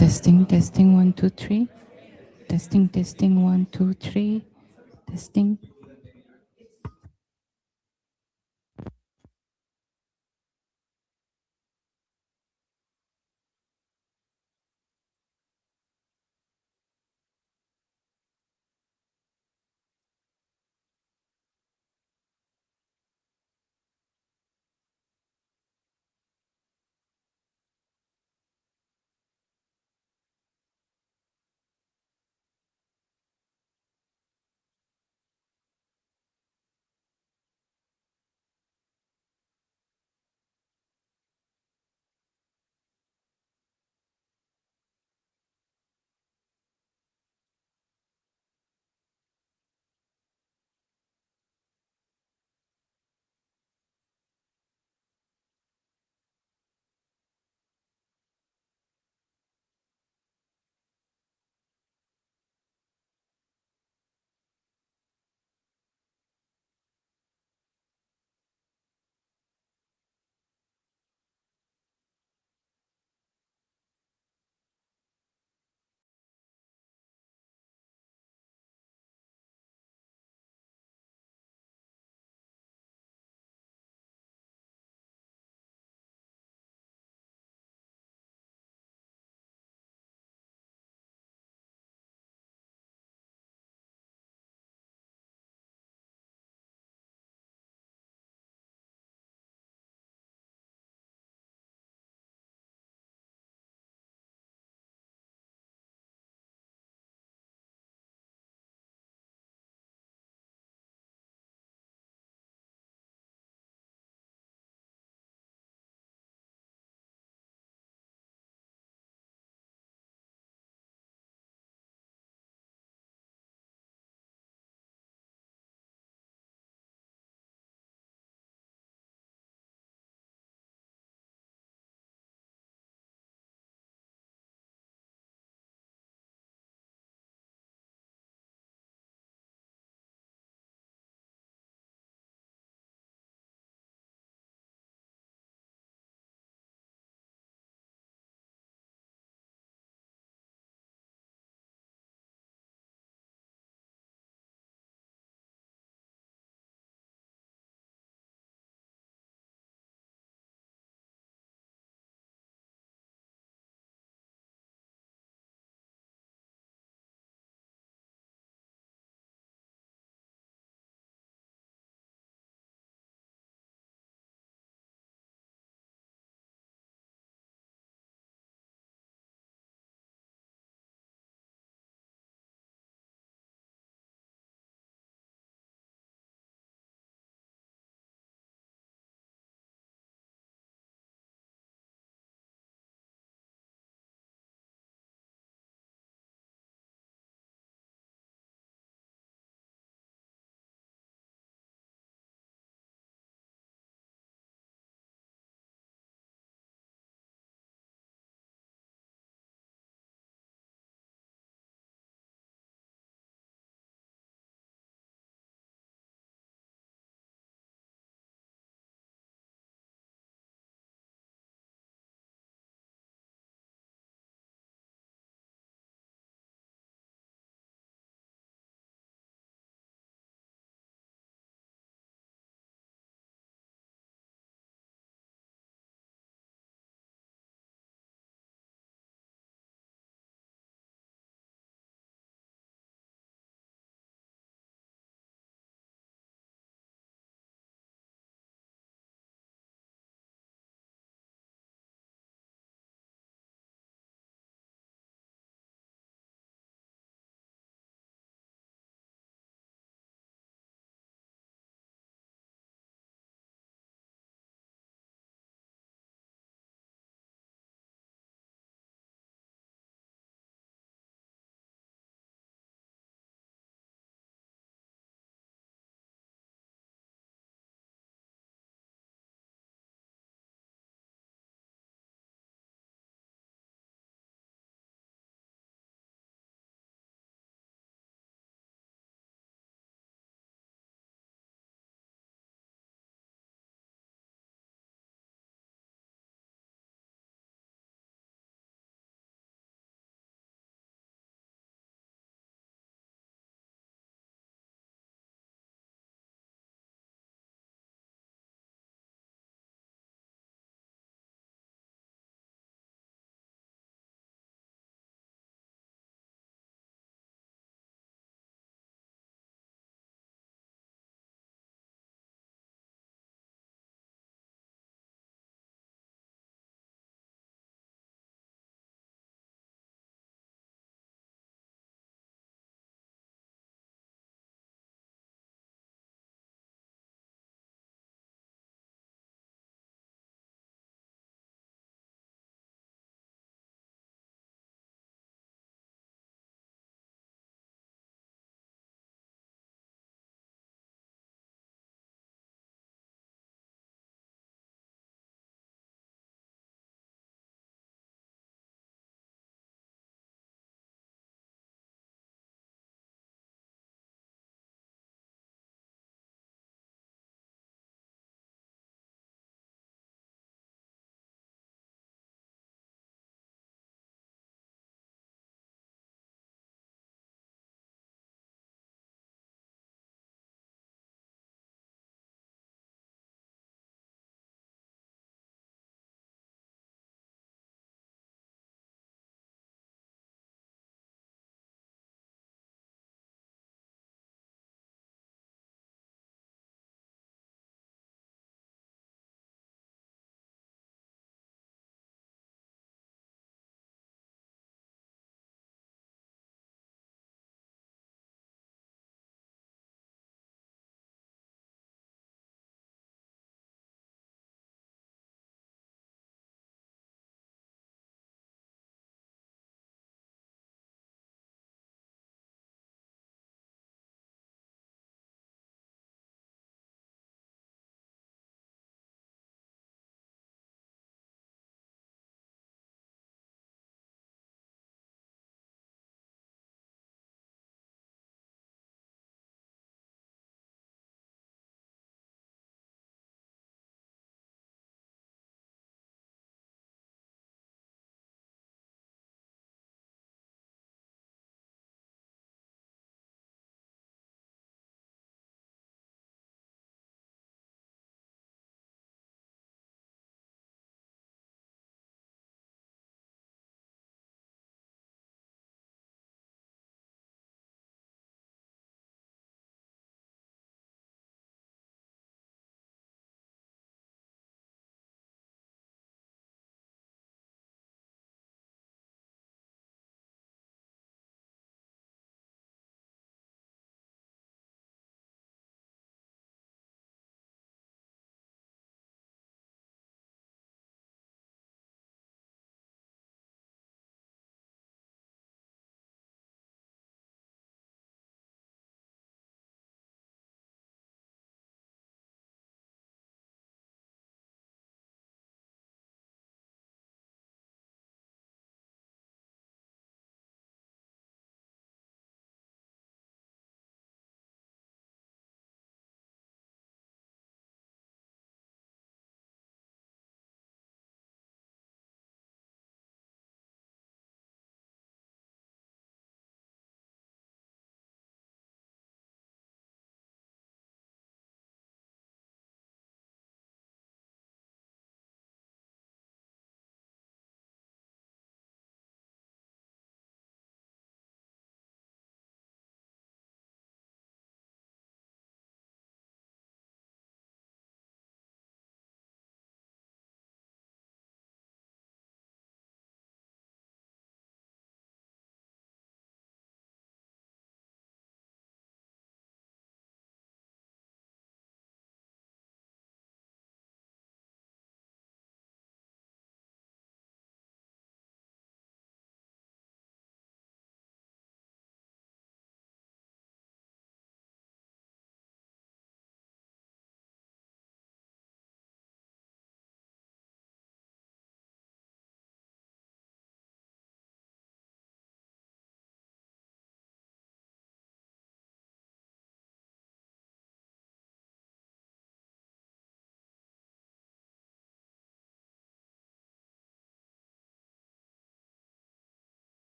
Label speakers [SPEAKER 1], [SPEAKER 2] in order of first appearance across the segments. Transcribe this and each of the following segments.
[SPEAKER 1] Testing, testing, 1, 2, 3. Testing, testing, 1, 2, 3. Testing.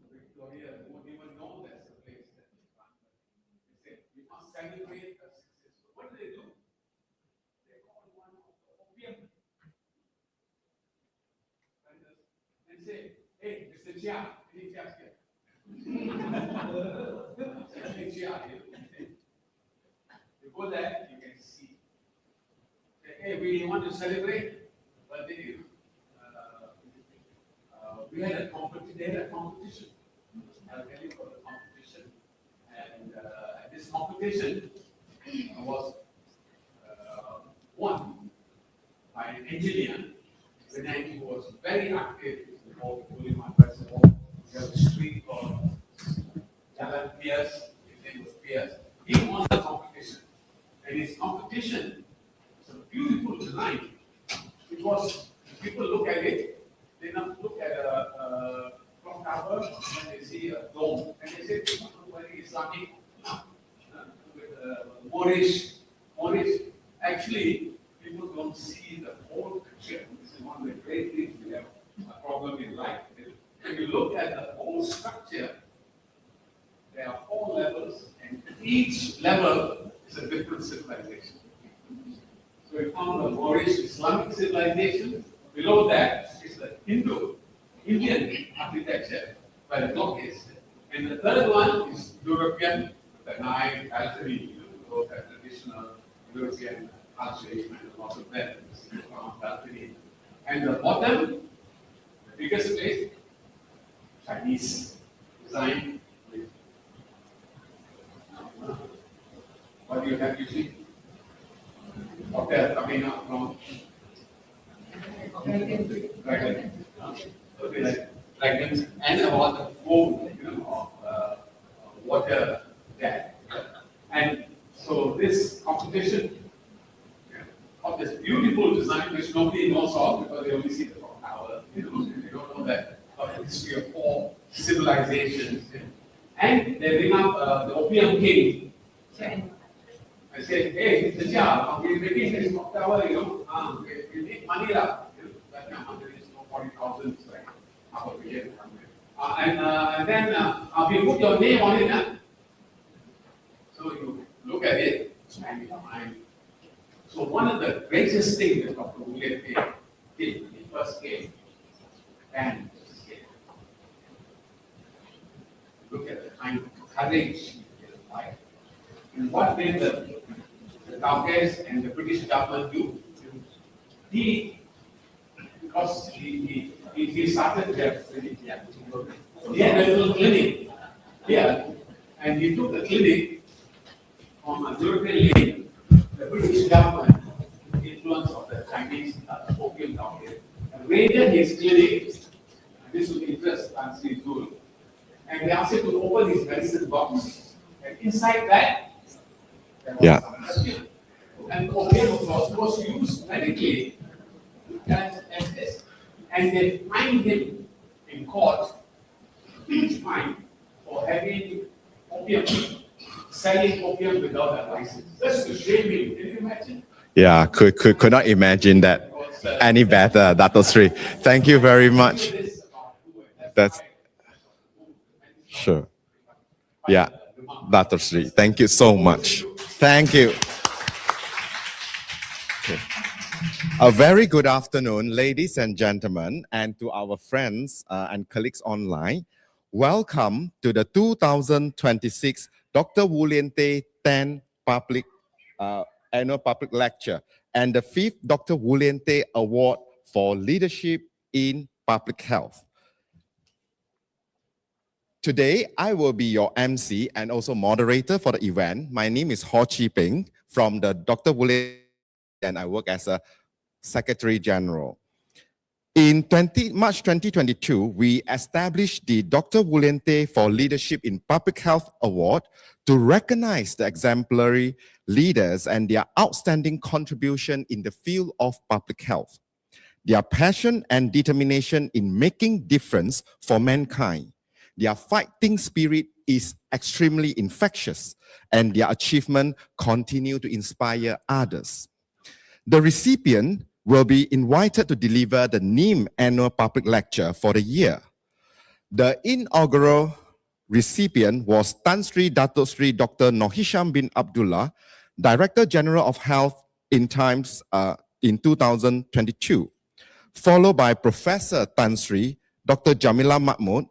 [SPEAKER 2] Victoria won't even know that's the place that we planted. They said, we must celebrate a success. So what do? They call one of the opium vendors and say, hey, Mr. Chia, any Chia's here? Any Chia here? You go there, you can see. Hey, we want to celebrate birthday. We had a competition. I'll tell you about the competition. And this competition was won by an engineer, who was very active in the Puliman Festival. There was a street called Jalan Pierce. His name was Pierce. He won the competition. And his competition was a beautiful design. It was, people look at it, they not look at a clock tower, and they see a dome, and they say, this is very Islamic, Moorish. Actually, people don't see the whole picture. This is one of the great things we have a problem in life. If you look at the whole structure, there are 4 levels, and each level is a different civilization. So we found the Moorish Islamic civilization. Below that is the Indian architecture, where the clock is. And the third one is European, the knife, balcony, the traditional European archery, and a lot of that balcony. And the bottom, the biggest place, Chinese design. What do you have to see? Hotel coming up from dragons and about the foam, of water there. And so this competition of this beautiful design, which nobody knows of because they only see the clock tower, they don't know that of the history of 4 civilizations. And they bring up the Opium King. I said, hey, Mr. Chia, we're making this clock tower, we need money. That time there is no 40,000, it's like half a billion. And then we put your name on it. So you look at it, and you find. So one of the greatest things that Dr. Lien-Teh did when he first came, and look at the kind of courage he applied. And what did the Caucasians and the British government do? Because he started there, he had a little clinic here, and he took the clinic from a European lane, the British government, influence of the Chinese opium market, raided his clinic, and this will interest Tansi Zul. And they asked him to open his medicine box, and inside that, there was some opium. And opium was used medically as this. And they fined him in court, huge fine, for having opium, selling opium without a license. Just to shame him. Can you imagine?
[SPEAKER 3] Yeah, could not imagine that any better, Dato Sri. Thank you very much. That's sure. Yeah, Dato Sri. Thank you so much. Thank you. Okay. A very good afternoon, ladies and gentlemen, and to our friends and colleagues online. Welcome to the 2026 Dr. Lien-Teh 10 Public Annual Public Lecture and the 5th Dr. Lien-Teh Award for Leadership in Public Health. Today, I will be your MC and also moderator for the event. My name is Ho Chi Ping from the Dr. Lien-Teh, and I work as a Secretary General. In March 2022, we established the Dr. Lien-Teh for Leadership in Public Health Award to recognize the exemplary leaders and their outstanding contribution in the field of public health. Their passion and determination in making difference for mankind. Their fighting spirit is extremely infectious, and their achievement continue to inspire others. The recipient will be invited to deliver the NIM annual public lecture for the year. The inaugural recipient was Tan Sri Dato Sri Dr. Nohisham bin Abdullah, Director General of Health in Times in 2022, followed by Professor Tan Sri Dr. Jamila Mahmud,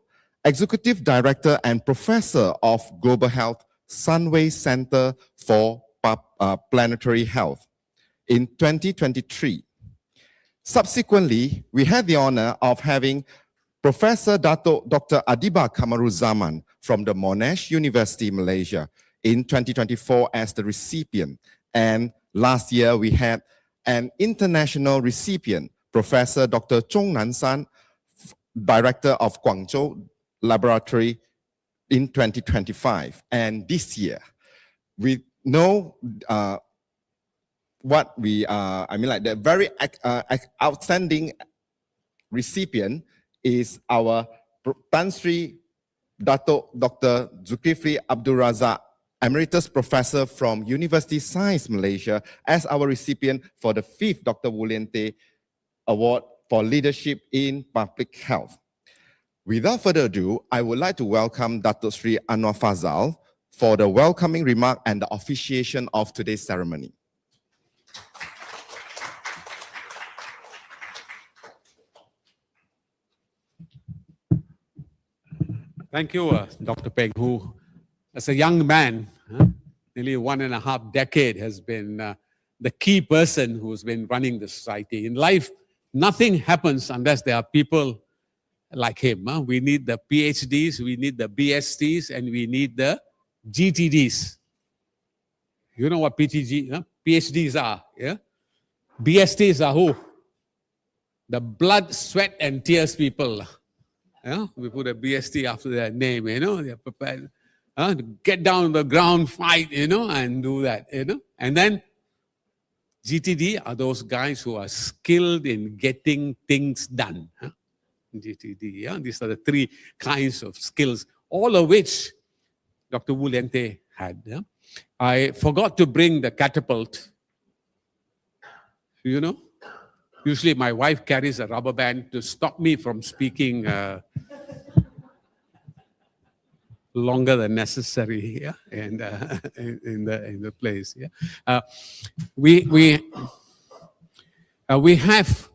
[SPEAKER 3] Executive Director and Professor of Global Health, Sunway Center for Planetary Health in 2023. Subsequently, we had the honor of having Professor Dr. Adiba Kamaruzzaman from the Monash University, Malaysia, in 2024 as the recipient. And last year, we had an international recipient, Professor Dr. Chong Nansan, Director of Guangzhou Laboratory in 2025. And this year, we know the very outstanding recipient is our Tan Sri Dato Dr. Zulkifli Abdul Razak, Emeritus Professor from University Science Malaysia, as our recipient for the 5th Dr. Lien-Teh Award for Leadership in Public Health. Without further ado, I would like to welcome Dato Sri Anwar Fazal for the welcoming remark and the officiation of today's ceremony.
[SPEAKER 4] Thank you, Dr. Peng, who, as a young man, nearly 1.5 decades, has been the key person who's been running the society. In life, nothing happens unless there are people like him. We need the PhDs, we need the BSTs, and we need the GTDs. You know what PhDs are, yeah? BSTs are who? The blood, sweat, and tears people. Yeah? We put a BST after their name, they're prepared to get down on the ground, fight, and do that, And then GTD are those guys who are skilled in getting things done. GTD, yeah? These are the 3 kinds of skills, all of which Dr. Lien-Teh had. Yeah? I forgot to bring the catapult. Usually my wife carries a rubber band to stop me from speaking longer than necessary, yeah, and in the place. Yeah, we have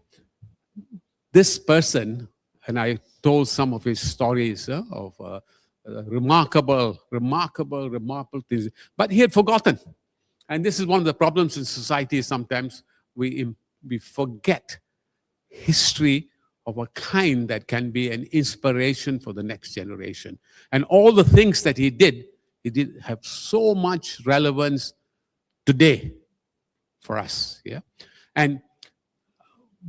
[SPEAKER 4] this person, and I told some of his stories of remarkable things, but he had forgotten. And this is one of the problems in society. Sometimes we forget history of a kind that can be an inspiration for the next generation. And all the things that he did have so much relevance today for us. Yeah, and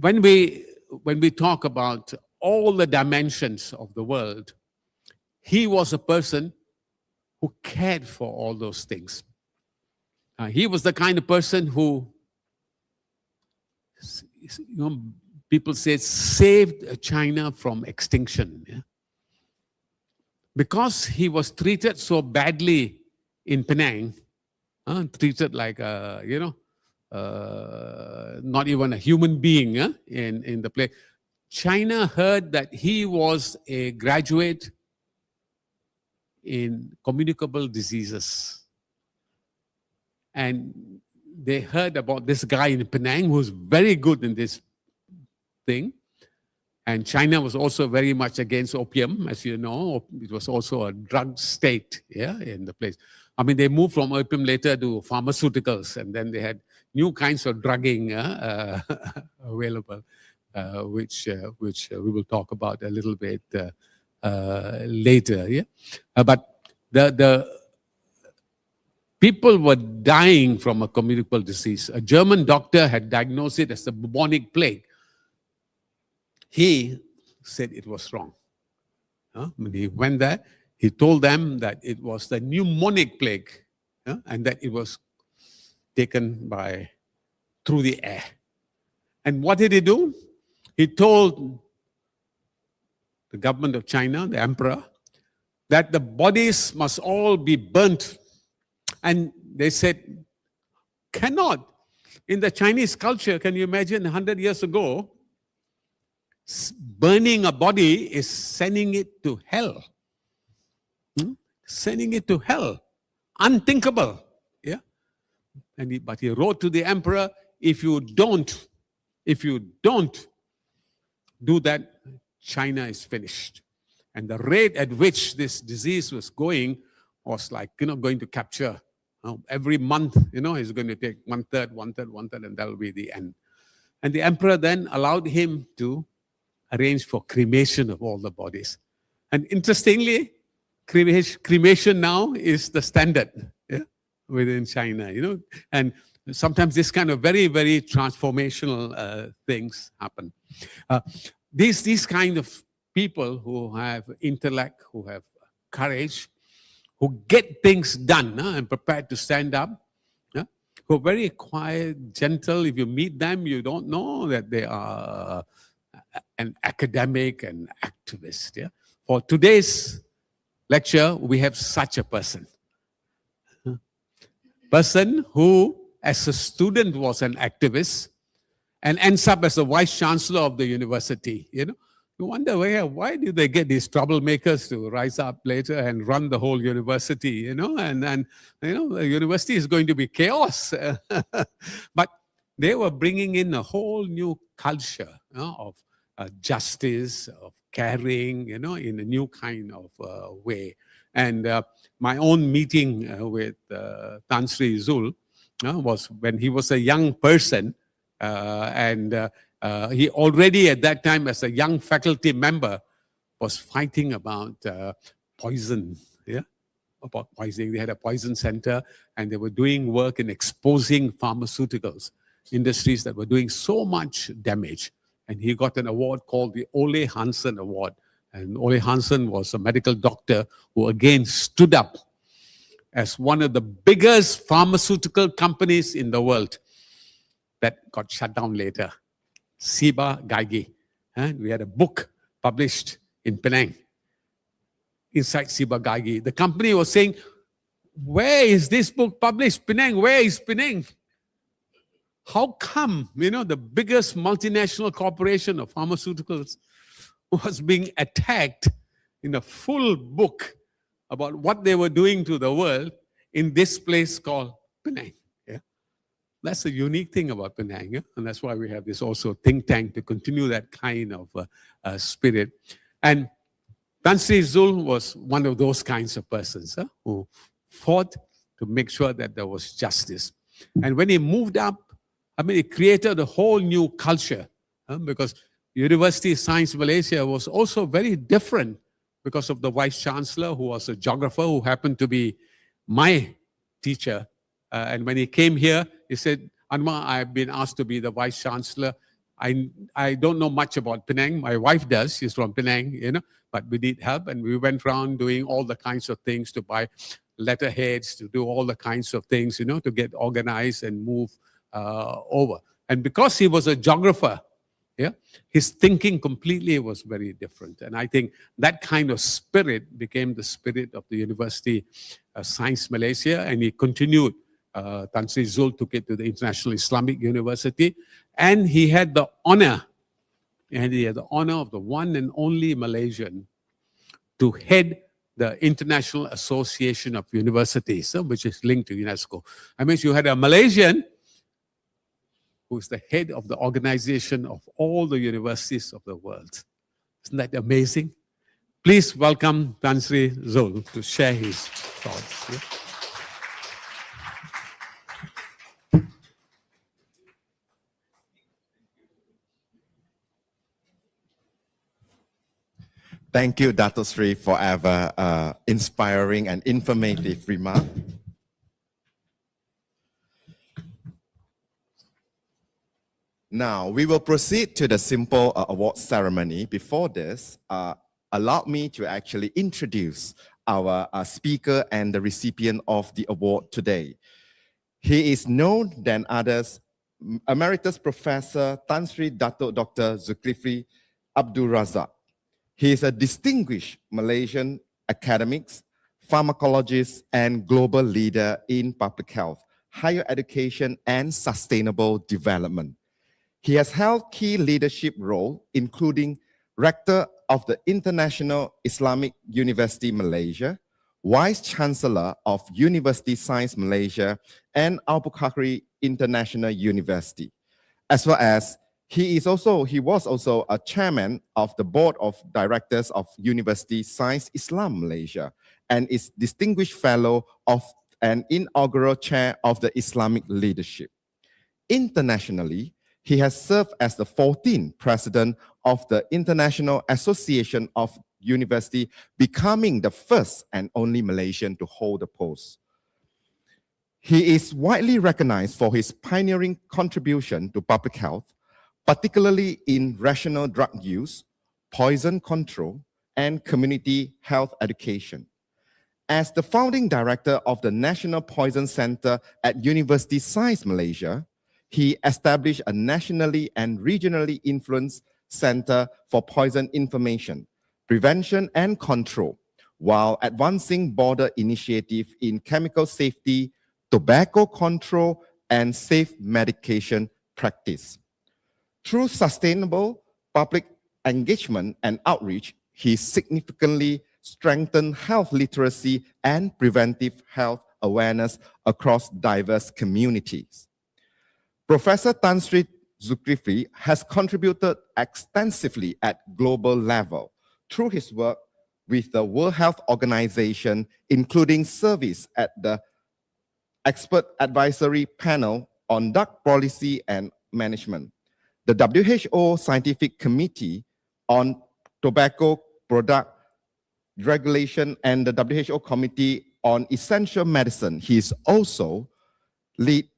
[SPEAKER 4] when we talk about all the dimensions of the world, he was a person who cared for all those things. He was the kind of person who, people say, saved China from extinction. Yeah? Because he was treated so badly in Penang, treated like not even a human being in the place. China heard that he was a graduate in communicable diseases. And they heard about this guy in Penang who's very good in this thing. And China was also very much against opium, as you know. It was also a drug state, yeah, in the place. I mean, they moved from opium later to pharmaceuticals, and then they had new kinds of drugging available, which we will talk about a little bit later. Yeah, but the people were dying from a communicable disease. A German doctor had diagnosed it as the bubonic plague. He said it was wrong. When he went there, he told them that it was the pneumonic plague, and that it was taken through the air. And what did he do? He told the government of China, the emperor, that the bodies must all be burnt. And they said, cannot. In the Chinese culture, can you imagine 100 years ago, burning a body is sending it to hell. Sending it to hell. Unthinkable. Yeah. But he wrote to the emperor, if you don't do that, China is finished. And the rate at which this disease was going was like, going to capture. Every month, he's going to take one third, and that will be the end. And the emperor then allowed him to arrange for cremation of all the bodies. And interestingly, cremation now is the standard within China, and sometimes this kind of very, very transformational things happen. These kind of people who have intellect, who have courage, who get things done and prepared to stand up, who are very quiet, gentle. If you meet them, you don't know that they are an academic and activist. Yeah? For today's lecture, we have such a person. Person who, as a student, was an activist and ends up as the vice chancellor of the university. You wonder why do they get these troublemakers to rise up later and run the whole university? And the university is going to be chaos. But they were bringing in a whole new culture of justice, of caring, in a new kind of way. And my own meeting with Tan Sri Zul was when he was a young person, and he already at that time as a young faculty member was fighting about poison, about poisoning. They had a poison center and they were doing work in exposing pharmaceuticals, industries that were doing so much damage. And he got an award called the Ole Hansen Award. And Ole Hansen was a medical doctor who again stood up as one of the biggest pharmaceutical companies in the world that got shut down later. Ciba Geigy. We had a book published in Penang, inside Ciba Geigy. The company was saying, where is this book published? Penang, where is Penang? How come, the biggest multinational corporation of pharmaceuticals was being attacked in a full book about what they were doing to the world in this place called Penang? That's a unique thing about Penang, and that's why we have this also think tank to continue that kind of spirit. And Tan Sri Zul was one of those kinds of persons who fought to make sure that there was justice. And when he moved up, he created a whole new culture because University of Science Malaysia was also very different because of the Vice Chancellor, who was a geographer, who happened to be my teacher. And when he came here, he said, Anwar, I've been asked to be the Vice Chancellor. I don't know much about Penang. My wife does. She's from Penang, but we need help. And we went around doing all the kinds of things to buy letterheads, to do all the kinds of things, to get organized and move over. And because he was a geographer, his thinking completely was very different. And I think that kind of spirit became the spirit of the University of Science Malaysia, and he continued. Tan Sri Zul took it to the International Islamic University, and he had the honor, of the one and only Malaysian to head the International Association of Universities, which is linked to UNESCO. You had a Malaysian who is the head of the organization of all the universities of the world. Isn't that amazing? Please welcome Tan Sri Zul to share his thoughts.
[SPEAKER 3] Thank you, Dato Sri, for ever inspiring and informative remark. Now, we will proceed to the simple award ceremony. Before this, allow me to actually introduce our speaker and the recipient of the award today. He is known than others, Emeritus Professor Tan Sri Dato Dr. Zulkifli Abdul Razak. He is a distinguished Malaysian academic, pharmacologist, and global leader in public health, higher education, and sustainable development. He has held key leadership roles, including Rector of the International Islamic University Malaysia, Vice Chancellor of University Science Malaysia, and Al-Bukhari International University, as well as he was also a chairman of the board of directors of University Science Islam Malaysia and is distinguished fellow of an inaugural chair of the Islamic leadership. Internationally, he has served as the 14th president of the International Association of University, becoming the first and only Malaysian to hold the post. He is widely recognized for his pioneering contribution to public health, particularly in rational drug use, poison control, and community health education. As the founding director of the National Poison Center at University Science Malaysia, he established a nationally and regionally influenced Center for Poison Information, Prevention and Control, while advancing border initiatives in chemical safety, tobacco control, and safe medication practice. Through sustainable public engagement and outreach, he significantly strengthened health literacy and preventive health awareness across diverse communities. Professor Tan Sri Zulkifli has contributed extensively at global level through his work with the World Health Organization, including service at the Expert Advisory Panel on Drug Policy and Management, the WHO Scientific Committee on Tobacco Product Regulation, and the WHO Committee on Essential Medicine. He is also lead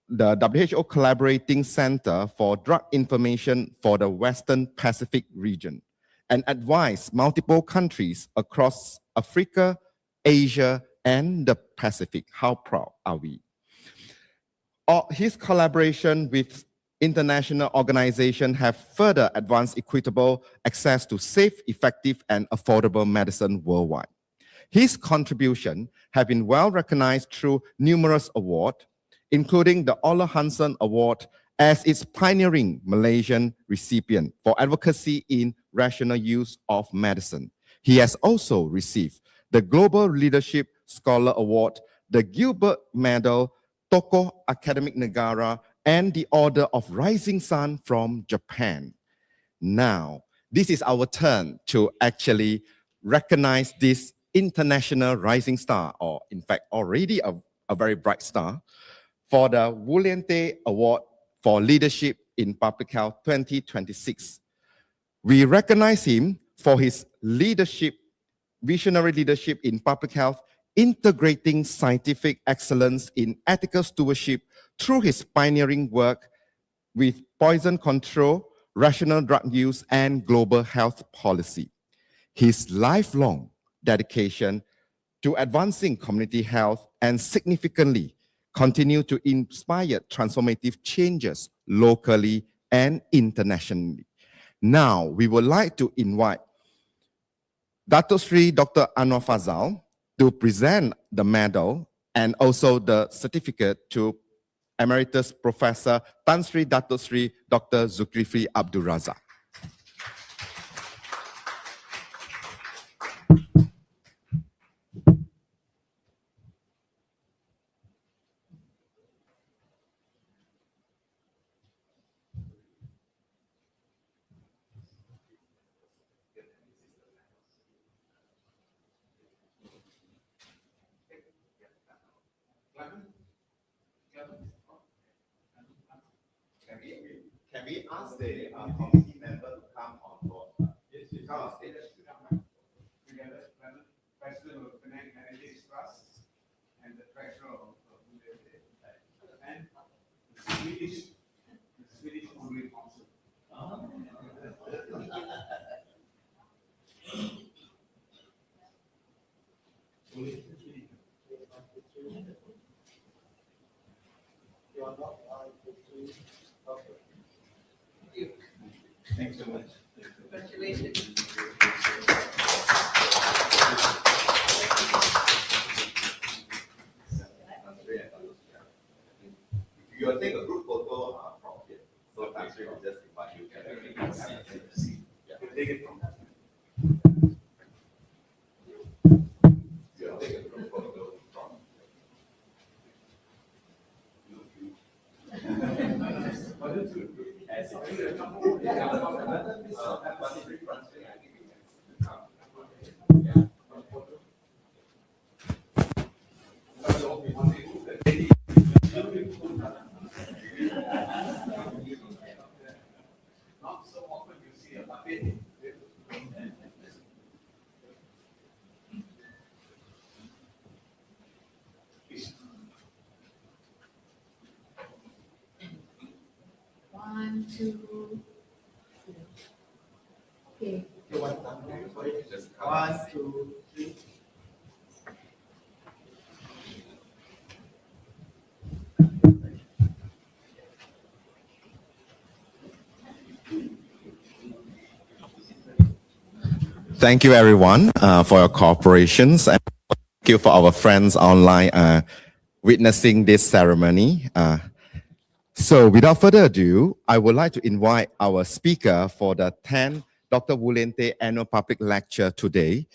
[SPEAKER 3] the WHO Collaborating Center for Drug Information for the Western Pacific region and advised multiple countries across Africa, Asia, and the Pacific. How proud are we? His collaboration with international organizations have further advanced equitable access to safe, effective, and affordable medicine worldwide. His contribution have been well recognized through numerous awards, including the Ola Hansen Award as its pioneering Malaysian recipient for advocacy in rational use of medicine. He has also received the Global Leadership Scholar Award, the Gilbert Medal, Tokoh Academic Negara, and the Order of Rising Sun from Japan. Now, this is our turn to actually recognize this international rising star, or in fact, already a very bright star, for the Lien-Teh Award for Leadership in Public Health 2026. We recognize him for his leadership, visionary leadership in public health, integrating scientific excellence in ethical stewardship through his pioneering work with poison control, rational drug use, and global health policy. His lifelong dedication to advancing community health and significantly continue to inspire transformative changes locally and internationally. Now, we would like to invite Dato Sri Dr. Anwar Fazal to present the medal and also the certificate to Emeritus Professor Tan Sri Dato Sri Dr. Zulkifli Abdul Razak. Can we ask the committee member to come on board? Yes, come on stage.
[SPEAKER 2] Together, President of Penang Heritage Trust and the Treasurer of Lien-Teh and the Swedish Honorary Council. Thanks so much.
[SPEAKER 5] Congratulations.
[SPEAKER 3] take a group photo from here. So Tan Sri will just invite you to see. Yeah.
[SPEAKER 2] Take it from
[SPEAKER 3] Take a group photo from
[SPEAKER 2] not so often you see a bucket.
[SPEAKER 5] One, two, three. Okay.
[SPEAKER 3] just
[SPEAKER 6] 1, 2, 3.
[SPEAKER 3] Thank you, everyone, for your cooperations, and thank you for our friends online witnessing this ceremony. So, without further ado, I would like to invite our speaker for the 10th Dr. Lien-Teh Annual Public Lecture today,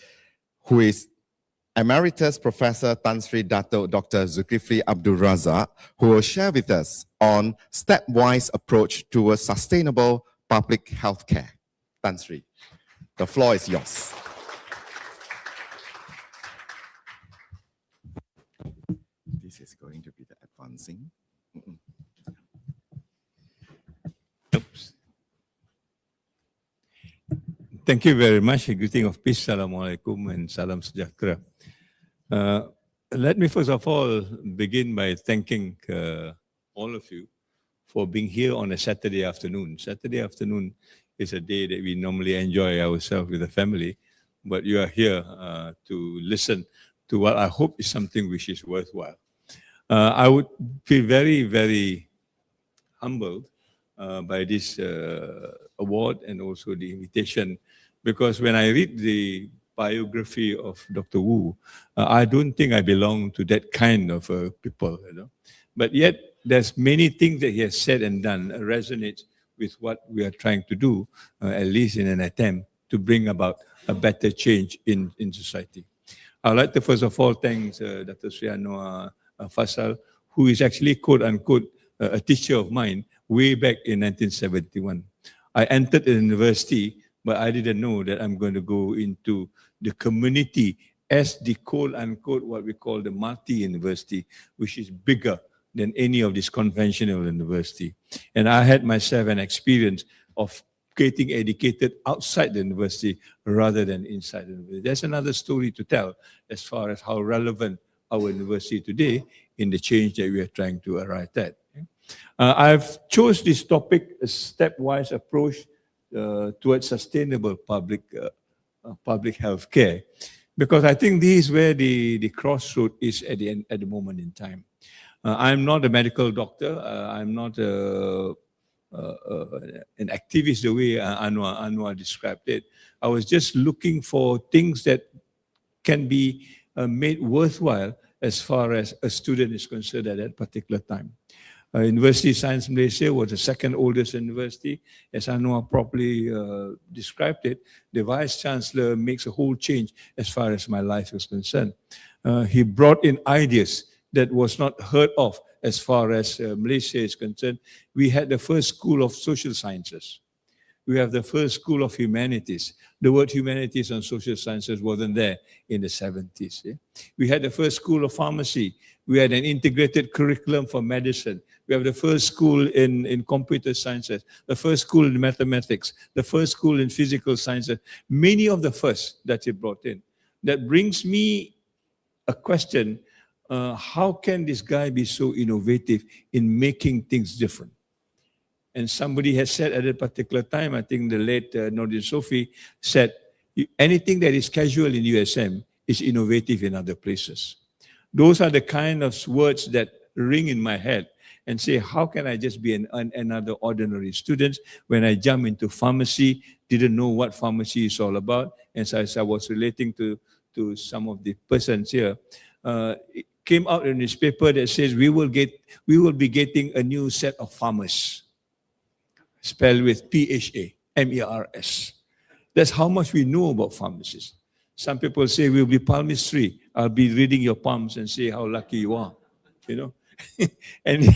[SPEAKER 3] who is Emeritus Professor Tan Sri Dato Dr. Zulkifli Abdul Razak, who will share with us on stepwise approach towards sustainable public healthcare. Tan Sri, the floor is yours. This is going to be the advancing.
[SPEAKER 7] Oops. Thank you very much. A greeting of peace. Assalamualaikum and salam sejahtera. Let me first of all begin by thanking all of you for being here on a Saturday afternoon. Saturday afternoon is a day that we normally enjoy ourselves with the family, but you are here to listen to what I hope is something which is worthwhile. I would feel very, very humbled by this award and also the invitation, because when I read the biography of Dr. Wu, I don't think I belong to that kind of people, you know. But yet, there's many things that he has said and done resonates with what we are trying to do, at least in an attempt to bring about a better change in society. I'd like to first of all thank Dr. Sri Anwar Faisal, who is actually quote-unquote a teacher of mine way back in 1971. I entered the university, but I didn't know that I'm going to go into the community as the quote-unquote what we call the multi-university, which is bigger than any of this conventional university. And I had myself an experience of getting educated outside the university rather than inside the university. There's another story to tell as far as how relevant our university today in the change that we are trying to arrive at. I've chose this topic, a stepwise approach towards sustainable public health care, because I think this is where the crossroad is at the moment in time. I'm not a medical doctor. I'm not an activist the way Anwar described it. I was just looking for things that can be made worthwhile as far as a student is concerned at that particular time. University of Science Malaysia was the second oldest university. As Anwar properly described it, the Vice Chancellor makes a whole change as far as my life is concerned. He brought in ideas that was not heard of as far as Malaysia is concerned. We had the first school of social sciences. We have the first school of humanities. The word humanities and social sciences wasn't there in the 70s. Yeah? We had the first school of pharmacy. We had an integrated curriculum for medicine. We have the first school in computer sciences, the first school in mathematics, the first school in physical sciences. Many of the first that he brought in. That brings me a question. How can this guy be so innovative in making things different? And somebody has said at a particular time, I think the late Nordin Sofi said, anything that is casual in USM is innovative in other places. Those are the kind of words that ring in my head and say, how can I just be another ordinary student when I jump into pharmacy, didn't know what pharmacy is all about. And so as I was relating to some of the persons here, came out in this paper that says we will be getting a new set of farmers, spelled with PHA, MERS. That's how much we know about pharmacists. Some people say we'll be palmistry. I'll be reading your palms and say how lucky you are, you know. And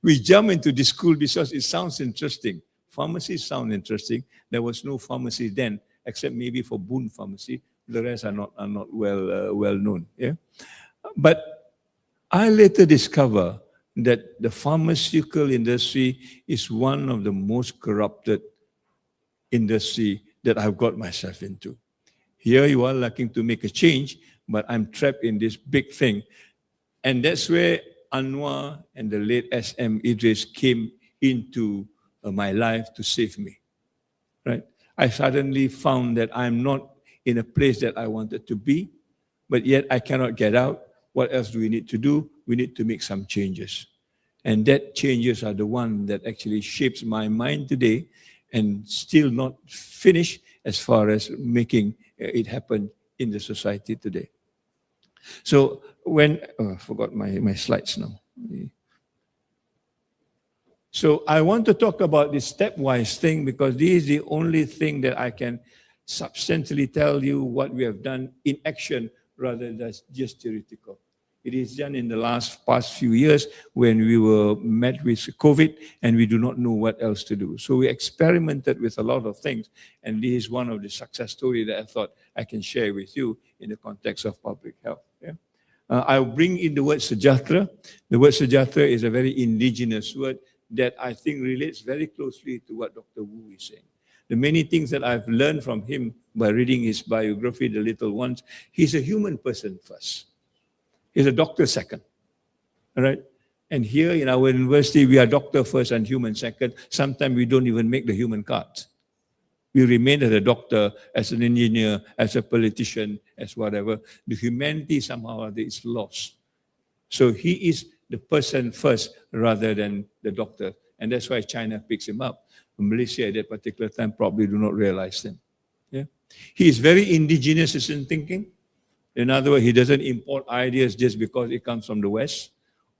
[SPEAKER 7] we jump into this school because it sounds interesting. Pharmacies sound interesting. There was no pharmacy then, except maybe for Boone Pharmacy. The rest are not well known. Yeah, but I later discover that the pharmaceutical industry is one of the most corrupted industry that I've got myself into. Here you are looking to make a change, but I'm trapped in this big thing. And that's where Anwar and the late SM Idris came into my life to save me, right? I suddenly found that I'm not in a place that I wanted to be, but yet I cannot get out. What else do we need to do? We need to make some changes. And that changes are the one that actually shapes my mind today and still not finished as far as making it happen in the society today. So when, I forgot my slides now. So I want to talk about this stepwise thing because this is the only thing that I can substantially tell you what we have done in action rather than just theoretical. It is done in the past few years when we were met with COVID and we do not know what else to do. So we experimented with a lot of things, and this is one of the success stories that I thought I can share with you in the context of public health. Yeah? I'll bring in the word sejahtera. The word sejahtera is a very indigenous word that I think relates very closely to what Dr. Wu is saying. The many things that I've learned from him by reading his biography, The Little Ones, he's a human person first. He's a doctor second, all right? And here in our university, we are doctor first and human second. Sometimes we don't even make the human cards. We remain as a doctor, as an engineer, as a politician, as whatever. The humanity somehow is lost. So he is the person first rather than the doctor. And that's why China picks him up. Malaysia at that particular time probably do not realize him. Yeah? He is very indigenous in thinking. In other words, he doesn't import ideas just because it comes from the West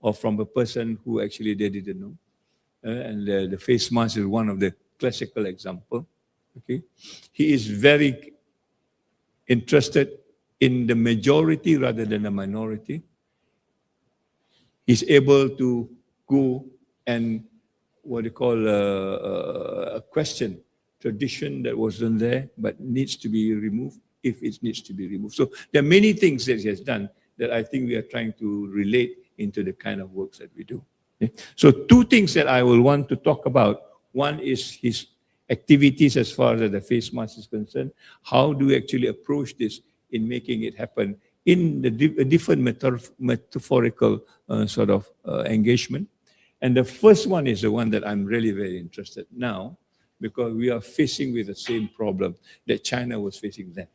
[SPEAKER 7] or from a person who actually they didn't know. And the face mask is one of the classical example. Okay, he is very interested in the majority rather than the minority. He's able to go and what they call a question tradition that wasn't there but needs to be removed if it needs to be removed. So there are many things that he has done that I think we are trying to relate into the kind of works that we do. Okay? So two things that I will want to talk about. One is his activities as far as the face mask is concerned. How do we actually approach this in making it happen in the different metaphorical sort of engagement? And the first one is the one that I'm really very interested in now because we are facing with the same problem that China was facing then.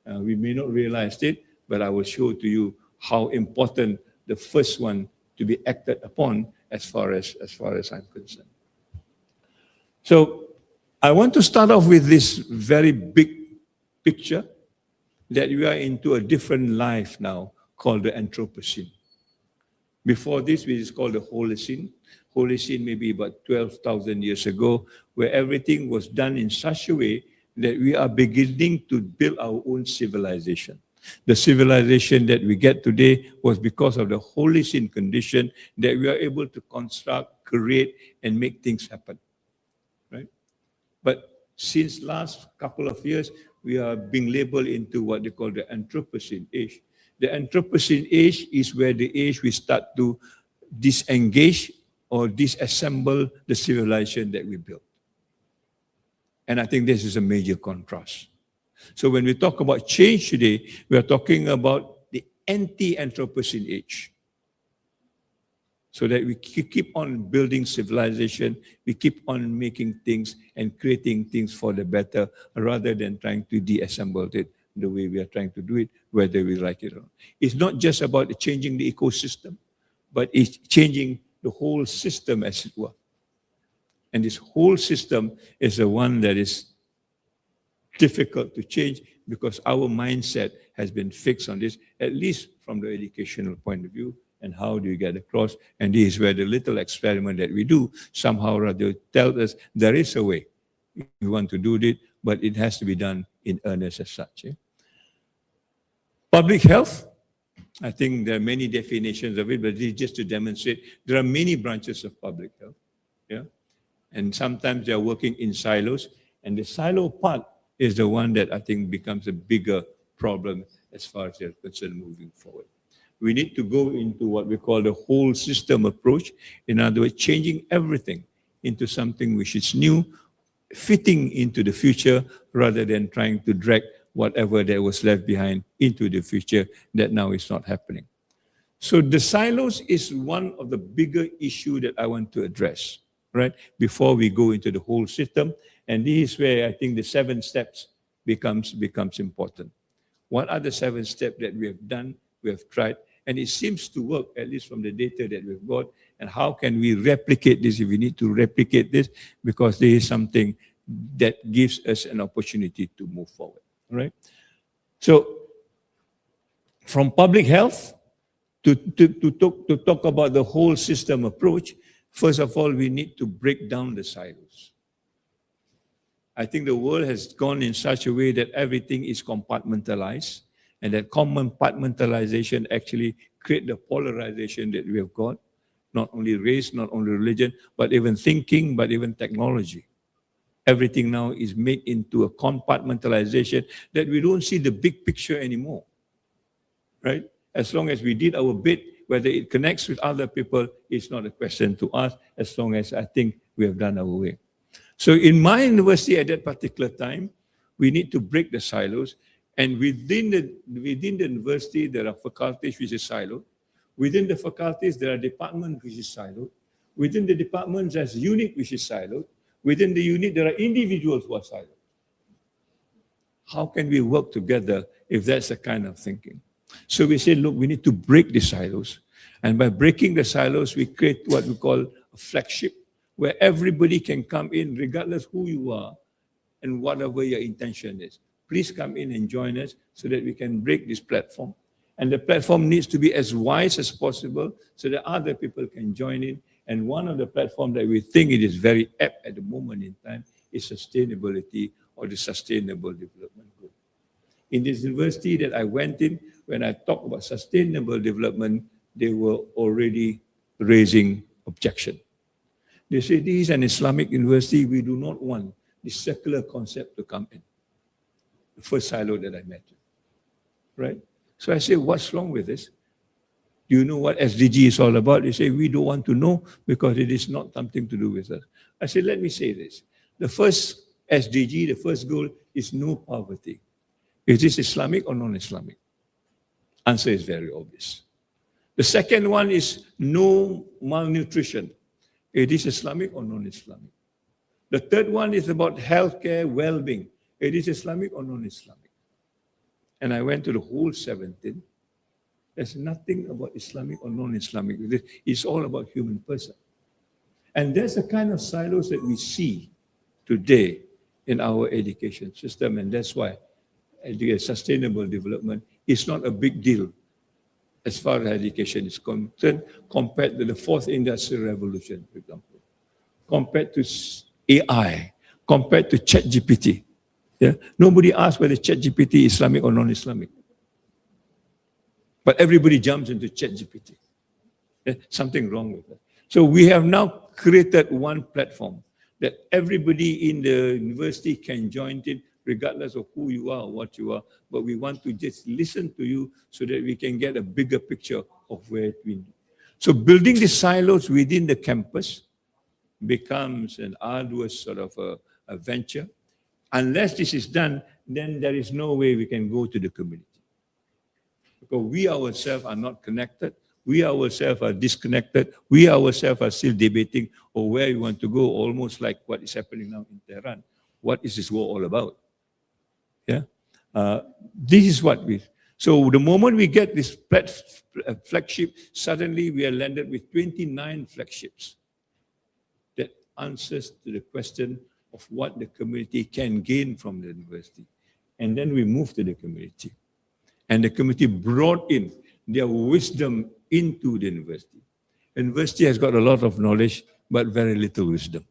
[SPEAKER 7] We may not realize it, but I will show to you how important the first one to be acted upon as far as I'm concerned. So I want to start off with this very big picture that we are into a different life now called the Anthropocene. Before this, which is called the Holocene. Holocene maybe about 12,000 years ago, where everything was done in such a way that we are beginning to build our own civilization. The civilization that we get today was because of the Holocene condition that we are able to construct, create, and make things happen, right? But since last couple of years, we are being labeled into what they call the Anthropocene age. The Anthropocene age is where the age we start to disengage or disassemble the civilization that we built. And I think this is a major contrast. So when we talk about change today, we are talking about the anti-Anthropocene age. So that we keep on building civilization, we keep on making things and creating things for the better rather than trying to deassemble it the way we are trying to do it, whether we like it or not. It's not just about changing the ecosystem, but it's changing the whole system as it were. And this whole system is the one that is difficult to change because our mindset has been fixed on this, at least from the educational point of view, and how do you get across? And this is where the little experiment that we do somehow or other tells us there is a way. We want to do it, but it has to be done in earnest as such. Public health, I think there are many definitions of it, but this is just to demonstrate there are many branches of public health. Yeah, and sometimes they are working in silos, and the silo part is the one that I think becomes a bigger problem as far as they're concerned moving forward. We need to go into what we call the whole system approach. In other words, changing everything into something which is new, fitting into the future, rather than trying to drag whatever that was left behind into the future that now is not happening. So the silos is one of the bigger issues that I want to address, right? Before we go into the whole system. And this is where I think the 7 steps becomes important. What are the 7 steps that we have done, we have tried, and it seems to work, at least from the data that we've got, and how can we replicate this if we need to replicate this, because there is something that gives us an opportunity to move forward, right? So from public health to talk about the whole system approach, first of all, we need to break down the silos. I think the world has gone in such a way that everything is compartmentalized, and that compartmentalization actually create the polarization that we have got, not only race, not only religion, but even thinking, but even technology. Everything now is made into a compartmentalization that we don't see the big picture anymore, right? As long as we did our bit, whether it connects with other people, it's not a question to us, as long as I think we have done our way. So in my university at that particular time, we need to break the silos. And within the university, there are faculties which is siloed. Within the faculties, there are departments which is siloed. Within the departments, there's unit which is siloed. Within the unit, there are individuals who are siloed. How can we work together if that's the kind of thinking? So we say, look, we need to break the silos. And by breaking the silos, we create what we call a flagship, where everybody can come in regardless who you are and whatever your intention is. Please come in and join us so that we can break this platform. And the platform needs to be as wise as possible so that other people can join in. And one of the platforms that we think it is very apt at the moment in time is sustainability or the Sustainable Development Goal. In this university that I went in, when I talked about sustainable development, they were already raising objection. They say, this is an Islamic university, we do not want this secular concept to come in. The first silo that I met, right? So I say, what's wrong with this? Do you know what SDG is all about? They say, we don't want to know because it is not something to do with us. I say, let me say this. The first SDG, the first goal is no poverty. Is this Islamic or non-Islamic? Answer is very obvious. The second one is no malnutrition. It is Islamic or non-Islamic? The third one is about healthcare, well-being. It is Islamic or non-Islamic? And I went to the whole 17. There's nothing about Islamic or non-Islamic. It's all about human person. And there's the kind of silos that we see today in our education system. And that's why sustainable development is not a big deal as far as education is concerned compared to the 4th Industrial Revolution, for example, compared to AI, compared to ChatGPT. Yeah? Nobody asks whether ChatGPT is Islamic or non-Islamic. But everybody jumps into ChatGPT. There's something wrong with that. So we have now created one platform that everybody in the university can join in, regardless of who you are or what you are. But we want to just listen to you so that we can get a bigger picture of where we are. So building the silos within the campus becomes an arduous sort of a venture. Unless this is done, then there is no way we can go to the community. Because we ourselves are not connected. We ourselves are disconnected. We ourselves are still debating where we want to go, almost like what is happening now in Tehran. What is this war all about? Yeah, this is what we. So the moment we get this flagship, suddenly we are landed with 29 flagships that answers to the question of what the community can gain from the university. and then we moved to the community. And the community brought in their wisdom into the university. University has got a lot of knowledge, but very little wisdom.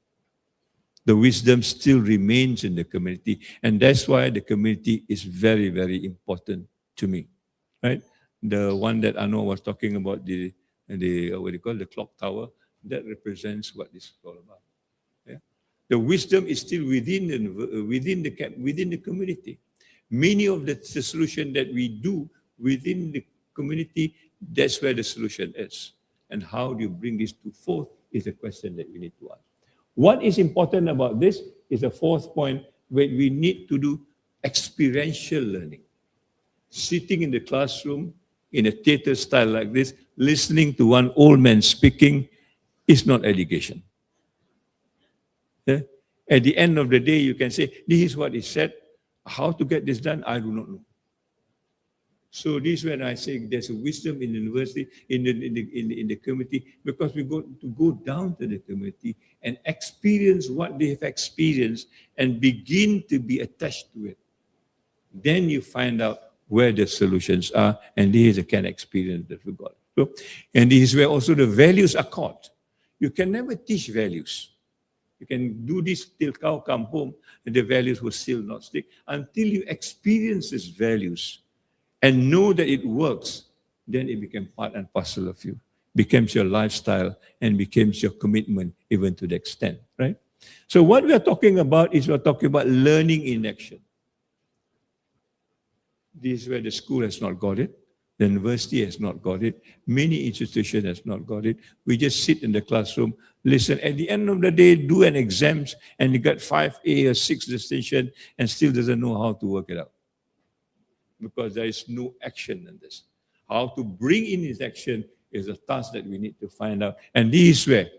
[SPEAKER 7] The wisdom still remains in the community, and that's why the community is very, very important to me, right? The one that Anwar was talking about, the what do you call the clock tower, that represents what this is all about. Yeah? The wisdom is still within the community. Many of the solution that we do within the community, that's where the solution is. And how do you bring this to forth is a question that we need to ask. What is important about this is the fourth point, where we need to do experiential learning. Sitting in the classroom in a theater style like this, listening to one old man speaking is not education. Yeah? At the end of the day, you can say, this is what he said. How to get this done, I do not know. So this is when I say there's a wisdom in the university, in the community, because we got to go down to the community and experience what they have experienced and begin to be attached to it. Then you find out where the solutions are, and this is the kind of experience that we got. So, and this is where also the values are caught. You can never teach values. You can do this till cow come home, and the values will still not stick until you experience these values and know that it works. Then it becomes part and parcel of you, becomes your lifestyle, and becomes your commitment, even to the extent, right? So what we are talking about is we're talking about learning in action. This is where the school has not got it. The university has not got it. Many institutions has not got it. We just sit in the classroom, listen. At the end of the day, do an exams, and you got 5A or 6 distinction, and still doesn't know how to work it out. Because there is no action in this. How to bring in this action is a task that we need to find out. And this is where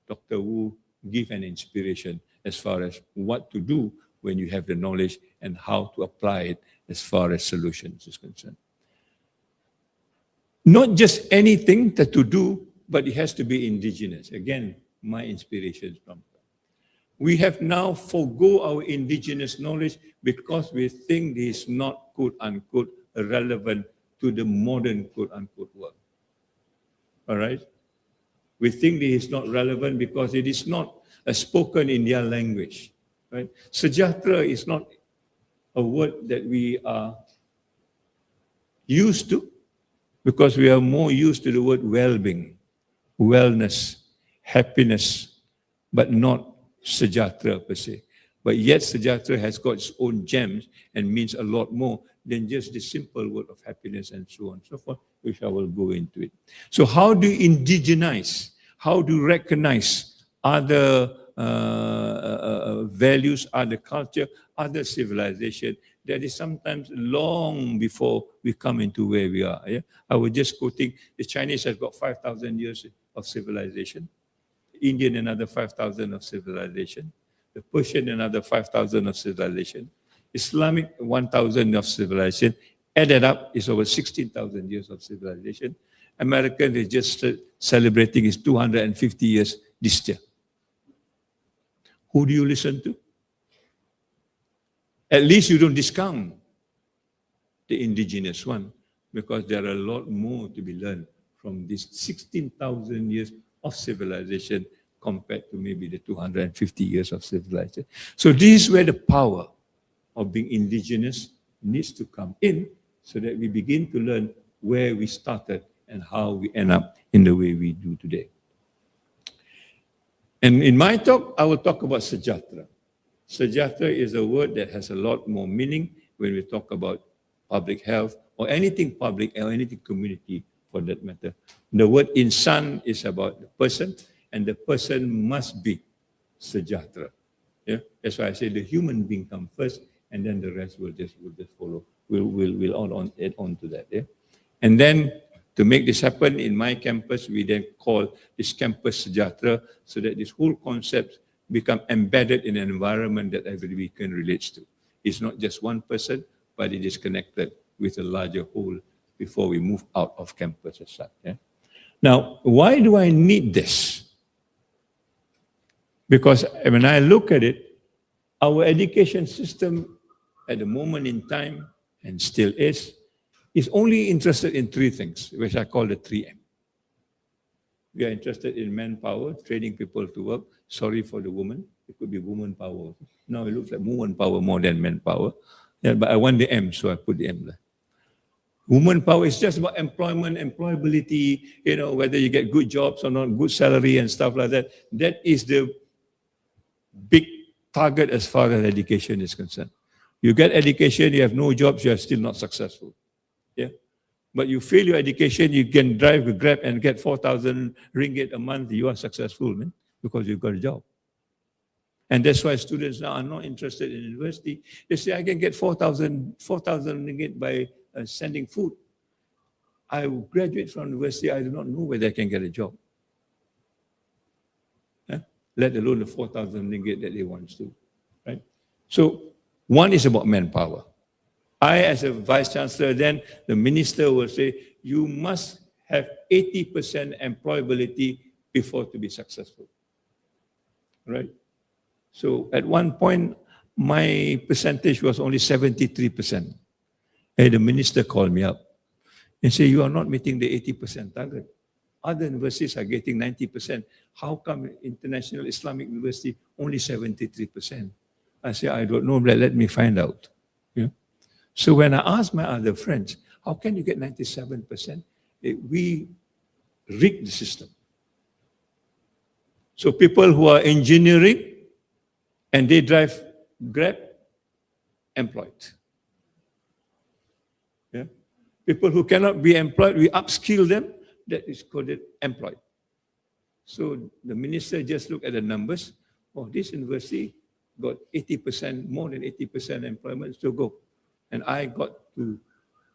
[SPEAKER 7] Dr. Wu give an inspiration as far as what to do when you have the knowledge and how to apply it as far as solutions is concerned. Not just anything that to do, but it has to be indigenous. Again, my inspiration is from that. We have now forgo our indigenous knowledge because we think this is not, quote unquote, relevant to the modern, quote unquote, world. All right? We think this is not relevant because it is not spoken in their language. Right? Sejahtera is not a word that we are used to, because we are more used to the word well-being, wellness, happiness, but not sejahtera per se. But yet sejahtera has got its own gems and means a lot more than just the simple word of happiness and so on and so forth, which I will go into it. So how do you indigenize? How do you recognize other values, other culture, other civilization that is sometimes long before we come into where we are? Yeah? I was just quoting, the Chinese have got 5,000 years of civilization, the Indian another 5,000 of civilization, the Persian another 5,000 of civilization, Islamic 1,000 of civilization, added up is over 16,000 years of civilization. American is just celebrating its 250 years this year. Who do you listen to? At least you don't discount the indigenous one, because there are a lot more to be learned from this 16,000 years of civilization compared to maybe the 250 years of civilization. So this is where the power of being indigenous needs to come in, so that we begin to learn where we started and how we end up in the way we do today. And in my talk, I will talk about sejahtera. Sejahtera is a word that has a lot more meaning when we talk about public health or anything public or anything community for that matter. The word insan is about the person, and the person must be sejahtera. Yeah? That's why I say the human being comes first, and then the rest will just follow. We'll add on to that. Yeah? And then to make this happen in my campus, we then call this campus sejahtera, so that this whole concept become embedded in an environment that everybody can relate to. It's not just one person, but it is connected with a larger whole before we move out of campus as such. Yeah? Now, why do I need this? Because when I look at it, our education system at the moment in time, and still is only interested in three things, which I call the 3M. We are interested in manpower, training people to work. Sorry for the woman. It could be woman power. Now it looks like woman power more than manpower. Yeah, but I want the M, so I put the M there. Woman power is just about employment, employability, whether you get good jobs or not, good salary and stuff like that. That is the big target as far as education is concerned. You get education, you have no jobs, you are still not successful. Yeah. But you fail your education, you can drive a Grab and get 4,000 ringgit a month, you are successful, man, because you've got a job. And that's why students now are not interested in university. They say, I can get 4,000 ringgit by sending food. I will graduate from university, I do not know whether I can get a job. Let alone the 4,000 ringgit that they want to, right? So one is about manpower. I, as a vice chancellor, then the minister will say, you must have 80% employability before to be successful, right? So at one point, my percentage was only 73%. And the minister called me up and said, you are not meeting the 80% target. Other universities are getting 90%. How come International Islamic University only 73%? I said, I don't know, but let me find out. Yeah. So when I asked my other friends, how can you get 97%? We rigged the system. So people who are engineering and they drive Grab, employed. Yeah. People who cannot be employed, we upskill them. That is called employed. So the minister just looked at the numbers. Oh, this university got 80%, more than 80% employment, so go. And I got to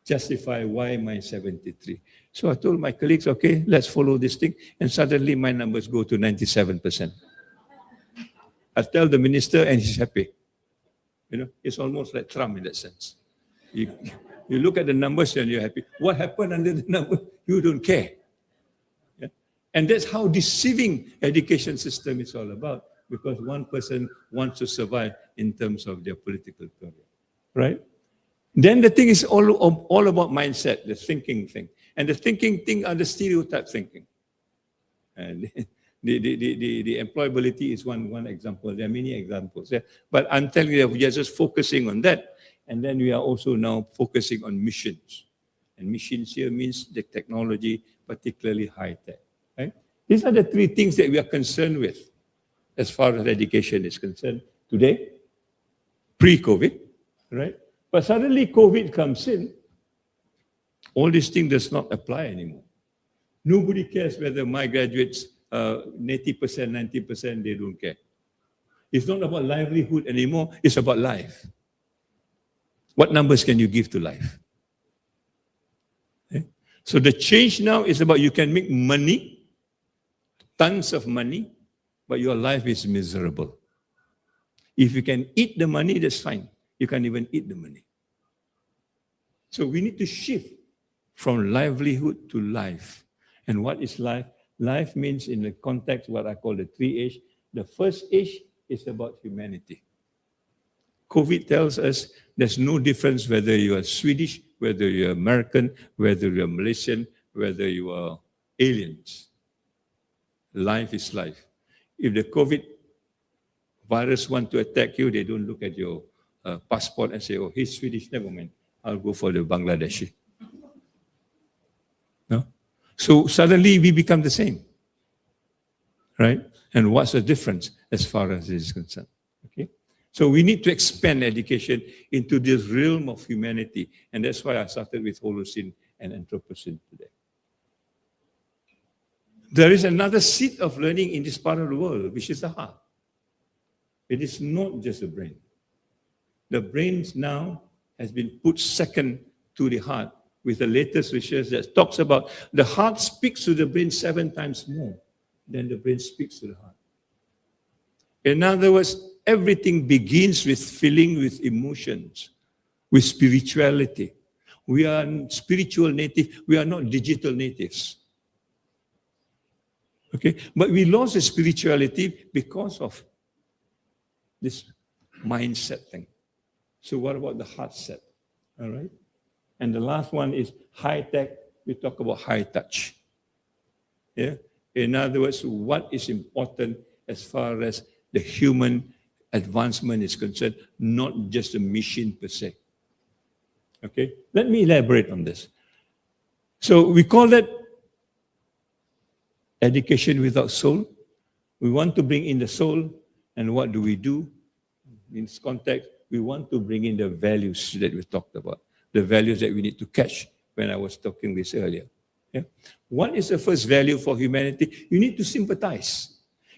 [SPEAKER 7] justify why my 73. So I told my colleagues, okay, let's follow this thing. And suddenly my numbers go to 97%. I tell the minister and he's happy. It's almost like Trump in that sense. You look at the numbers and you're happy. What happened under the number? You don't care. Yeah? And that's how deceiving education system is all about, because one person wants to survive in terms of their political career, right? Then the thing is all about mindset, the thinking thing. And the thinking thing are the stereotype thinking. And the employability is one example. There are many examples. Yeah? But I'm telling you, we are just focusing on that. And then we are also now focusing on missions. And missions here means the technology, particularly high-tech. Right? These are the three things that we are concerned with as far as education is concerned today, pre-COVID, right? But suddenly COVID comes in, all these things does not apply anymore. Nobody cares whether my graduates, 80%, 90%, they don't care. It's not about livelihood anymore, it's about life. What numbers can you give to life? Okay? So the change now is about you can make money, tons of money, but your life is miserable. If you can eat the money, that's fine. You can't even eat the money. So we need to shift from livelihood to life. And what is life? Life means, in the context what I call the 3H. The first H is about humanity. COVID tells us there's no difference whether you are Swedish, whether you're American, whether you're Malaysian, whether you are aliens. Life is life. If the COVID virus want to attack you, they don't look at your passport and say, oh, he's Swedish, never mind. I'll go for the Bangladeshi. No? So suddenly we become the same, right? And what's the difference as far as this is concerned? Okay. So we need to expand education into this realm of humanity. And that's why I started with Holocene and Anthropocene today. There is another seat of learning in this part of the world, which is the heart. It is not just the brain. The brain now has been put second to the heart with the latest research that talks about the heart speaks to the brain 7 times more than the brain speaks to the heart. In other words, everything begins with feeling, with emotions, with spirituality. We are spiritual native. We are not digital natives. Okay, but we lost the spirituality because of this mindset thing. So what about the heart set? All right. And the last one is high tech. We talk about high touch. Yeah. In other words, what is important as far as the human advancement is concerned, not just the machine per se. Okay. Let me elaborate on this. So we call that education without soul. We want to bring in the soul, and what do? In this context, we want to bring in the values that we talked about, the values that we need to catch when I was talking this earlier. Yeah? What is the first value for humanity? You need to sympathize.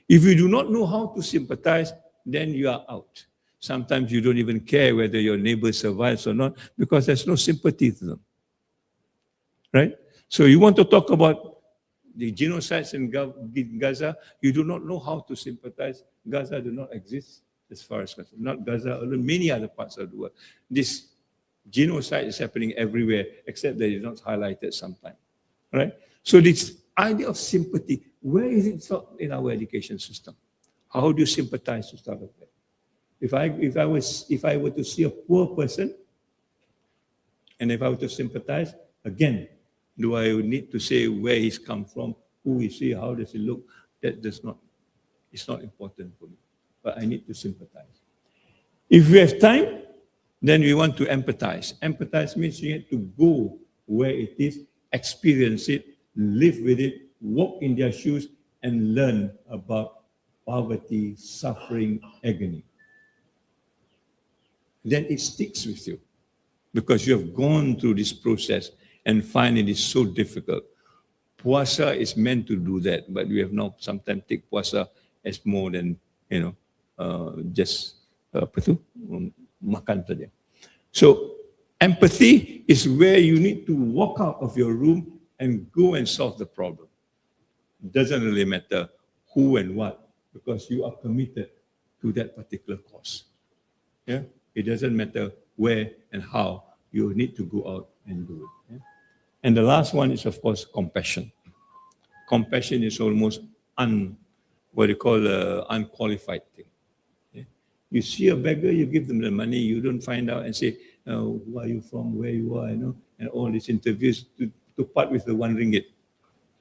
[SPEAKER 7] If you do not know how to sympathize, then you are out. Sometimes you don't even care whether your neighbor survives or not because there's no sympathy to them. Right? So you want to talk about the genocides in Gaza, you do not know how to sympathize. Gaza do not exist as far as concerned. Not Gaza alone, many other parts of the world. This genocide is happening everywhere, except that it's not highlighted sometimes. Right? So this idea of sympathy, where is it taught in our education system? How do you sympathize to start with that? If I were to see a poor person, and if I were to sympathize, again, do I need to say where he's come from, who is he, how does he look? It's not important for me. But I need to sympathize. If we have time, then we want to empathize. Empathize means you have to go where it is, experience it, live with it, walk in their shoes, and learn about poverty, suffering, agony. Then it sticks with you because you have gone through this process and find it is so difficult. Puasa is meant to do that, but we have now sometimes take puasa as more than, just makan saja. So empathy is where you need to walk out of your room and go and solve the problem. It doesn't really matter who and what, because you are committed to that particular cause. Yeah, it doesn't matter where and how, you need to go out and do it. Yeah? And the last one is, of course, compassion. Compassion is almost unqualified thing. Yeah? You see a beggar, you give them the money, you don't find out and say, who are you from, where you are, and all these interviews to part with the RM1.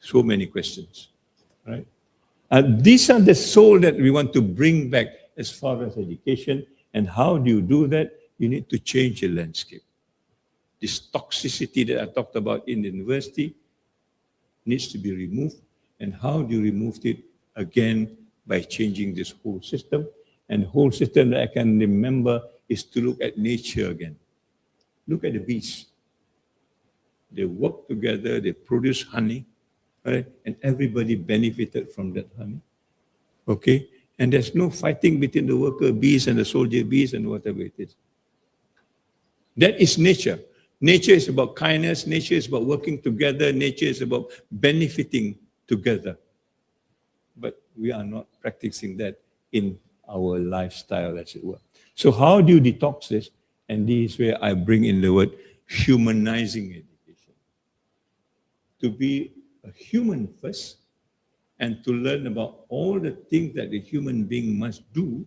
[SPEAKER 7] So many questions, right? These are the soul that we want to bring back as far as education. And how do you do that? You need to change the landscape. This toxicity that I talked about in the university needs to be removed. And how do you remove it? Again, by changing this whole system. And the whole system that I can remember is to look at nature again. Look at the bees. They work together, they produce honey, right? And everybody benefited from that honey. Okay? And there's no fighting between the worker bees and the soldier bees and whatever it is. That is nature. Nature is about kindness. Nature is about working together. Nature is about benefiting together. But we are not practicing that in our lifestyle, as it were. So how do you detox this? And this is where I bring in the word humanizing education. To be a human first, and to learn about all the things that the human being must do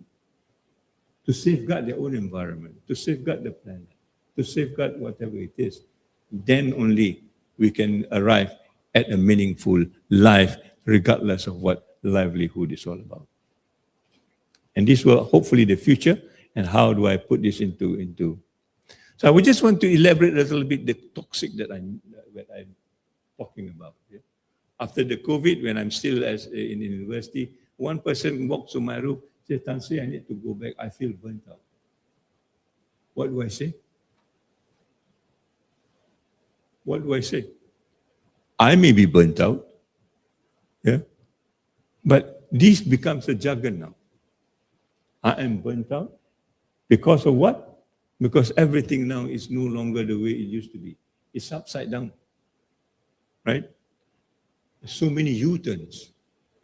[SPEAKER 7] to safeguard their own environment, to safeguard the planet, to safeguard whatever it is. Then only we can arrive at a meaningful life, regardless of what livelihood is all about. And this will hopefully the future. And how do I put this into? So I would just want to elaborate a little bit the toxic that I'm talking about. Yeah? After the COVID, when I'm still in university, one person walks to my room, says, Tan Sri, I need to go back. I feel burnt out. What do I say? What do I say? I may be burnt out. Yeah. But this becomes a jargon now. I am burnt out. Because of what? Because everything now is no longer the way it used to be. It's upside down. Right? So many U-turns.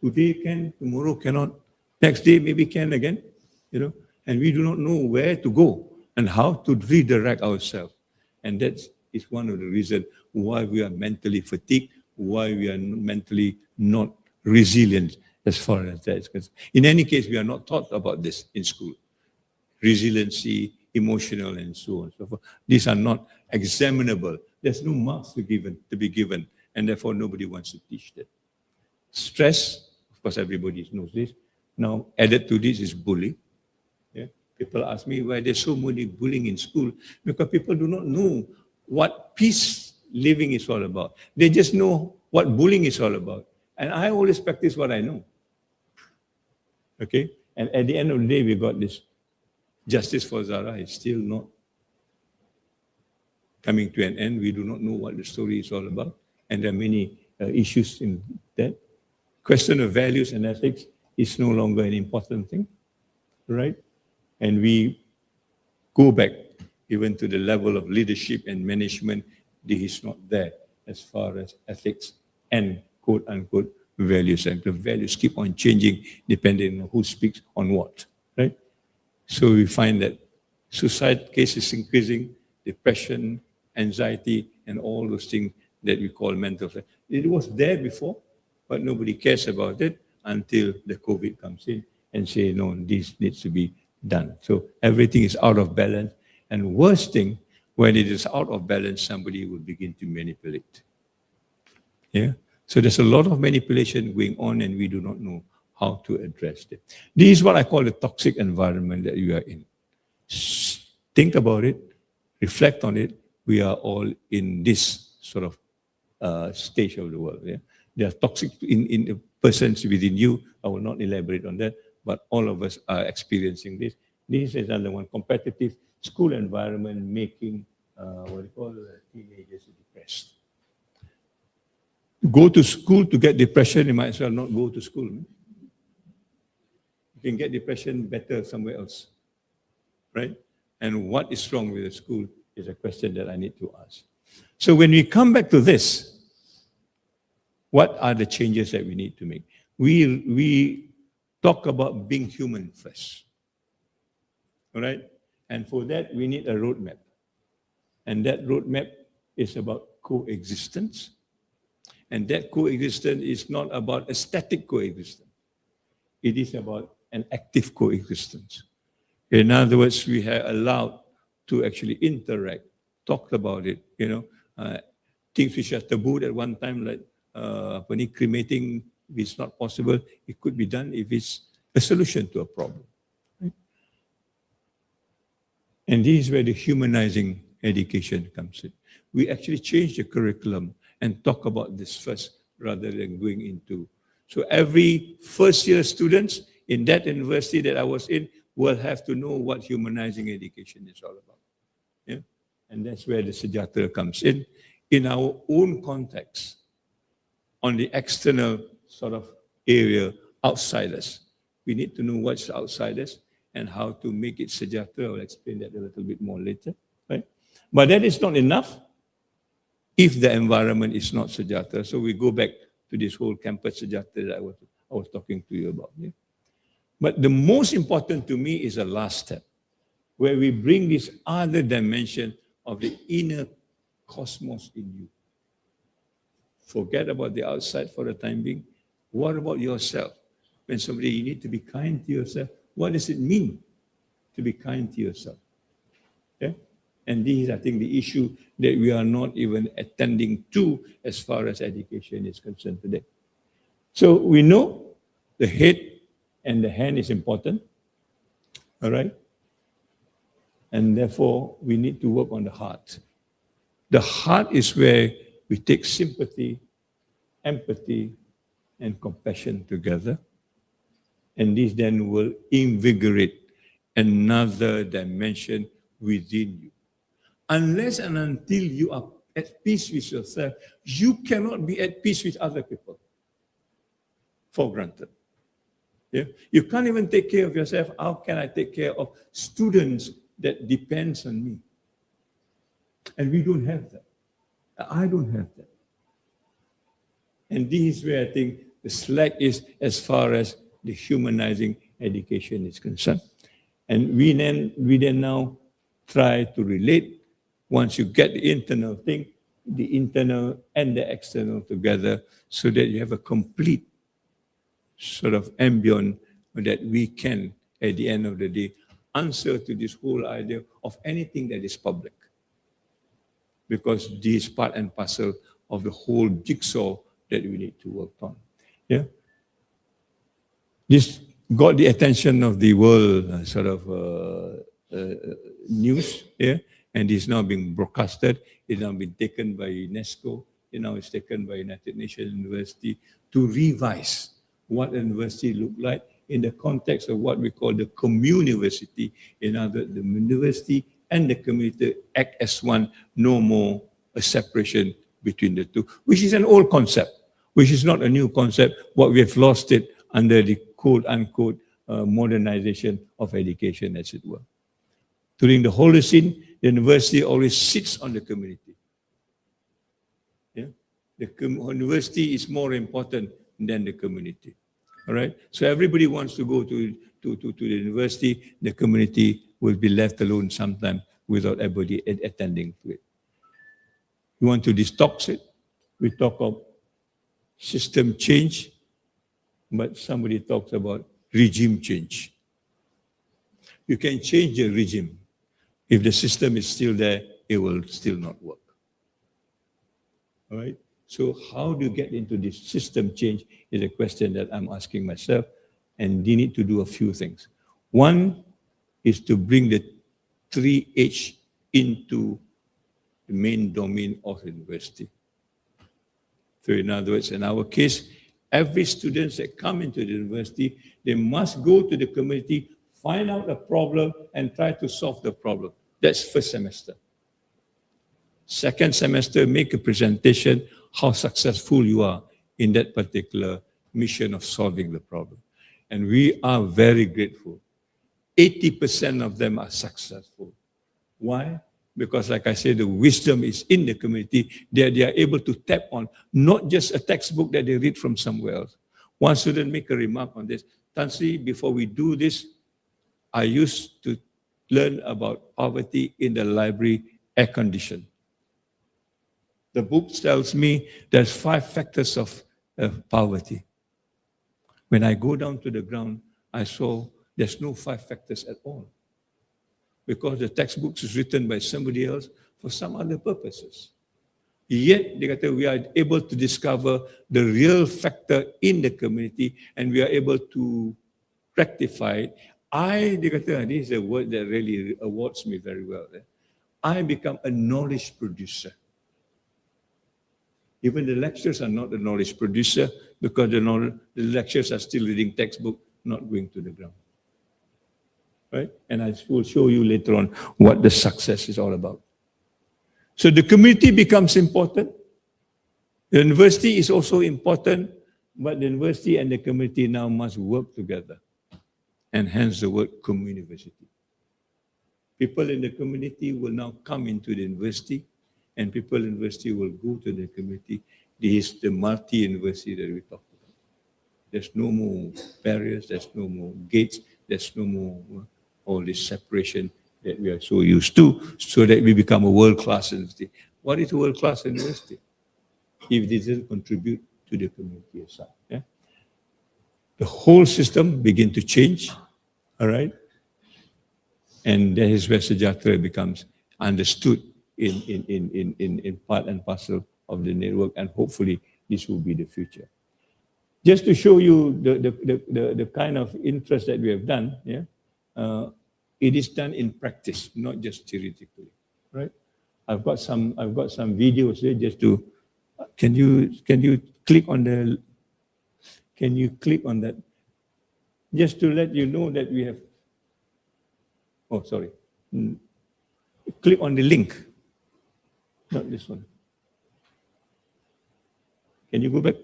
[SPEAKER 7] Today can, tomorrow cannot. Next day maybe can again. And we do not know where to go and how to redirect ourselves. And that is one of the reasons why we are mentally fatigued, why we are mentally not resilient as far as that is concerned. In any case, we are not taught about this in school. Resiliency, emotional, and so on and so forth. These are not examinable. There's no marks to be given, and therefore nobody wants to teach that. Stress, of course, everybody knows this. Now, added to this is bullying. Yeah? People ask me why there's so many bullying in school, because people do not know what peace living is all about. They just know what bullying is all about. And I always practice what I know. Okay? And at the end of the day, we got this justice for Zara is still not coming to an end. We do not know what the story is all about. And there are many issues in that. Question of values and ethics is no longer an important thing, right? And we go back even to the level of leadership and management. This is not there as far as ethics and quote unquote values. And the values keep on changing depending on who speaks on what, right? So we find that suicide cases increasing, depression, anxiety, and all those things that we call mental health. It was there before, but nobody cares about it until the COVID comes in and say, no, this needs to be done. So everything is out of balance. And worst thing, when it is out of balance, somebody will begin to manipulate. Yeah. So there's a lot of manipulation going on, and we do not know how to address it. This is what I call the toxic environment that we are in. Think about it, reflect on it. We are all in this sort of stage of the world. Yeah? There are toxic in the persons within you. I will not elaborate on that, but all of us are experiencing this. This is another one, competitive school environment making what we call teenagers depressed. Go to school to get depression, you might as well not go to school. You can get depression better somewhere else, right? And what is wrong with the school is a question that I need to ask. So when we come back to this, what are the changes that we need to make? We talk about being human first, all right? And for that, we need a roadmap. And that roadmap is about coexistence. And that coexistence is not about a static coexistence. It is about an active coexistence. In other words, we are allowed to actually interact, talk about it, things which are taboo at one time, like cremating, if it's not possible, it could be done if it's a solution to a problem. Right? And this is where the humanizing education comes in. We actually change the curriculum and talk about this first rather than going into. So every first year students in that university that I was in will have to know what humanizing education is all about. Yeah? And that's where the sejahtera comes in our own context, on the external sort of area, outsiders. We need to know what's outsiders and how to make it sejahtera. I'll explain that a little bit more later. Right? But that is not enough if the environment is not sejahtera. So we go back to this whole campus sejahtera that I was talking to you about. Yeah? But the most important to me is the last step, where we bring this other dimension of the inner cosmos in you. Forget about the outside for the time being. What about yourself? When somebody, you need to be kind to yourself. What does it mean to be kind to yourself? Okay? And this is, I think, the issue that we are not even attending to as far as education is concerned today. So we know the head and the hand is important, all right? And therefore, we need to work on the heart. The heart is where we take sympathy, empathy, and compassion together. And this then will invigorate another dimension within you. Unless and until you are at peace with yourself, you cannot be at peace with other people. For granted. Yeah? You can't even take care of yourself. How can I take care of students that depends on me? And we don't have that. I don't have that. And this is where I think the slack is as far as the humanizing education is concerned. And we then now try to relate. Once you get the internal thing, the internal and the external together, so that you have a complete sort of ambient that we can, at the end of the day, answer to this whole idea of anything that is public. Because this is part and parcel of the whole jigsaw that we need to work on. Yeah. This got the attention of the world news, yeah, and is now being broadcasted. It's now been taken by UNESCO. Now it's taken by United Nations University to revise what a university look like in the context of what we call the community. In other words, the university and the community act as one, no more a separation between the two, which is an old concept, which is not a new concept, but we have lost it under the quote-unquote modernization of education, as it were. During the Holocene, the university always sits on the community. Yeah? The university is more important than the community. All right? So everybody wants to go to the university, the community will be left alone sometime without everybody attending to it. You want to detox it? We talk of system change, but somebody talks about regime change. You can change the regime. If the system is still there, it will still not work. All right? So how do you get into this system change is a question that I'm asking myself, and you need to do a few things. One is to bring the 3H into the main domain of the university. So in other words, in our case, every student that come into the university, they must go to the community, find out the problem, and try to solve the problem. That's first semester. Second semester, make a presentation how successful you are in that particular mission of solving the problem. And we are very grateful. 80% of them are successful. Why? Because like I said, the wisdom is in the community. They are able to tap on not just a textbook that they read from somewhere else. One student make a remark on this. Tan Sri, before we do this, I used to learn about poverty in the library, air condition. The book tells me there's 5 factors of poverty. When I go down to the ground, I saw there's no 5 factors at all. Because the textbook is written by somebody else for some other purposes. Yet, we are able to discover the real factor in the community and we are able to rectify it. This is a word that really awards me very well. I become a knowledge producer. Even the lecturers are not a knowledge producer because the lecturers are still reading textbook, not going to the ground. Right? And I will show you later on what the success is all about. So the community becomes important. The university is also important, but the university and the community now must work together. And hence the word community. People in the community will now come into the university, and people in the university will go to the community. This is the multi-university that we talked about. There's no more barriers, there's no more gates, there's no more all this separation that we are so used to, so that we become a world-class university. What is a world-class university? If it doesn't contribute to the community as such. Yeah? The whole system begin to change, all right? And that is where sejahtera becomes understood in part and parcel of the network, and hopefully this will be the future. Just to show you the kind of interest that we have done, yeah, it is done in practice, not just theoretically, right? I've got some videos here just to. Can you click on the? Can you click on that? Just to let you know that we have. Oh, sorry. Click on the link. Not this one. Can you go back?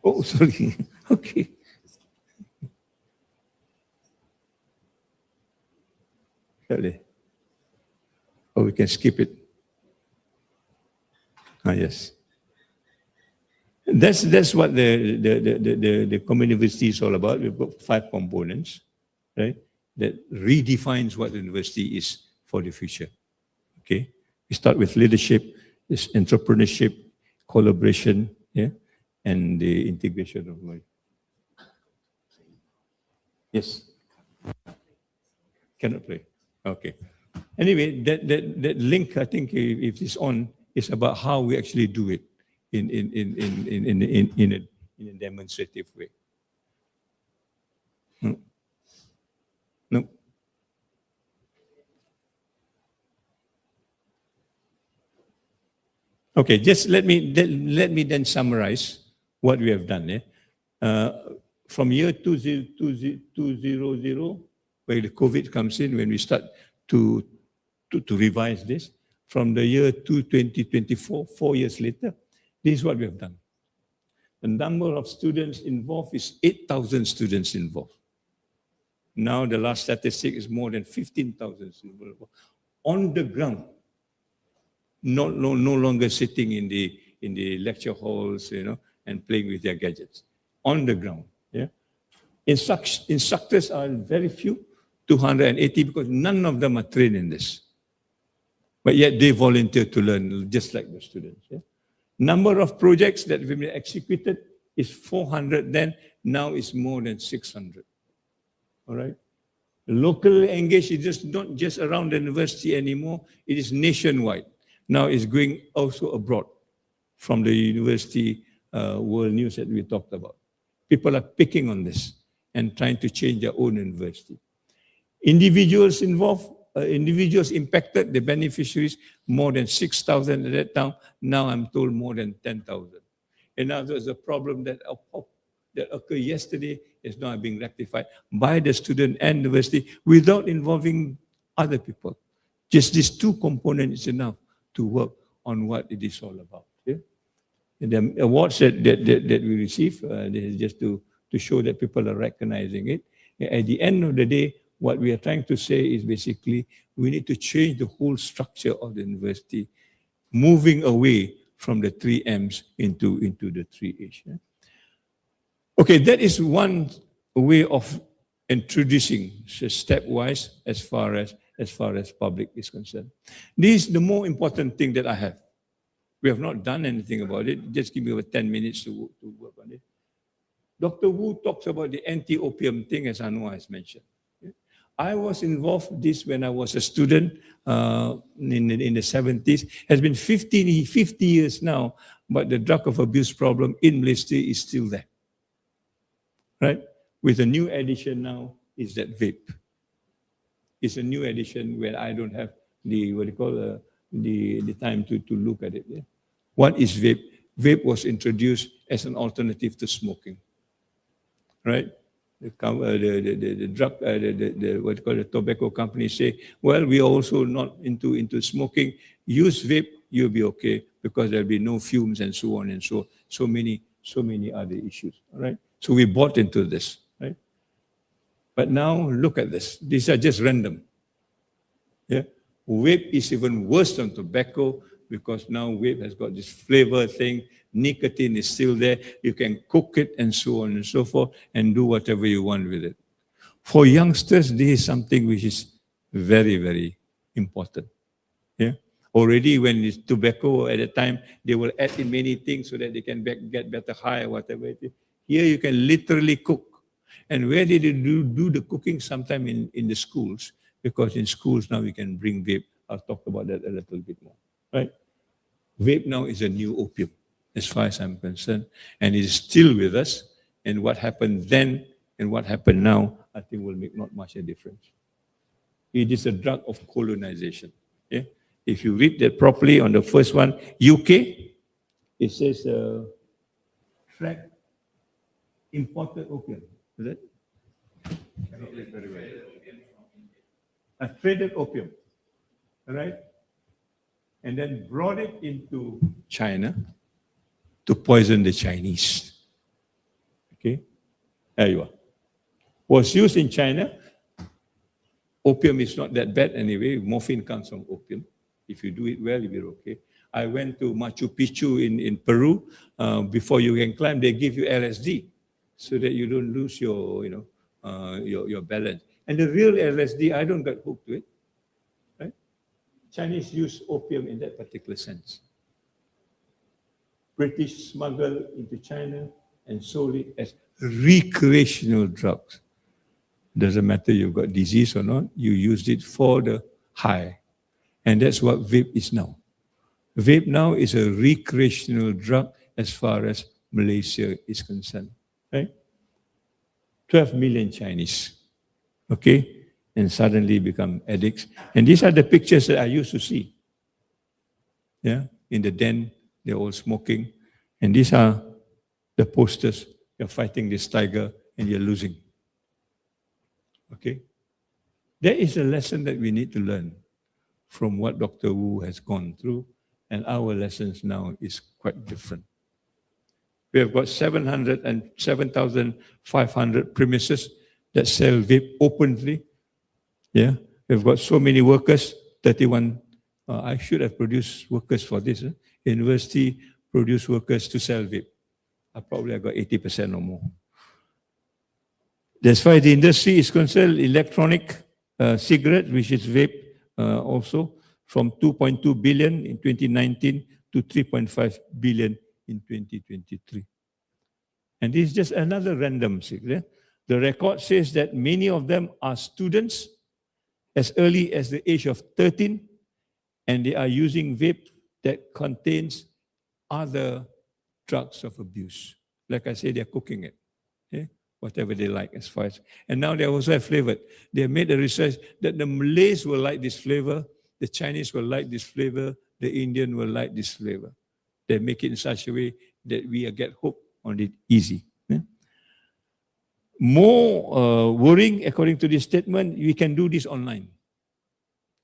[SPEAKER 7] Oh, sorry. Okay. Really? Or we can skip it. Yes. That's what the community is all about. We've got 5 components, right? That redefines what the university is for the future. Okay. We start with leadership, this entrepreneurship, collaboration, yeah, and the integration of money. Yes. Cannot play. Okay. Anyway, that link, I think, if it's on, is about how we actually do it in a demonstrative way. No. No. Okay, just let me then summarize what we have done. From year 2000, where the COVID comes in, when we start to revise this, from the year 2024, 4 years later, this is what we have done. The number of students involved is 8,000 students involved. Now the last statistic is more than 15,000 students on the ground. No longer sitting in the lecture halls, and playing with their gadgets. On the ground. Yeah. Instructors are very few, 280, because none of them are trained in this. But yet they volunteer to learn, just like the students. Yeah. Number of projects that have been executed is 400 then, now it's more than 600. All right. Locally engaged is just not just around the university anymore, it is nationwide. Now it's going also abroad from the university world news that we talked about. People are picking on this and trying to change their own university. Individuals involved, individuals impacted, the beneficiaries, more than 6,000 at that time. Now I'm told more than 10,000. And now there's a problem that occurred yesterday is now being rectified by the student and university without involving other people. Just these two components is enough to work on what it is all about. Yeah? And the awards that we receive, this is just to show that people are recognizing it. At the end of the day, what we are trying to say is basically we need to change the whole structure of the university, moving away from the 3 M's into the 3 H's. Yeah? Okay, that is one way of introducing stepwise as far as public is concerned. This is the more important thing that I have. We have not done anything about it. Just give me about 10 minutes to work on it. Dr. Wu talks about the anti-opium thing, as Anwar has mentioned. I was involved in this when I was a student in the 70s. Has been 50 years now, but the drug of abuse problem in Malaysia is still there. Right? With a new addition now is that vape. It's a new addition where I don't have the time to look at it. Yeah? What is vape? Vape was introduced as an alternative to smoking. Right? The drug, the tobacco companies say, well, we are also not into smoking. Use vape, you'll be okay because there'll be no fumes and so on and so many other issues. All right? So we bought into this, right? But now look at this. These are just random. Yeah? Vape is even worse than tobacco because now vape has got this flavor thing. Nicotine is still there. You can cook it and so on and so forth and do whatever you want with it. For youngsters, this is something which is very, very important. Yeah? Already when it's tobacco at the time, they will add in many things so that they can get better high or whatever it is. Here you can literally cook. And where did you do the cooking? Sometime in the schools, because in schools now we can bring vape. I'll talk about that a little bit more, right? Vape now is a new opium, as far as I'm concerned, and it is still with us. And what happened then and what happened now, I think will make not much a difference. It is a drug of colonization. Yeah? If you read that properly on the first one, UK, it says track imported opium. Is it? Cannot read very well. A traded opium, right? And then brought it into China to poison the Chinese. Okay, there you are. Was used in China. Opium is not that bad anyway. Morphine comes from opium. If you do it well, you'll be okay. I went to Machu Picchu in Peru. Before you can climb, they give you LSD so that you don't lose your balance. And the real LSD, I don't get hooked to it. Right? Chinese use opium in that particular sense. British smuggled into China and sold it as recreational drugs. Doesn't matter you've got disease or not, you used it for the high. And that's what vape is now. Vape now is a recreational drug as far as Malaysia is concerned, right? 12 million Chinese, okay, and suddenly become addicts. And these are the pictures that I used to see. Yeah, in the den, they're all smoking. And these are the posters. You're fighting this tiger and you're losing. Okay? There is a lesson that we need to learn from what Dr. Wu has gone through, and our lessons now is quite different. We have got 7,500 premises that sell vape openly. Yeah, we've got so many workers, 31. I should have produced workers for this. University produced workers to sell vape. I probably got 80% or more. As far as the industry is concerned, electronic cigarette, which is vape also, from 2.2 billion in 2019 to 3.5 billion in 2023. And this is just another random cigarette. The record says that many of them are students as early as the age of 13, and they are using vape that contains other drugs of abuse. Like I say, they're cooking it, okay? Whatever they like as far as. And now they also have flavored. They have made a research that the Malays will like this flavor, the Chinese will like this flavor, the Indian will like this flavor. They make it in such a way that we get hooked on it easy. Yeah? More worrying, according to this statement, we can do this online.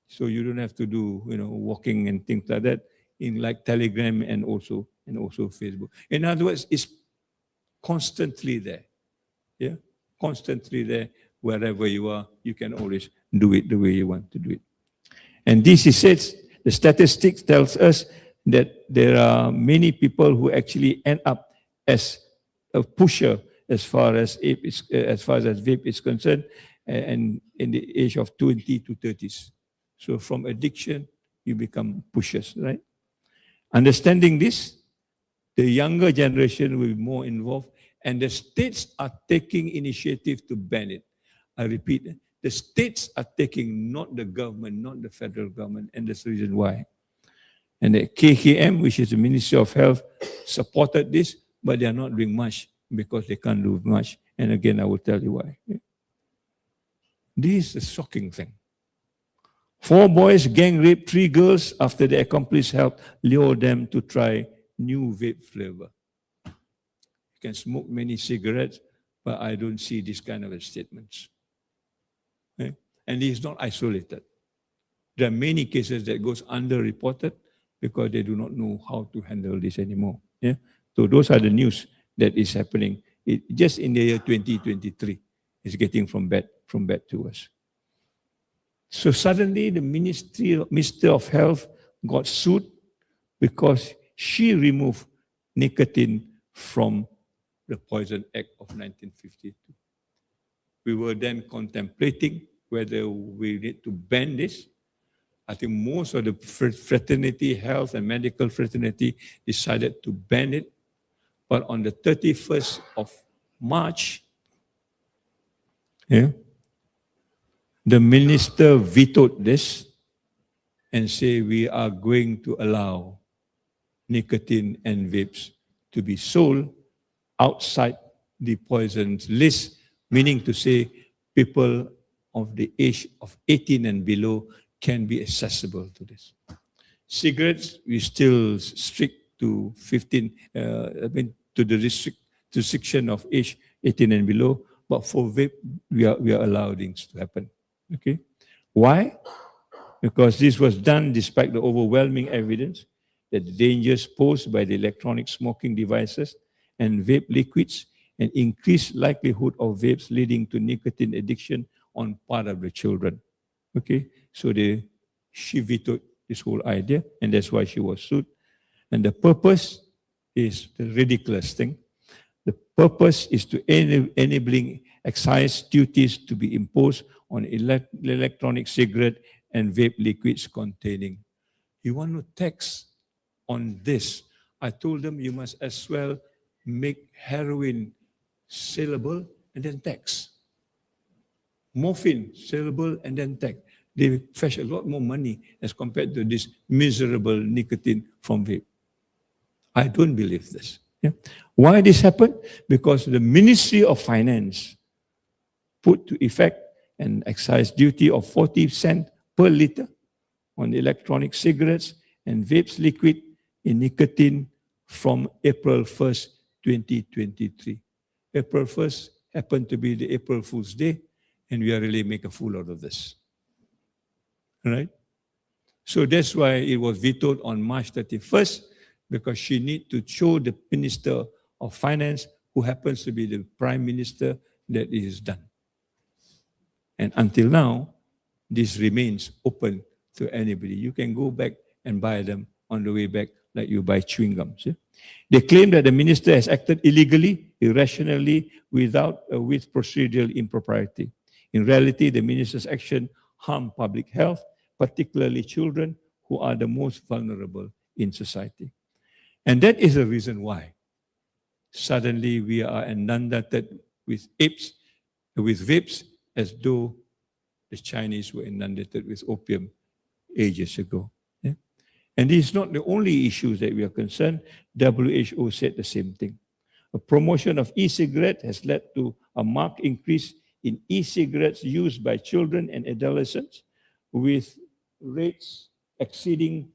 [SPEAKER 7] So you don't have to do, walking and things like that in like Telegram and also Facebook. In other words, it's constantly there. Yeah, constantly there. Wherever you are, you can always do it the way you want to do it. And this is said, the statistics tells us that there are many people who actually end up as a pusher as far as vape is concerned, and in the age of 20 to 30s. So from addiction, you become pushers, right? Understanding this, the younger generation will be more involved, and the states are taking initiative to ban it. I repeat, the states are taking, not the government, not the federal government, and that's the reason why. And the KKM, which is the Ministry of Health, supported this, but they are not doing much because they can't do much. And again, I will tell you why. This is a shocking thing. 4 boys gang raped 3 girls after the accomplice helped lure them to try new vape flavor. You can smoke many cigarettes, but I don't see this kind of statements. Okay? And it's not isolated. There are many cases that goes underreported because they do not know how to handle this anymore. Yeah? So those are the news that is happening. Just in the year 2023, it's getting from bad to worse. So suddenly the Minister of Health got sued because she removed nicotine from the Poison Act of 1952. We were then contemplating whether we need to ban this. I think most of the fraternity, health and medical fraternity decided to ban it. But on the 31st of March, the minister vetoed this and said we are going to allow nicotine and vapes to be sold outside the poisons list, meaning to say people of the age of 18 and below can be accessible to this. Cigarettes, we still strict to 15, to the restriction of age 18 and below, but for vape, we are allowing things to happen. Okay, why? Because this was done despite the overwhelming evidence that the dangers posed by the electronic smoking devices and vape liquids and increased likelihood of vapes leading to nicotine addiction on part of the children. Okay, so she vetoed this whole idea, and that's why she was sued. And the purpose is the ridiculous thing. The purpose is to enabling excise duties to be imposed on electronic cigarette and vape liquids containing. You want to tax on this I told them you must as well make heroin saleable and then tax. Morphine saleable and then tax. They fetch a lot more money as compared to this miserable nicotine from vape. I don't believe this. Yeah. Why this happened? Because the Ministry of Finance put to effect an excise duty of 40 cents per litre on electronic cigarettes and vapes liquid in nicotine from April 1st, 2023. April 1st happened to be the April Fool's Day, and we are really make a fool out of this. Right? So that's why it was vetoed on March 31st, because she need to show the Minister of Finance, who happens to be the Prime Minister, that it is done. And until now, this remains open to anybody. You can go back and buy them on the way back like you buy chewing gum. See? They claim that the minister has acted illegally, irrationally, with procedural impropriety. In reality, the minister's action harm public health, particularly children who are the most vulnerable in society. And that is the reason why suddenly we are inundated with vapes as though the Chinese were inundated with opium ages ago. Yeah? And this is not the only issues that we are concerned. WHO said the same thing. A promotion of e-cigarette has led to a marked increase in e-cigarettes used by children and adolescents, with rates exceeding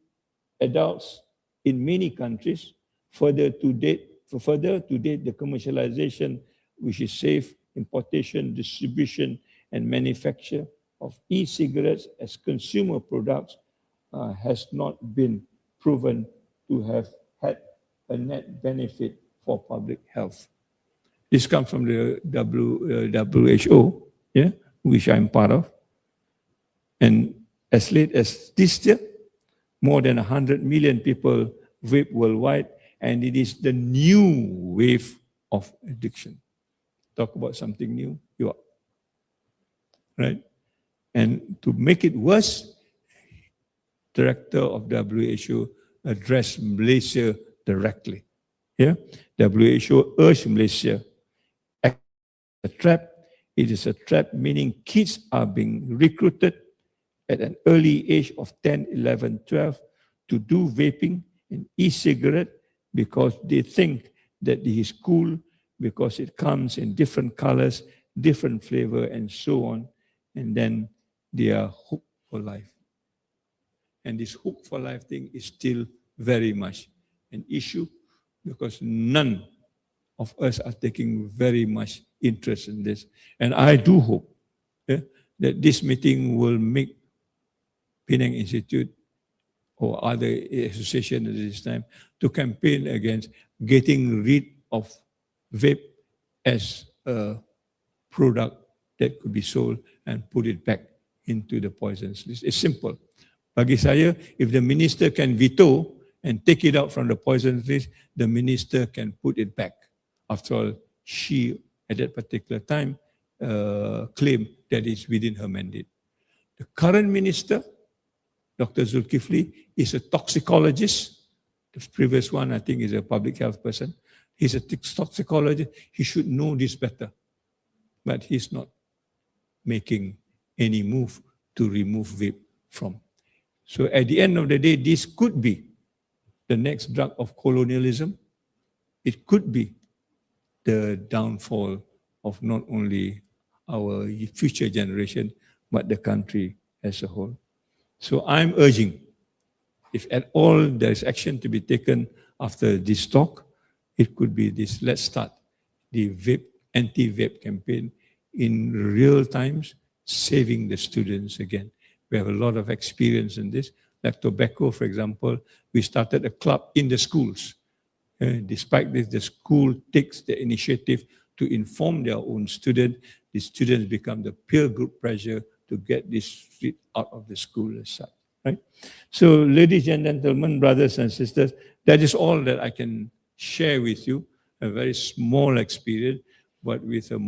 [SPEAKER 7] adults in many countries. Further to date, the commercialization, which is safe, importation, distribution, and manufacture of e-cigarettes as consumer products has not been proven to have had a net benefit for public health. This comes from the WHO, yeah, which I'm part of. And as late as this year, more than 100 million people vape worldwide, and it is the new wave of addiction. Talk about something new, you are. Right? And to make it worse, director of WHO addressed Malaysia directly. Yeah? WHO urged Malaysia, a trap. It is a trap, meaning kids are being recruited at an early age of 10, 11, 12 to do vaping and e-cigarette because they think that it is cool, because it comes in different colors, different flavor, and so on. And then they are hooked for life. And this hook for life thing is still very much an issue, because none of us are taking very much interest in this. And I do hope that this meeting will make Penang Institute or other association at this time to campaign against getting rid of vape as a product that could be sold and put it back into the poisons list. It's simple. Bagi saya, if the minister can veto and take it out from the poisons list, the minister can put it back. After all, she, at that particular time, claimed that it's within her mandate. The current minister, Dr. Zulkifli, is a toxicologist. The previous one, I think, is a public health person. He's a toxicologist. He should know this better. But he's not making any move to remove vape from. So at the end of the day, this could be the next drug of colonialism. It could be the downfall of not only our future generation, but the country as a whole. So I'm urging, if at all there is action to be taken after this talk, it could be this: let's start the anti-vape campaign in real times, saving the students again. We have a lot of experience in this. Like tobacco, for example, we started a club in the schools. Despite this, the school takes the initiative to inform their own students. The students become the peer group pressure to get this street out of the school as such. Right? So, ladies and gentlemen, brothers and sisters, that is all that I can share with you. A very small experience, but with a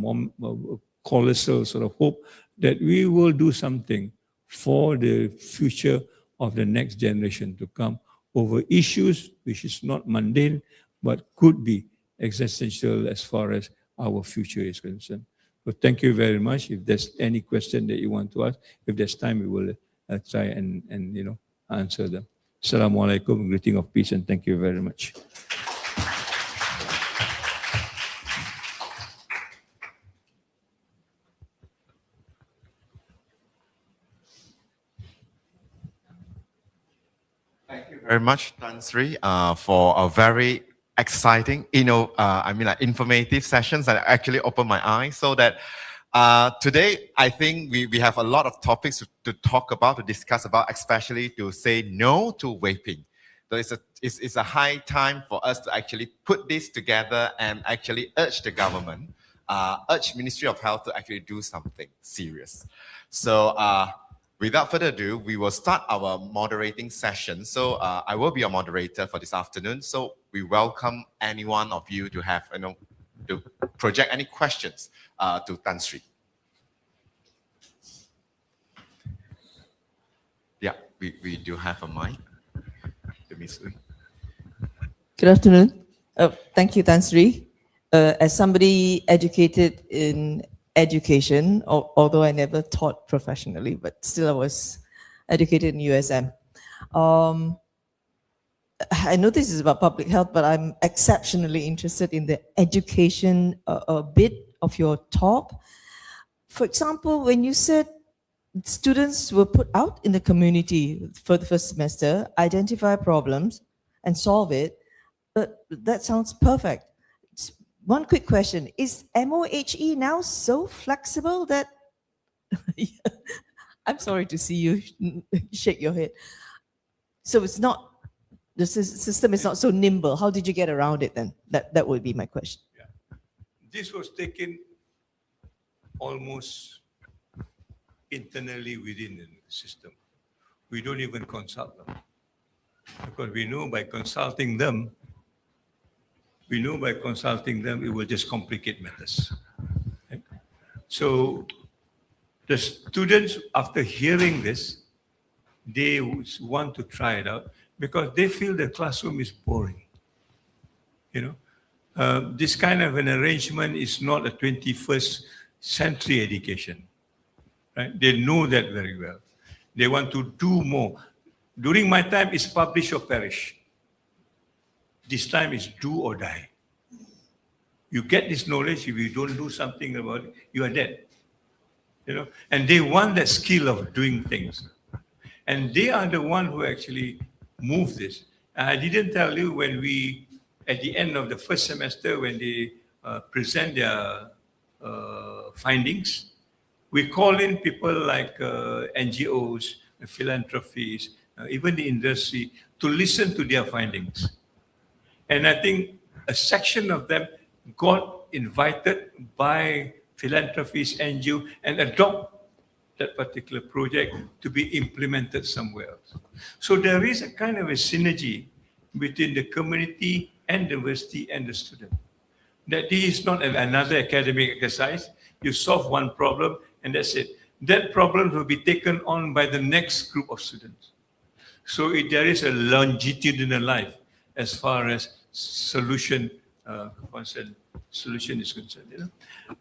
[SPEAKER 7] colossal sort of hope that we will do something for the future of the next generation to come over issues which is not mundane, but could be existential as far as our future is concerned. So thank you very much. If there's any question that you want to ask, if there's time, we will try and answer them. Assalamu alaikum, greeting of peace, and thank you very much.
[SPEAKER 3] Thank you very much, Tan Sri, for a very exciting, informative sessions that actually opened my eyes. So that today, I think we have a lot of topics to talk about, to discuss about, especially to say no to vaping. So it's a high time for us to actually put this together and actually urge the government, urge Ministry of Health to actually do something serious. So without further ado, we will start our moderating session. So I will be a moderator for this afternoon. So we welcome any one of you to have, to project any questions to Tan Sri. Yeah, we do have a mic.
[SPEAKER 5] Good afternoon. Thank you, Tan Sri. As somebody educated in education, although I never taught professionally, but still I was educated in USM. I know this is about public health, but I'm exceptionally interested in the education bit of your talk. For example, when you said students were put out in the community for the first semester, identify problems and solve it, but that sounds perfect. One quick question, is MOHE now so flexible that, I'm sorry to see you shake your head. So it's not, the system is not so nimble. How did you get around it then? That would be my question.
[SPEAKER 7] Yeah. This was taken almost internally within the system. We don't even consult them. Because we know by consulting them, it will just complicate matters. Right? So the students, after hearing this, they want to try it out because they feel the classroom is boring. This kind of an arrangement is not a 21st century education. Right? They know that very well. They want to do more. During my time, it's publish or perish. This time is do or die. You get this knowledge, if you don't do something about it, you are dead. And they want that skill of doing things. And they are the one who actually move this. I didn't tell you when we, at the end of the first semester, when they present their findings, we call in people like NGOs, philanthropies, even the industry, to listen to their findings. And I think a section of them got invited by philanthropies, NGO, and adopt that particular project to be implemented somewhere else. So there is a kind of a synergy between the community and the university and the student. That this is not another academic exercise. You solve one problem and that's it. That problem will be taken on by the next group of students. So there is a longitudinal life as far as solution is concerned.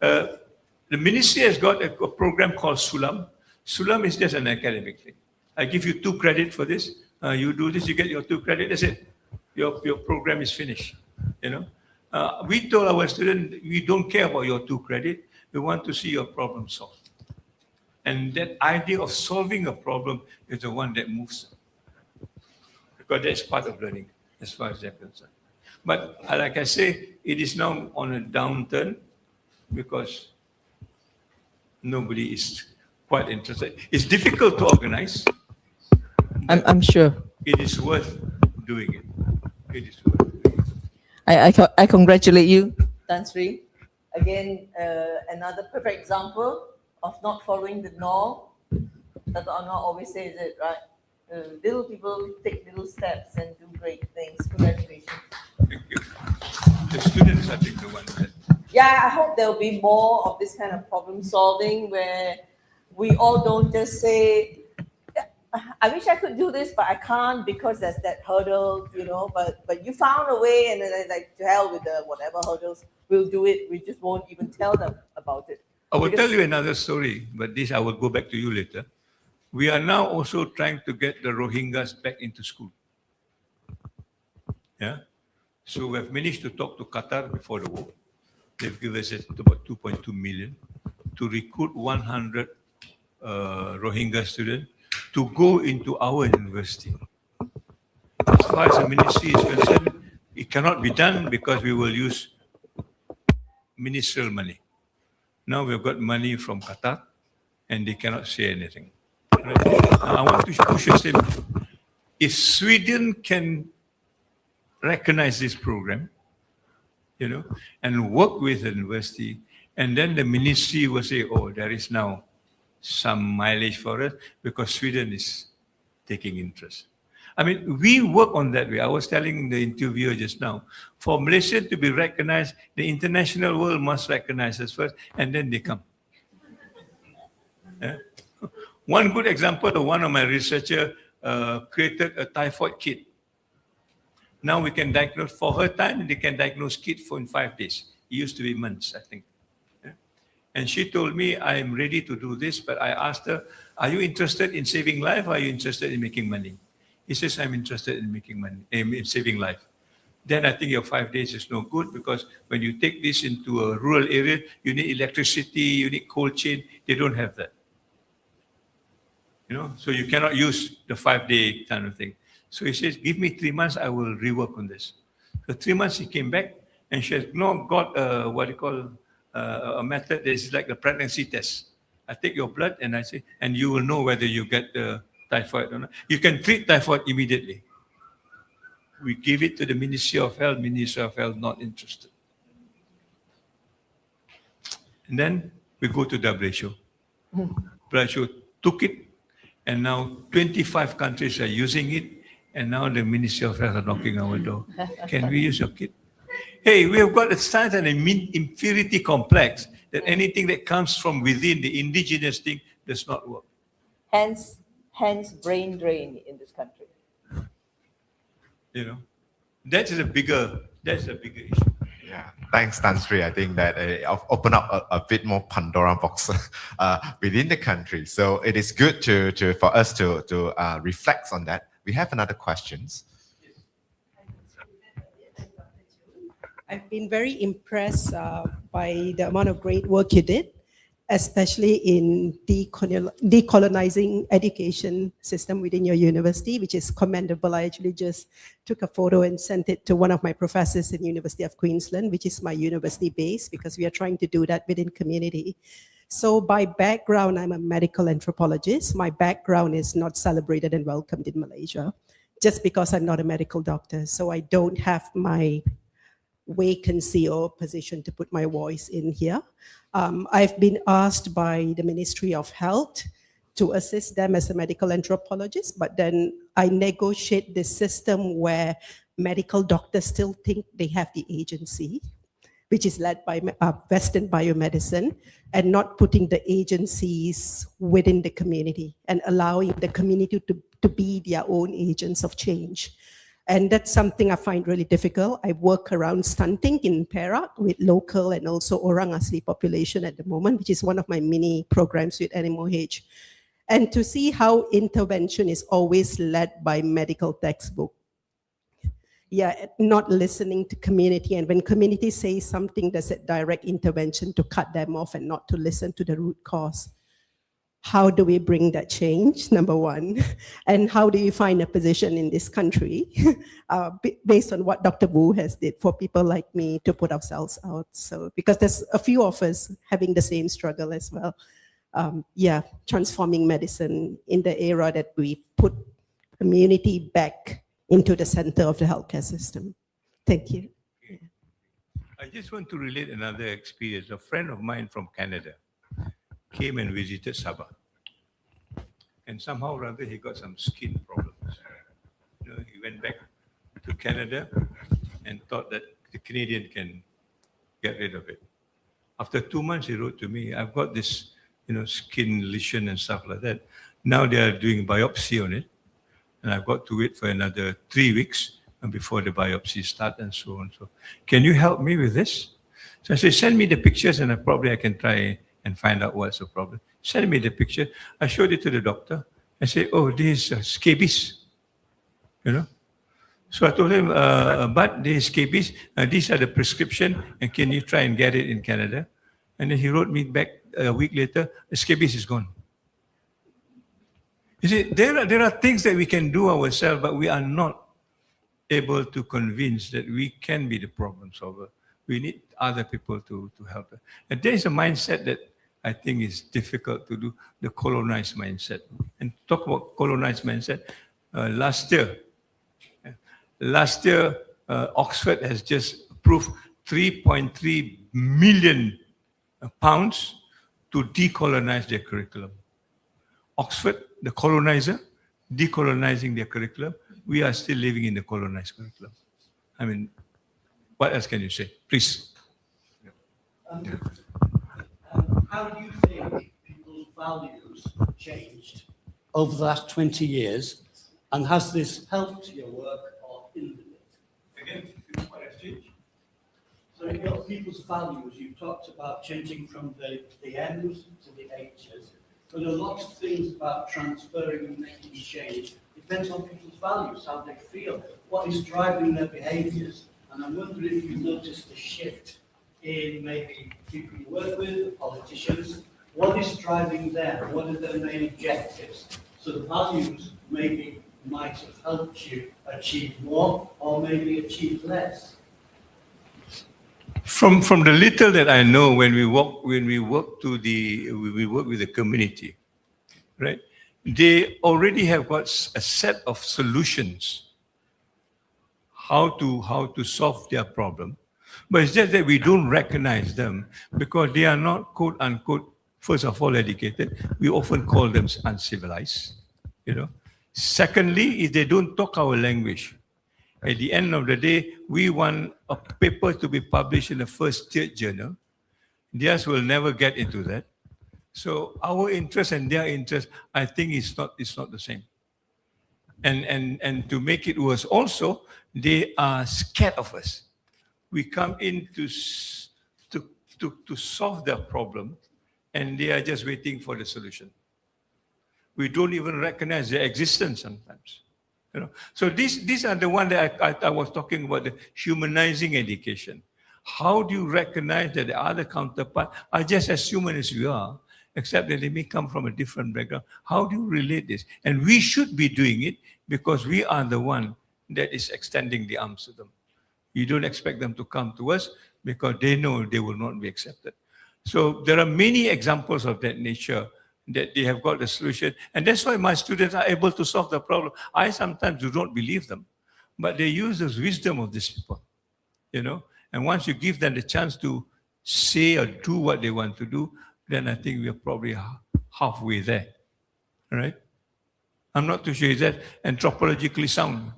[SPEAKER 7] The ministry has got a program called Sulam. Sulam is just an academic thing. I give you 2 credits for this. You do this, you get your 2 credits. That's it. Your program is finished. We told our students, we don't care about your 2 credits. We want to see your problem solved. And that idea of solving a problem is the one that moves them. Because that's part of learning, as far as they're concerned. But like I say, it is now on a downturn because nobody is quite interested. It's difficult to organize.
[SPEAKER 5] I'm sure.
[SPEAKER 7] It is worth doing it. It is worth doing it.
[SPEAKER 5] I congratulate you, Tan Sri. Again, another perfect example of not following the norm. Dato' Anwar always says it, right? Little people take little steps and do great things. Congratulations.
[SPEAKER 7] Thank you. The students, I think, the ones that...
[SPEAKER 5] Yeah, I hope there'll be more of this kind of problem solving where we all don't just say, I wish I could do this, but I can't because there's that hurdle, you know. But you found a way, and then like to hell with the whatever hurdles, we'll do it. We just won't even tell them about it.
[SPEAKER 7] I will
[SPEAKER 5] Because-
[SPEAKER 7] tell you another story, but this I will go back to you later. We are now also trying to get the Rohingyas back into school. Yeah. So we have managed to talk to Qatar before the war. They've given us about 2.2 million to recruit 100 Rohingya students to go into our university. As far as the ministry is concerned, it cannot be done because we will use ministerial money. Now we've got money from Qatar and they cannot say anything. Right? Now I want to push a statement. If Sweden can recognize this program, you know, and work with the university, and then the ministry will say, oh, there is now some mileage for us because Sweden is taking interest. I mean, we work on that way. I was telling the interviewer just now, for Malaysia to be recognized, the international world must recognize us first, and then they come. Yeah? One good example, one of my researchers created a typhoid kit. Now we can diagnose, for her time, they can diagnose kit in 5 days. It used to be months, I think. Yeah? And she told me, I am ready to do this, but I asked her, are you interested in saving life or are you interested in making money? He says, I'm interested in making money, in saving life. Then I think your 5 days is no good because when you take this into a rural area, you need electricity, you need cold chain. They don't have that. You know, so you cannot use the 5-day kind of thing. So he says, give me 3 months, I will rework on this. So 3 months he came back and she has now got what you call a method that is like a pregnancy test. I take your blood and I say, and you will know whether you get the typhoid or not. You can treat typhoid immediately. We give it to the Ministry of Health, Ministry of Health not interested. And then we go to WHO. WHO took it and now 25 countries are using it and now the Ministry of Health are knocking our door. Can we use your kit? Hey, we have got a science and an inferiority complex that anything that comes from within the indigenous thing does not work.
[SPEAKER 5] hence brain drain in this country.
[SPEAKER 7] You know, that's a bigger issue.
[SPEAKER 3] Yeah, thanks, Tan Sri. I think that open up a bit more Pandora box within the country. So it is good for us to reflect on that. We have another questions.
[SPEAKER 6] I've been very impressed by the amount of great work you did, especially in decolonizing education system within your university, which is commendable. I actually just took a photo and sent it to one of my professors in University of Queensland, which is my university base, because we are trying to do that within community. So by background, I'm a medical anthropologist. My background is not celebrated and welcomed in Malaysia, just because I'm not a medical doctor. So I don't have my vacancy or position to put my voice in here. I've been asked by the Ministry of Health to assist them as a medical anthropologist, but then I negotiate this system where medical doctors still think they have the agency, which is led by Western biomedicine, and not putting the agencies within the community and allowing the community to be their own agents of change. And that's something I find really difficult. I work around stunting in Perak with local and also Orang Asli population at the moment, which is one of my mini programs with NMOH. And to see how intervention is always led by medical textbook. Yeah, not listening to community. And when community says something, there's a direct intervention to cut them off and not to listen to the root cause. How do we bring that change, number one? And how do you find a position in this country based on what Dr. Wu has did for people like me to put ourselves out? So, because there's a few of us having the same struggle as well. Transforming medicine in the era that we put community back into the center of the healthcare system. Thank you.
[SPEAKER 7] I just want to relate another experience. A friend of mine from Canada came and visited Sabah. And somehow or other, he got some skin problems. You know, he went back to Canada and thought that the Canadian can get rid of it. After 2 months, he wrote to me, I've got this, skin lesion and stuff like that. Now they are doing biopsy on it, and I've got to wait for another 3 weeks before the biopsy start and so on. So, can you help me with this? So I say, send me the pictures, and I can try and find out what's the problem. Send me the picture. I showed it to the doctor. I say, oh, this is scabies, you know. So I told him, but the scabies, these are the prescription, and can you try and get it in Canada? And then he wrote me back a week later, the scabies is gone. You see, there are things that we can do ourselves, but we are not able to convince that we can be the problem solver. We need other people to help us. And there is a mindset that I think is difficult to do, the colonized mindset. And talk about colonized mindset, last year, Oxford has just approved 3.3 million pounds to decolonize their curriculum. Oxford, the colonizer, decolonizing their curriculum. We are still living in the colonized curriculum. I mean, what else can you say? Please.
[SPEAKER 8] How do you think people's values changed over the last 20 years? And has this helped your work or hindered it?
[SPEAKER 7] Again, what has changed?
[SPEAKER 8] So in your people's values, you talked about changing from the M's to the H's. But a lot of things about transferring and making change depends on people's values, how they feel, what is driving their behaviours. And I'm wondering if you've noticed a shift in maybe people you work with, politicians. What is driving them? What are their main objectives? So the values maybe might have helped you achieve more or maybe achieve less.
[SPEAKER 7] From the little that I know, when we work with the community, right? They already have got a set of solutions how to solve their problem, but it's just that we don't recognize them because they are not quote unquote first of all educated. We often call them uncivilized, you know. Secondly, if they don't talk our language. At the end of the day, we want a paper to be published in the first tier journal. Theirs will never get into that. So our interest and their interest, I think, is not the same. And to make it worse, also, they are scared of us. We come in to solve their problem, and they are just waiting for the solution. We don't even recognize their existence sometimes. You know, so these are the one that I was talking about, the humanizing education. How do you recognize that the other counterpart are just as human as we are, except that they may come from a different background? How do you relate this? And we should be doing it because we are the one that is extending the arms to them. You don't expect them to come to us because they know they will not be accepted. So there are many examples of that nature that they have got the solution. And that's why my students are able to solve the problem. I sometimes do not believe them, but they use the wisdom of these people, you know. And once you give them the chance to say or do what they want to do, then I think we are probably halfway there, all right? I'm not too sure is that anthropologically sound.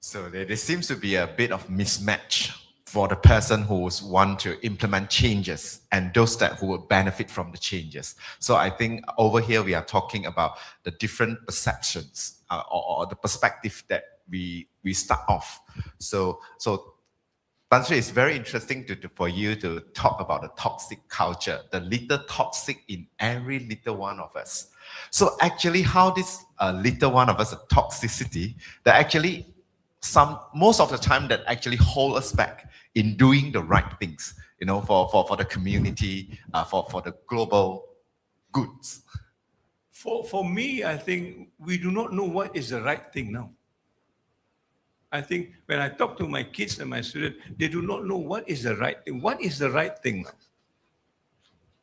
[SPEAKER 3] So there seems to be a bit of mismatch for the person who want to implement changes and those who will benefit from the changes. So I think over here we are talking about the different perceptions or the perspective that we start off. So Tan Sri, it's very interesting for you to talk about the toxic culture, the little toxic in every little one of us. So actually how this little one of us, a toxicity, that actually most of the time that actually hold us back in doing the right things, you know, for the community, for the global goods.
[SPEAKER 7] For me, I think we do not know what is the right thing now. I think when I talk to my kids and my students, they do not know what is the right thing. What is the right thing now?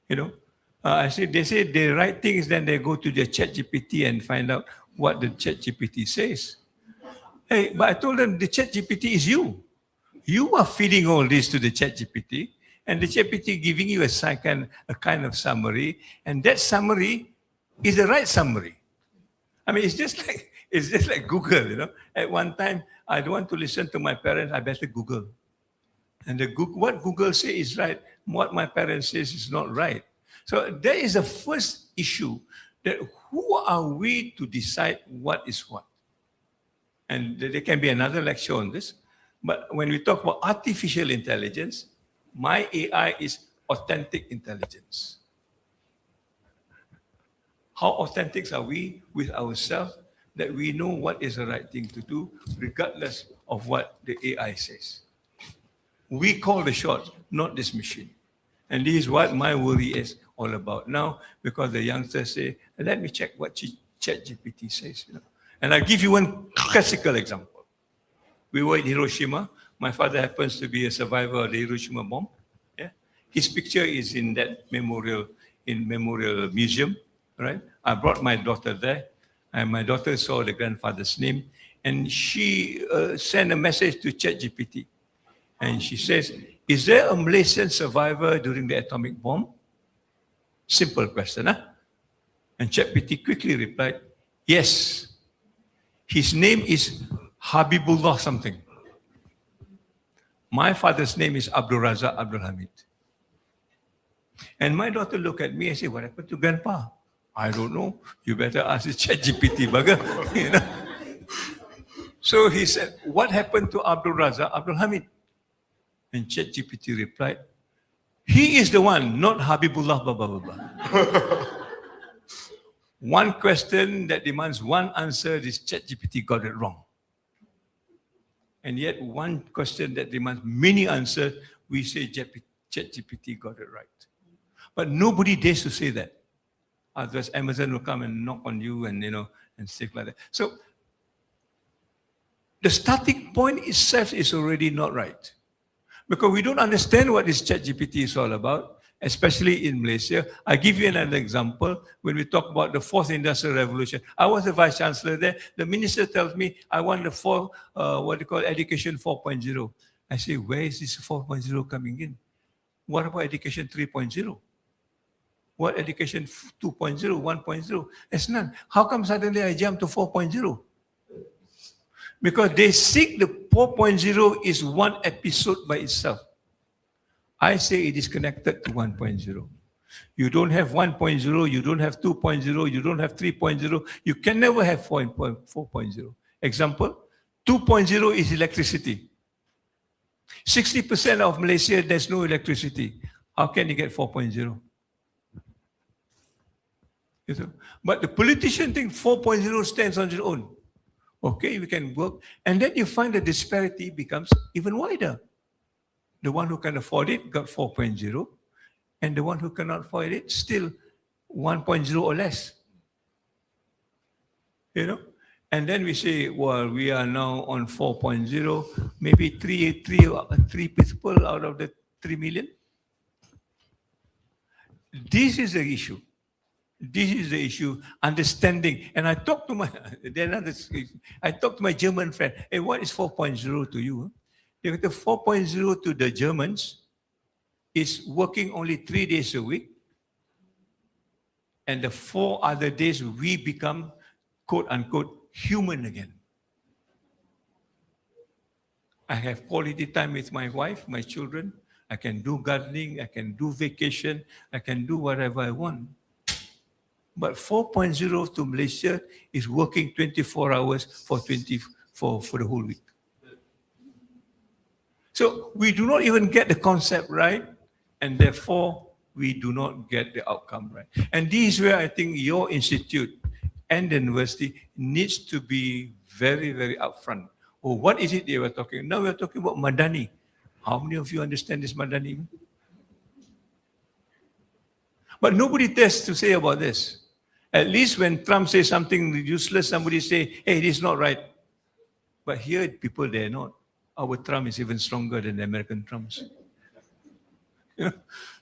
[SPEAKER 7] You know, they say the right thing is then they go to the ChatGPT and find out what the ChatGPT says. Hey, but I told them the ChatGPT is you. You are feeding all this to the ChatGPT, and the ChatGPT giving you a kind of summary, and that summary is the right summary. I mean, it's just like Google, you know. At one time, I don't want to listen to my parents, I better Google. And what Google says is right, what my parents says is not right. So there is a first issue that who are we to decide what is what? And there can be another lecture on this. But when we talk about artificial intelligence, my AI is authentic intelligence. How authentic are we with ourselves that we know what is the right thing to do, regardless of what the AI says? We call the shots, not this machine. And this is what my worry is all about now, because the youngsters say, let me check what ChatGPT says. And I'll give you one classical example. We were in Hiroshima. My father happens to be a survivor of the Hiroshima bomb. Yeah? His picture is in that memorial museum, right? I brought my daughter there, and my daughter saw the grandfather's name, and she sent a message to ChatGPT. And she says, is there a Malaysian survivor during the atomic bomb? Simple question, huh? And ChatGPT quickly replied, yes. His name is Habibullah something. My father's name is Abdul Razak Abdul Hamid. And my daughter looked at me and said, what happened to grandpa? I don't know. You better ask the ChatGPT bugger. You know? So he said, what happened to Abdul Razak Abdul Hamid? And ChatGPT replied, he is the one, not Habibullah Baba Baba. One question that demands one answer, this ChatGPT got it wrong. And yet one question that demands many answers, we say ChatGPT got it right. But nobody dares to say that. Otherwise Amazon will come and knock on you and, and stuff like that. So the starting point itself is already not right. Because we don't understand what this ChatGPT is all about, especially in Malaysia. I give you another example. When we talk about the fourth industrial revolution, I was the vice chancellor there. The minister tells me, I want the education 4.0. I say, where is this 4.0 coming in? What about education 3.0? What education 2.0, 1.0? There's none. How come suddenly I jump to 4.0? Because they think the 4.0 is one episode by itself. I say it is connected to 1.0. You don't have 1.0, you don't have 2.0, you don't have 3.0. You can never have 4.0. Example, 2.0 is electricity. 60% of Malaysia, there's no electricity. How can you get 4.0? But the politician think 4.0 stands on its own. Okay, we can work. And then you find the disparity becomes even wider. The one who can afford it got 4.0, and the one who cannot afford it still 1.0 or less. And then we say, well, we are now on 4.0, maybe three people out of the 3 million. This is the issue. This is the issue, understanding. And I talked to my German friend, hey, what is 4.0 to you? The 4.0 to the Germans is working only 3 days a week. And the 4 other days we become, quote unquote, human again. I have quality time with my wife, my children. I can do gardening, I can do vacation, I can do whatever I want. But 4.0 to Malaysia is working 24 hours for the whole week. So we do not even get the concept right, and therefore we do not get the outcome right. And this is where I think your institute and the university needs to be very, very upfront. Oh, what is it they were talking? Now we're talking about Madani. How many of you understand this Madani? But nobody dares to say about this. At least when Trump says something useless, somebody say, hey, it is not right. But here, people dare not. Our Trump is even stronger than the American Trumps.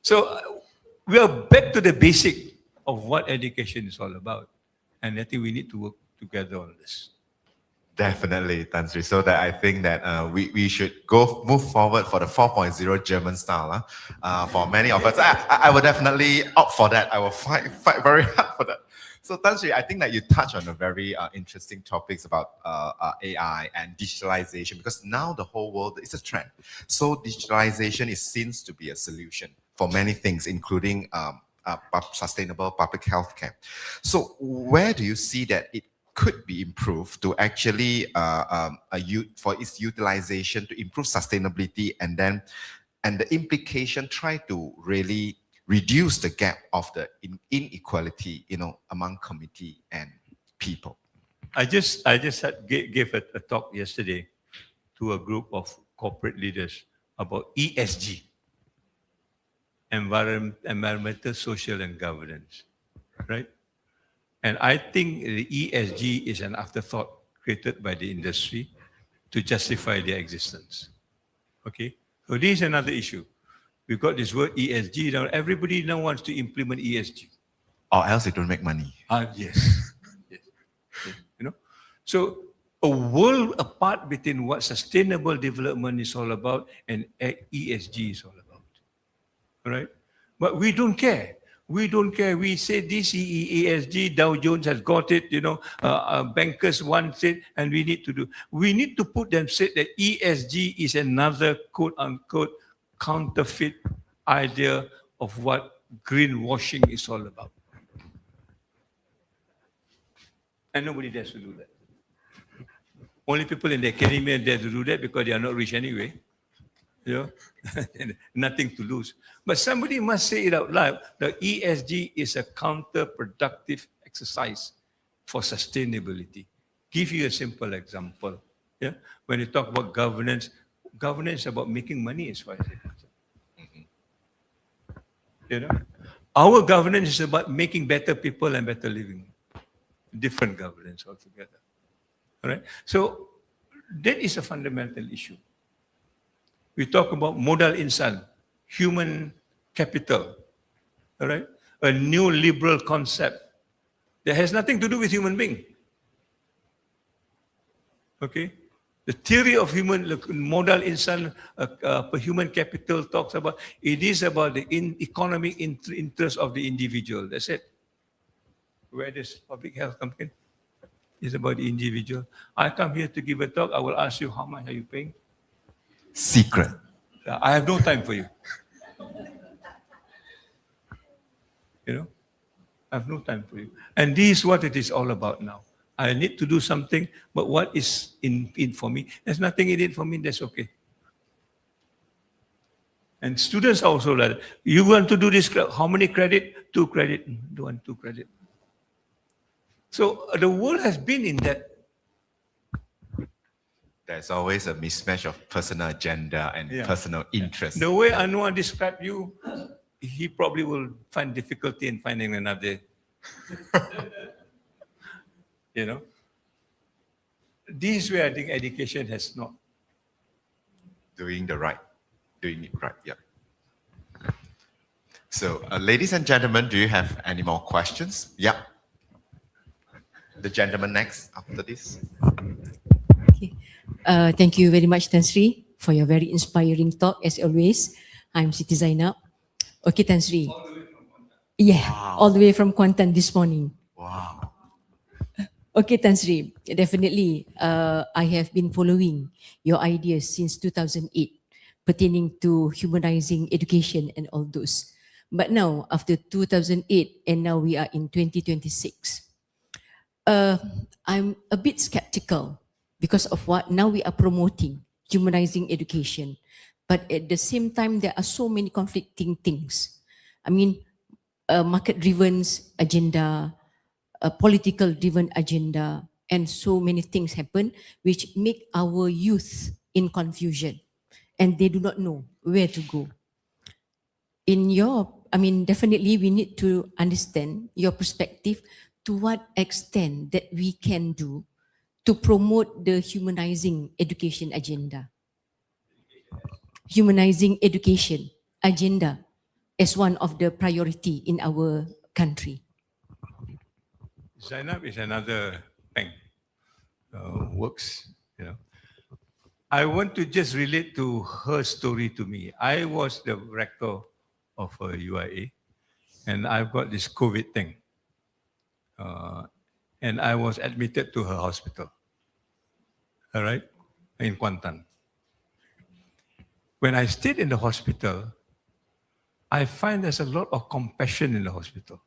[SPEAKER 7] So we are back to the basic of what education is all about. And I think we need to work together on this.
[SPEAKER 3] Definitely, Tan Sri. So that I think that we should move forward for the 4.0 German style. For many of us, I will definitely opt for that. I will fight very hard for that. So Tan Sri, I think that you touch on a very interesting topics about AI and digitalization, because now the whole world is a trend. So digitalization is seems to be a solution for many things, including sustainable public health care. So where do you see that it could be improved to actually for its utilization to improve sustainability, and the implication try to really reduce the gap of the inequality, among community and people?
[SPEAKER 7] I just gave a talk yesterday to a group of corporate leaders about ESG, environmental, social, and governance, right? And I think the ESG is an afterthought created by the industry to justify their existence. Okay, so this is another issue. We've got this word ESG now. Everybody now wants to implement ESG.
[SPEAKER 3] Or else they don't make money.
[SPEAKER 7] Yes. Yes. So a world apart between what sustainable development is all about and ESG is all about. All right? But we don't care. We don't care. We say this ESG, Dow Jones has got it, bankers want it, and we need to do. We need to put them, say that ESG is another quote unquote counterfeit idea of what greenwashing is all about. And nobody dares to do that. Only people in the academia dare to do that because they are not rich anyway. Nothing to lose. But somebody must say it out loud. The ESG is a counterproductive exercise for sustainability. Give you a simple example. Yeah, when you talk about governance is about making money as far as it is. Our governance is about making better people and better living. Different governance altogether. All right. So that is a fundamental issue. We talk about modal insan, human capital, all right? A new liberal concept that has nothing to do with human being. Okay? The theory of modal insan, human capital talks about, it is about the economic interest of the individual. That's it. Where does public health come in? It's about the individual. I come here to give a talk. I will ask you, how much are you paying?
[SPEAKER 3] Secret.
[SPEAKER 7] I have no time for you. I have no time for you. And this is what it is all about now. I need to do something, but what is in it for me? There's nothing in it for me, that's okay. And students also like, you want to do this, how many credit? 2 credit. Do want 2 credit. So the world has been in that.
[SPEAKER 3] There's always a mismatch of personal agenda and personal interest.
[SPEAKER 7] The way Anwar described you, he probably will find difficulty in finding another. This is where I think education has not
[SPEAKER 3] doing it right. Yeah. So, ladies and gentlemen, do you have any more questions? Yeah. The gentleman next after this.
[SPEAKER 9] Okay. Thank you very much, Tan Sri, for your very inspiring talk, as always. I'm Siti Zainab. Okay, Tan Sri. All the way from Kuantan this morning.
[SPEAKER 3] Wow.
[SPEAKER 9] Okay, Tan Sri, definitely. I have been following your ideas since 2008 pertaining to humanizing education and all those. But now, after 2008, and now we are in 2026, I'm a bit skeptical because of what now we are promoting, humanizing education. But at the same time, there are so many conflicting things. I mean, a market-driven agenda, a political-driven agenda, and so many things happen which make our youth in confusion and they do not know where to go. Definitely we need to understand your perspective to what extent that we can do to promote the humanizing education agenda. Humanizing education agenda as one of the priority in our country.
[SPEAKER 7] Zainab is another thing. Works, I want to just relate to her story to me. I was the rector of UIA and I've got this COVID thing. And I was admitted to her hospital, all right, in Kuantan. When I stayed in the hospital, I find there's a lot of compassion in the hospital.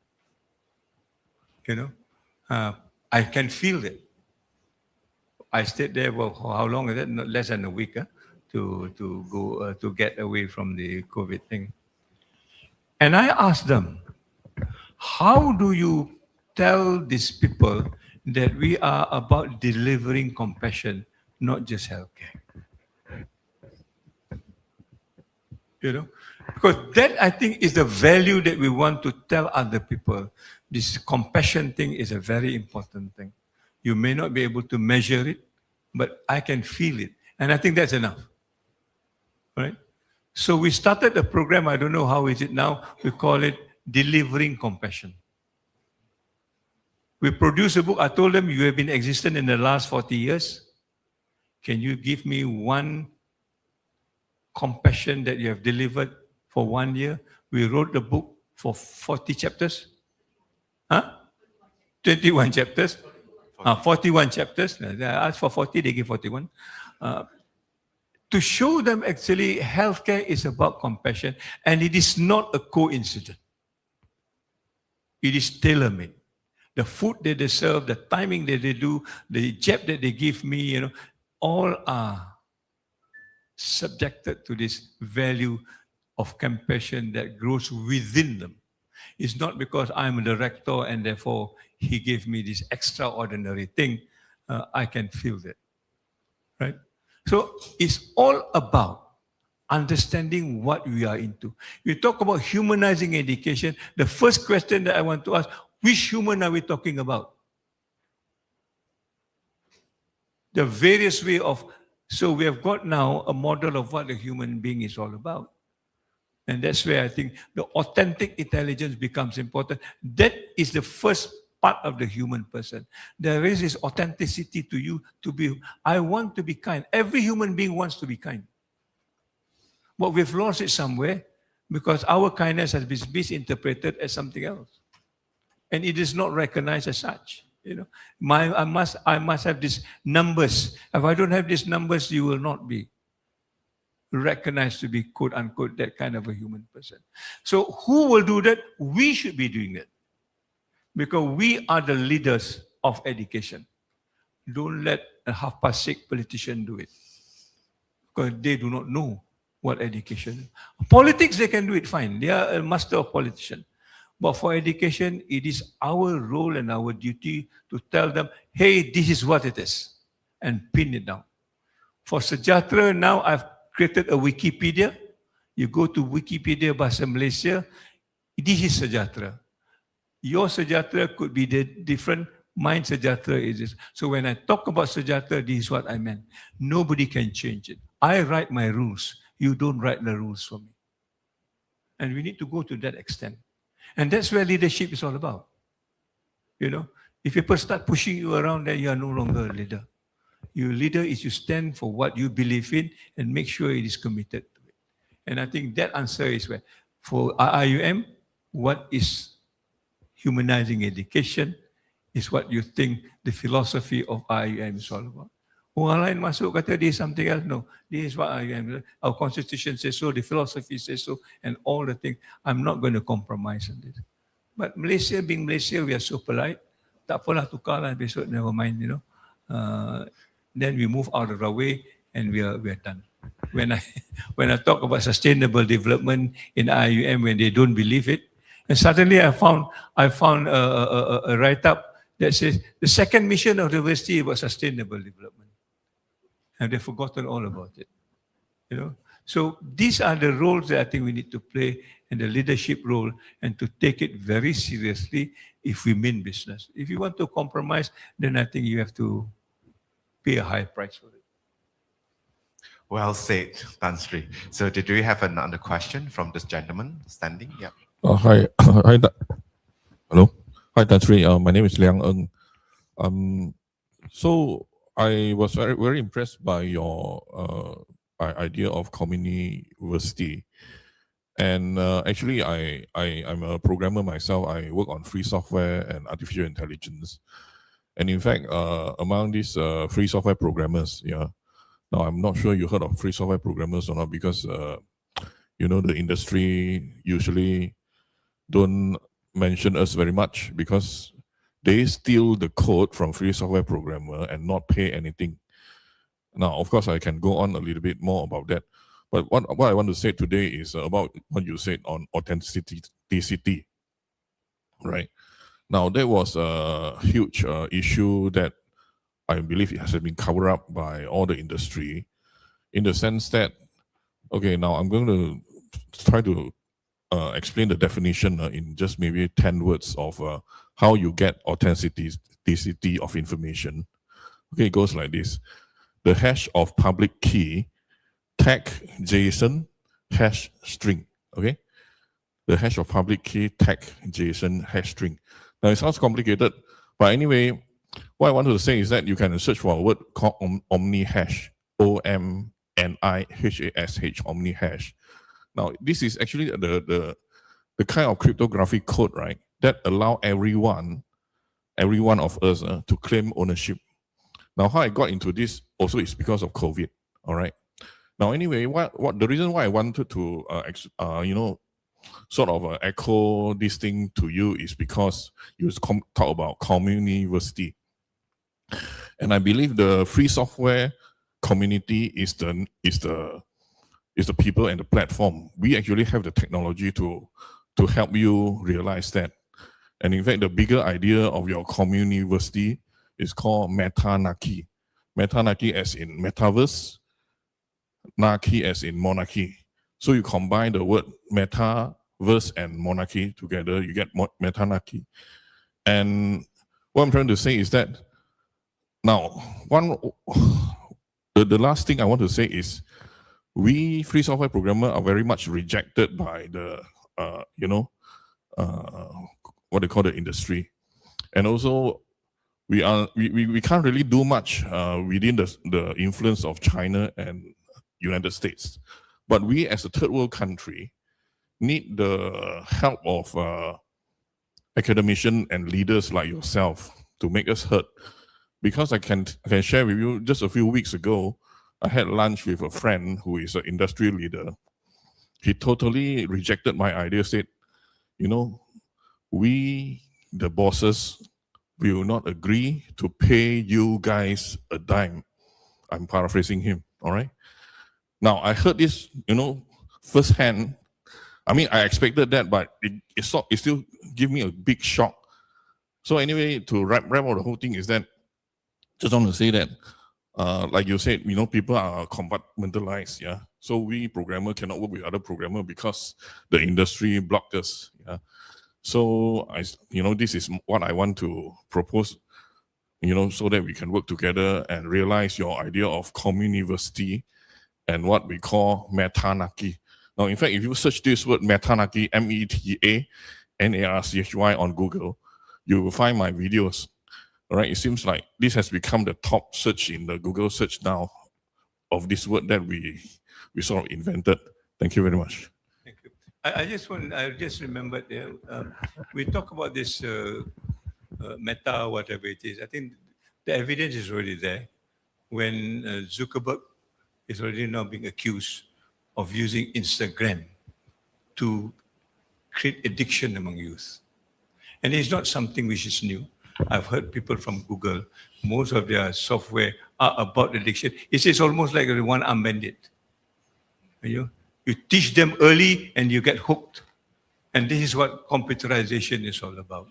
[SPEAKER 7] You know, I can feel it. I stayed there for how long is it? Not less than a week to go to get away from the COVID thing. And I asked them, how do you tell these people that we are about delivering compassion, not just healthcare? You know, because that I think is the value that we want to tell other people. This compassion thing is a very important thing. You may not be able to measure it, but I can feel it. And I think that's enough. Right? So we started a program, I don't know how is it now, we call it Delivering Compassion. We produced a book. I told them, you have been existent in the last 40 years. Can you give me one compassion that you have delivered for 1 year? We wrote the book for 40 chapters. 21 chapters. 41 chapters. I asked for 40, they give 41. To show them actually healthcare is about compassion, and it is not a coincidence. It is tailor-made. The food that they serve, the timing that they do, the jab that they give me, you know, all are subjected to this value of compassion that grows within them. It's not because I'm a director and therefore he gave me this extraordinary thing. I can feel that, right? So it's all about understanding what we are into. We talk about humanizing education. The first question that I want to ask, which human are we talking about? The various way of, so we have got now a model of what a human being is all about. And that's where I think the authentic intelligence becomes important. That is the first part of the human person. There is this authenticity to you to be, I want to be kind. Every human being wants to be kind. But we've lost it somewhere because our kindness has been misinterpreted as something else. And it is not recognized as such. You know, I must have these numbers. If I don't have these numbers, you will not be recognized to be quote unquote that kind of a human person. So who will do that? We should be doing it. Because we are the leaders of education. Don't let a half-past-sick politician do it. Because they do not know what education is. Politics, they can do it fine. They are a master of politician. But for education, it is our role and our duty to tell them, hey, this is what it is, and pin it down. For sejahtera, now I've created a Wikipedia. You go to Wikipedia Bahasa Malaysia, this is sejahtera. Your sejahtera could be different. Mine sejahtera is this. So when I talk about sejahtera, this is what I meant. Nobody can change it. I write my rules. You don't write the rules for me. And we need to go to that extent. And that's where leadership is all about. You know, if people start pushing you around, then you are no longer a leader. Your leader is you stand for what you believe in and make sure it is committed to it. And I think that answer is where, for RIUM, what is humanizing education is what you think the philosophy of RIUM is all about. Orang lain masuk kata this is something else. No, this is what RIUM. Our constitution says so, the philosophy says so, and all the things. I'm not going to compromise on this. But Malaysia, being Malaysia, we are so polite. Tak apalah, tukar lah besok, never mind, you know. Then we move out of our way and we are done. When I talk about sustainable development in RIUM, when they don't believe it, and suddenly I found a write-up that says the second mission of the university was sustainable development. And they've forgotten all about it. You know? So these are the roles that I think we need to play in the leadership role and to take it very seriously if we mean business. If you want to compromise, then I think you have to pay a high price for it.
[SPEAKER 3] Well said, Tan Sri. So did we have another question from this gentleman standing? Yeah.
[SPEAKER 10] Hi. Hello. Hi, Tan Sri. My name is Liang-Eng. So I was very impressed by your idea of community university. And actually, I'm a programmer myself. I work on free software and artificial intelligence. And in fact, among these free software programmers, yeah. Now, I'm not sure you heard of free software programmers or not, because the industry usually don't mention us very much because they steal the code from free software programmer and not pay anything. Now, of course, I can go on a little bit more about that. But what I want to say today is about what you said on authenticity, right? Now, there was a huge issue that I believe it has been covered up by all the industry in the sense that, okay, now I'm going to try to explain the definition in just maybe 10 words of how you get authenticity of information. Okay, it goes like this. The hash of public key, tag JSON, hash string, okay? The hash of public key, tag JSON, hash string. Now, it sounds complicated, but anyway, what I wanted to say is that you can search for a word called omni-hash, OMNIHASH, omni-hash. Now, this is actually the kind of cryptographic code, right, that allow every one of us to claim ownership. Now, how I got into this also is because of COVID, all right? Now, anyway, what the reason why I wanted to, sort of echo this thing to you is because you talk about community. And I believe the free software community is the people and the platform. We actually have the technology to help you realize that. And in fact, the bigger idea of your community is called meta-naki. Meta-naki as in metaverse, naki as in monarchy. So you combine the word metaverse and monarchy together, you get meta-naki. And what I'm trying to say is that now, the last thing I want to say is we free software programmers are very much rejected by the, what they call the industry. And also, we can't really do much within the influence of China and United States. But we as a third world country need the help of academicians and leaders like yourself to make us heard. Because I can share with you, just a few weeks ago, I had lunch with a friend who is an industry leader. He totally rejected my idea, said, we, the bosses, will not agree to pay you guys a dime. I'm paraphrasing him, all right? Now, I heard this, firsthand. I mean, I expected that, but it still gave me a big shock. So anyway, to wrap up the whole thing is that, just want to say that, like you said, people are compartmentalized, yeah. So we programmer cannot work with other programmer because the industry blocked us, yeah. So this is what I want to propose, so that we can work together and realize your idea of community and what we call meta-naki. Now, in fact, if you search this word meta-naki, METANARCHY on Google, you will find my videos. All right, it seems like this has become the top search in the Google search now of this word that we sort of invented. Thank you very much.
[SPEAKER 7] Thank you. I just remembered, we talk about this meta, whatever it is. I think the evidence is already there. When Zuckerberg is already now being accused of using Instagram to create addiction among youth. And it's not something which is new. I've heard people from Google, most of their software are about addiction. It's almost like a one-arm bandit. You teach them early and you get hooked. And this is what computerization is all about.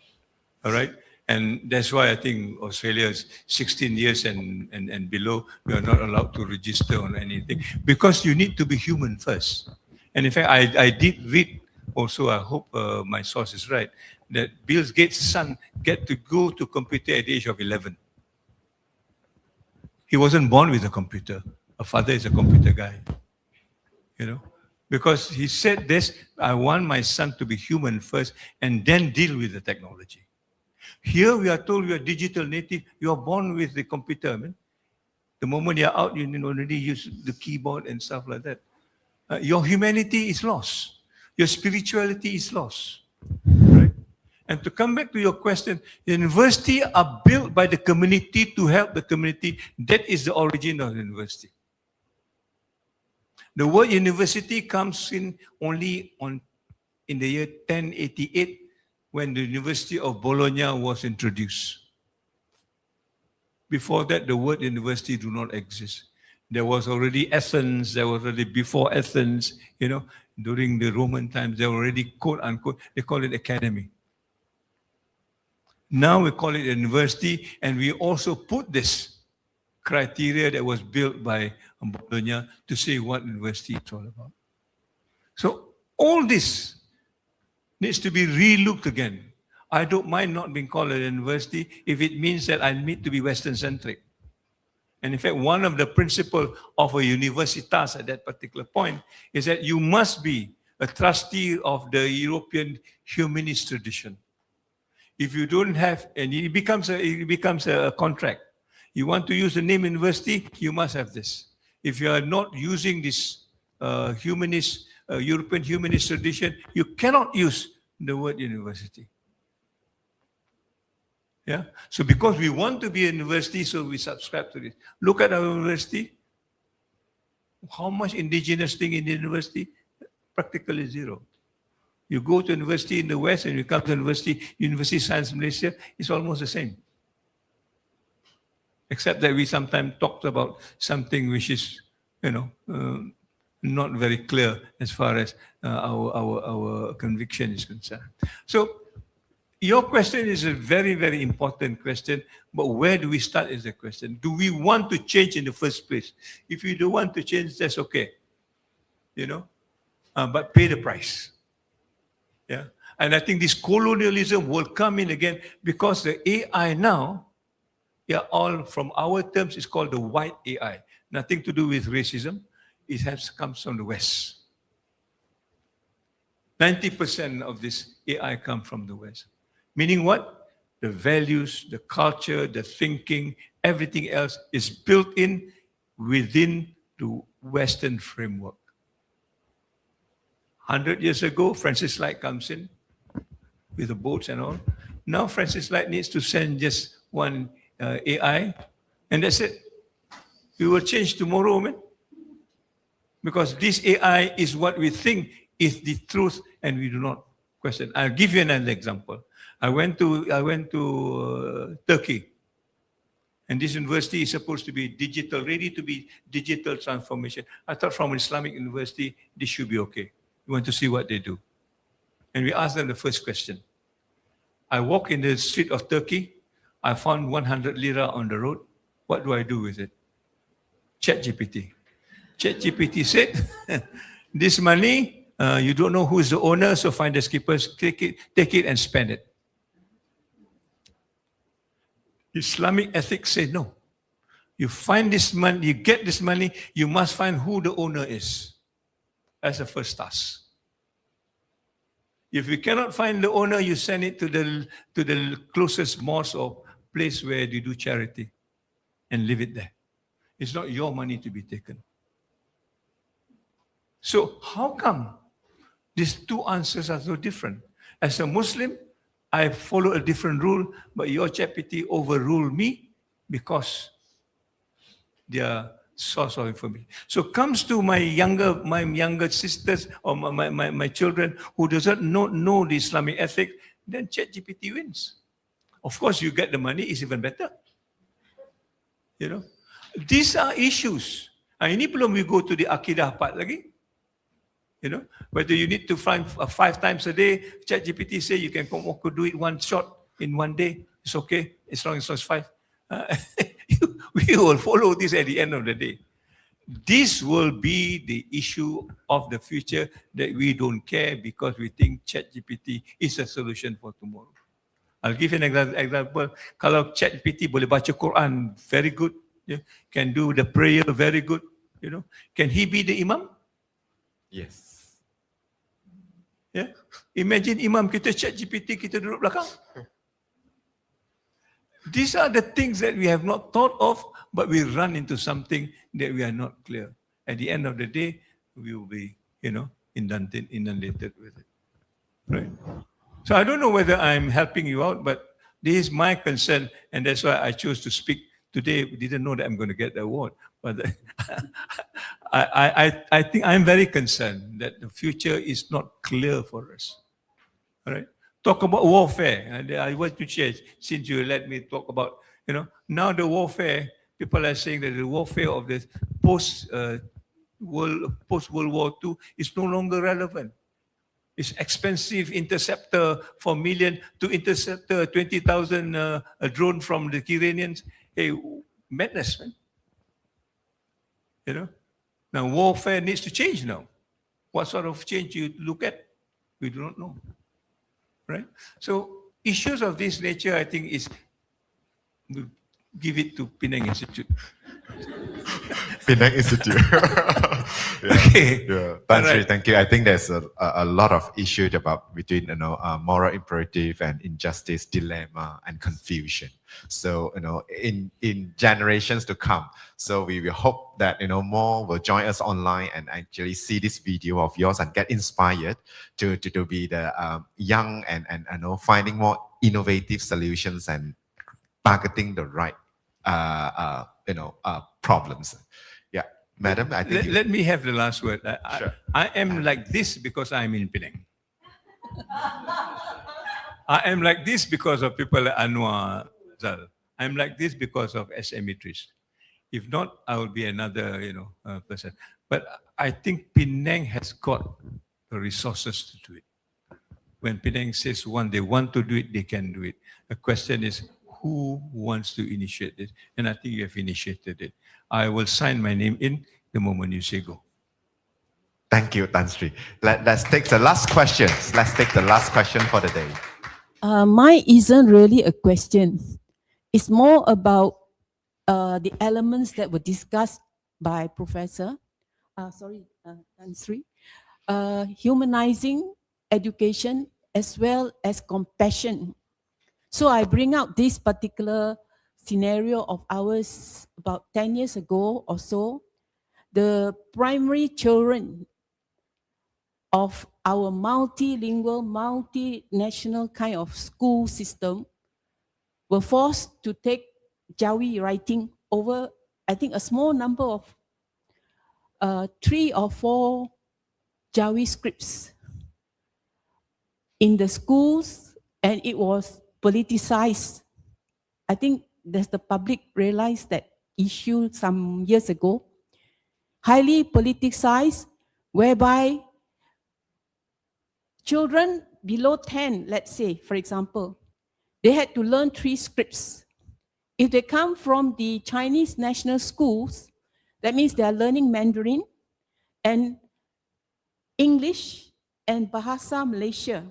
[SPEAKER 7] All right? And that's why I think Australia is 16 years and below, you are not allowed to register on anything because you need to be human first. And in fact, I did read also, I hope my source is right, that Bill Gates' son get to go to computer at the age of 11. He wasn't born with a computer. A father is a computer guy, because he said this, I want my son to be human first and then deal with the technology. Here we are told we are digital native. You are born with the computer. Man. The moment you're out, you already use the keyboard and stuff like that. Your humanity is lost. Your spirituality is lost. Right? And to come back to your question, the university are built by the community to help the community. That is the origin of the university. The word university comes in only in the year 1088 when the University of Bologna was introduced. Before that, the word university do not exist. There was already Athens, there was already before Athens, during the Roman times, there were already quote unquote, they call it academy. Now we call it university, and we also put this criteria that was built by Bologna to say what university it's all about. So all this needs to be re-looked again. I don't mind not being called a university if it means that I need to be Western-centric. And in fact, one of the principles of a universitas at that particular point is that you must be a trustee of the European humanist tradition. If you don't have, and it becomes a contract. You want to use the name university, you must have this. If you are not using this European humanist tradition, you cannot use the word university. Yeah. So because we want to be a university, so we subscribe to this. Look at our university. How much indigenous thing in the university? Practically zero. You go to university in the West and you come to University of Science Malaysia, it's almost the same. Except that we sometimes talk about something which is, not very clear as far as our conviction is concerned. So your question is a very, very important question, but where do we start is the question. Do we want to change in the first place? If you don't want to change, that's okay, but pay the price. Yeah, and I think this colonialism will come in again because the AI now, all from our terms, is called the white AI. Nothing to do with racism. It comes from the West. 90% of this AI come from the West. Meaning what? The values, the culture, the thinking, everything else is built in within the Western framework. 100 years ago, Francis Light comes in with the boats and all. Now Francis Light needs to send just one AI, and that's it. We will change tomorrow, man. Because this AI is what we think is the truth, and we do not question. I'll give you another example. I went to Turkey, and this university is supposed to be digital, ready to be digital transformation. I thought from an Islamic university, this should be okay. We want to see what they do. And we asked them the first question. I walk in the street of Turkey, I found 100 lira on the road. What do I do with it? ChatGPT. ChatGPT said, this money, you don't know who is the owner, so find the skippers, take it and spend it. Islamic ethics say no. You find this money, you get this money, you must find who the owner is. That's the first task. If you cannot find the owner, you send it to the closest mosque or place where you do charity and leave it there. It's not your money to be taken. So how come these two answers are so different? As a Muslim, I follow a different rule, but your ChatGPT overruled me because they are source of information. So comes to my younger sisters or my children who doesn't know the Islamic ethic, then ChatGPT wins. Of course, you get the money, it's even better. These are issues. Ini belum we go to the akidah part lagi. Whether you need to find 5 times a day, ChatGPT say you can do it one shot in one day. It's okay, as long as it's 5. We will follow this at the end of the day. This will be the issue of the future that we don't care because we think ChatGPT is a solution for tomorrow. I'll give you an example. Kalau ChatGPT boleh baca Quran, very good. Can do the prayer, very good. Can he be the imam?
[SPEAKER 3] Yes.
[SPEAKER 7] Yeah. Imagine imam kita ChatGPT, kita duduk belakang. These are the things that we have not thought of, but we run into something that we are not clear. At the end of the day, we will be, inundated with it. Right? So I don't know whether I'm helping you out, but this is my concern, and that's why I chose to speak today didn't know that I'm going to get the award. But I think I'm very concerned that the future is not clear for us. All right. Talk about warfare. And I want to change, since you let me talk about, now the warfare, people are saying that the warfare of the post-World War II is no longer relevant. It's expensive interceptor for million to intercept 20,000 a drone from the Iranians. Hey, madness, man. Now warfare needs to change now. What sort of change you look at? We do not know, right? So issues of this nature, I think, is give it to Penang Institute.
[SPEAKER 3] Penang Institute.
[SPEAKER 7] Okay.
[SPEAKER 3] Yeah. Tan Sri,
[SPEAKER 7] Alright.
[SPEAKER 3] thank you. I think there's a lot of issues about between moral imperative and injustice, dilemma and confusion. So in generations to come. So we will hope that more will join us online and actually see this video of yours and get inspired to be the young and finding more innovative solutions and targeting the right problems. Yeah, madam, I think
[SPEAKER 7] Let me have the last word.
[SPEAKER 3] Sure.
[SPEAKER 7] I am like this because I'm in Penang. I am like this because of people like Anwar Zal. I'm like this because of SME Trees. If not, I will be another person. But I think Penang has got the resources to do it. When Penang says they want to do it, they can do it. The question is, who wants to initiate this? And I think you have initiated it. I will sign my name in the moment you say go.
[SPEAKER 3] Thank you, Tan Sri. Let's take the last question. Let's take the last question for the day.
[SPEAKER 11] Mine isn't really a question. It's more about the elements that were discussed by Professor, Tan Sri, humanizing education as well as compassion. So I bring out this particular scenario of ours about 10 years ago or so. The primary children of our multilingual, multinational kind of school system were forced to take Jawi writing over, I think, a small number of 3 or 4 Jawi scripts in the schools, and it was politicized. I think the public realized that issue some years ago. Highly politicized, whereby children below 10, let's say, for example, they had to learn 3 scripts. If they come from the Chinese national schools, that means they are learning Mandarin and English and Bahasa Malaysia.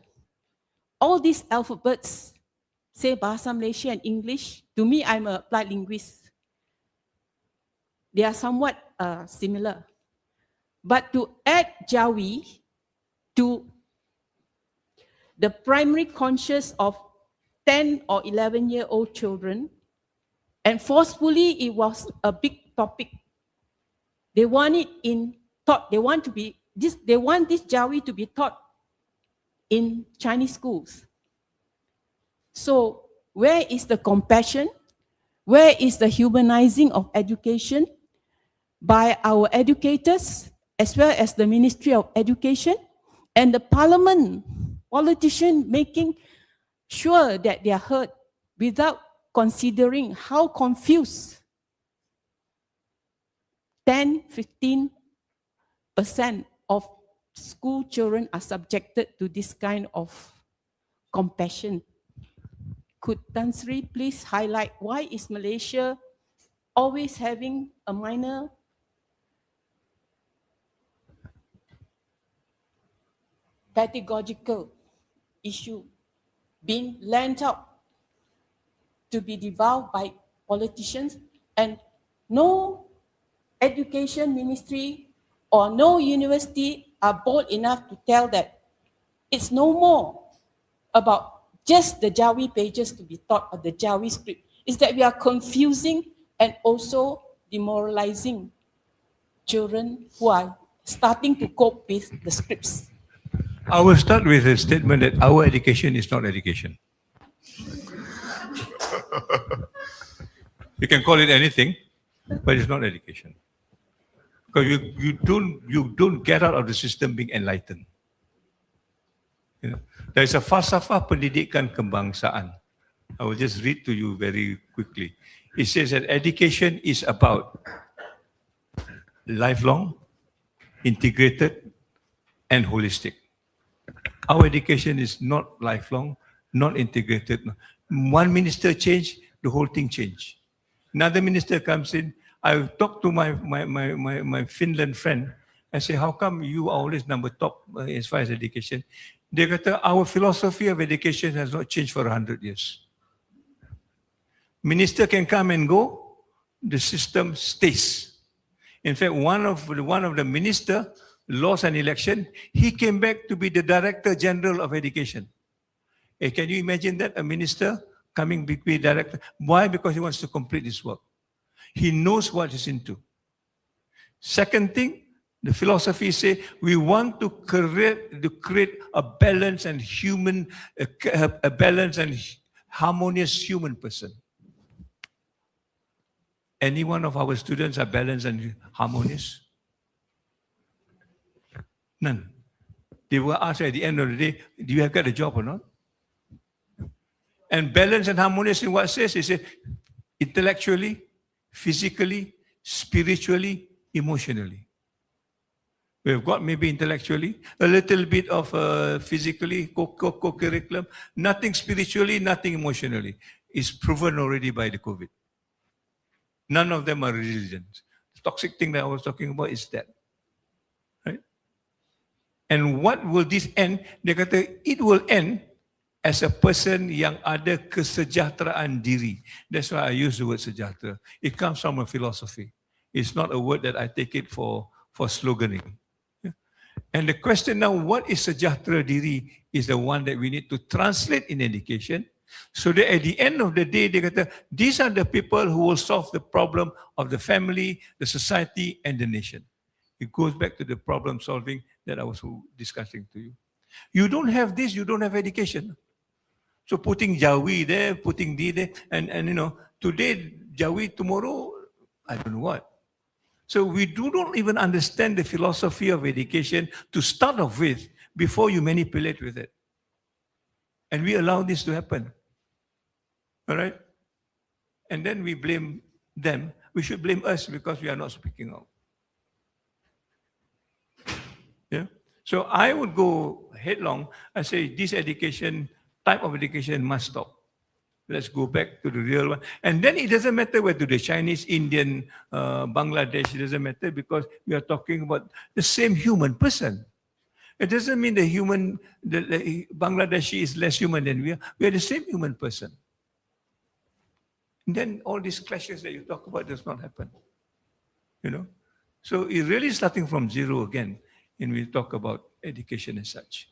[SPEAKER 11] All these alphabets, say Bahasa Malaysia and English, to me, I'm an applied linguist. They are somewhat similar. But to add Jawi to the primary conscious of 10 or 11-year-old children, and forcefully it was a big topic. They want it taught. They want this Jawi to be taught in Chinese schools. So where is the compassion? Where is the humanizing of education by our educators as well as the Ministry of Education and the Parliament, politicians making sure that they are heard without considering how confused 10-15% of school children are subjected to this kind of compassion. Could Tan Sri please highlight why is Malaysia always having a minor pedagogical issue being lent out to be devoured by politicians, and no education ministry or no university are bold enough to tell that it's no more about just the Jawi pages to be taught or the Jawi script. It's that we are confusing and also demoralizing children who are starting to cope with the scripts.
[SPEAKER 7] I will start with a statement that our education is not education. You can call it anything, but it's not education. Because you don't get out of the system being enlightened. You know, there is a falsafah pendidikan kebangsaan. I will just read to you very quickly. It says that education is about lifelong, integrated, and holistic. Our education is not lifelong, not integrated. One minister changed, the whole thing changed. Another minister comes in. I talked to my Finland friend. I say, how come you are always number top as far as education? They kata, our philosophy of education has not changed for 100 years. Minister can come and go, the system stays. In fact, one of the minister lost an election. He came back to be the Director General of Education. Hey, can you imagine that? A minister coming to be director. Why? Because he wants to complete his work. He knows what he's into. Second thing, the philosophy say we want to create a balanced and a balanced and harmonious human person. Any one of our students are balanced and harmonious? None. They were asked at the end of the day, do you have got a job or not? And balanced and harmonious in what says? It says intellectually, physically, spiritually, emotionally. We've got maybe intellectually, a little bit of physically, co-curriculum, nothing spiritually, nothing emotionally. It's proven already by the COVID. None of them are resilient. The toxic thing that I was talking about is that. Right? And what will this end? Dia kata, it will end as a person yang ada kesejahteraan diri. That's why I use the word sejahtera. It comes from a philosophy. It's not a word that I take it for sloganing. And the question now, what is sejahtera diri, is the one that we need to translate in education, so that at the end of the day, they kata, these are the people who will solve the problem of the family, the society, and the nation. It goes back to the problem solving that I was discussing to you. You don't have this, you don't have education. So putting Jawi there, putting D there, and you know, today Jawi, tomorrow, I don't know what. So we do not even understand the philosophy of education to start off with before you manipulate with it. And we allow this to happen. All right? And then we blame them. We should blame us because we are not speaking out. Yeah? So I would go headlong and say this education, type of education must stop. Let's go back to the real one. And then it doesn't matter whether the Chinese, Indian, Bangladesh, it doesn't matter because we are talking about the same human person. It doesn't mean the Bangladeshi is less human than we are. We are the same human person. And then all these clashes that you talk about does not happen. You know? So it's really starting from zero again when we talk about education as such.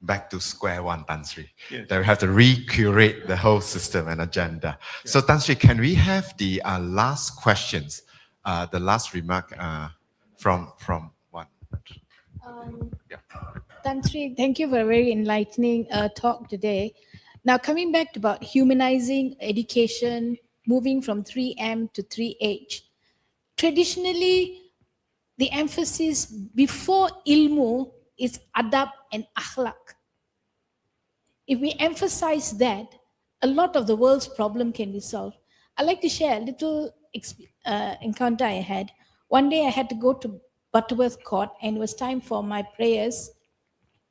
[SPEAKER 3] Back to square one, Tan Sri.
[SPEAKER 7] Yes.
[SPEAKER 3] That we have to recurate the whole system and agenda. Yeah. So Tan Sri, can we have the last questions, the last remark from one?
[SPEAKER 12] Yeah. Tan Sri, thank you for a very enlightening talk today. Now coming back to about humanizing education, moving from 3M to 3H. Traditionally, the emphasis before ilmu is adab and akhlaq. If we emphasize that, a lot of the world's problem can be solved. I'd like to share a little encounter I had. One day I had to go to Butterworth Court and it was time for my prayers.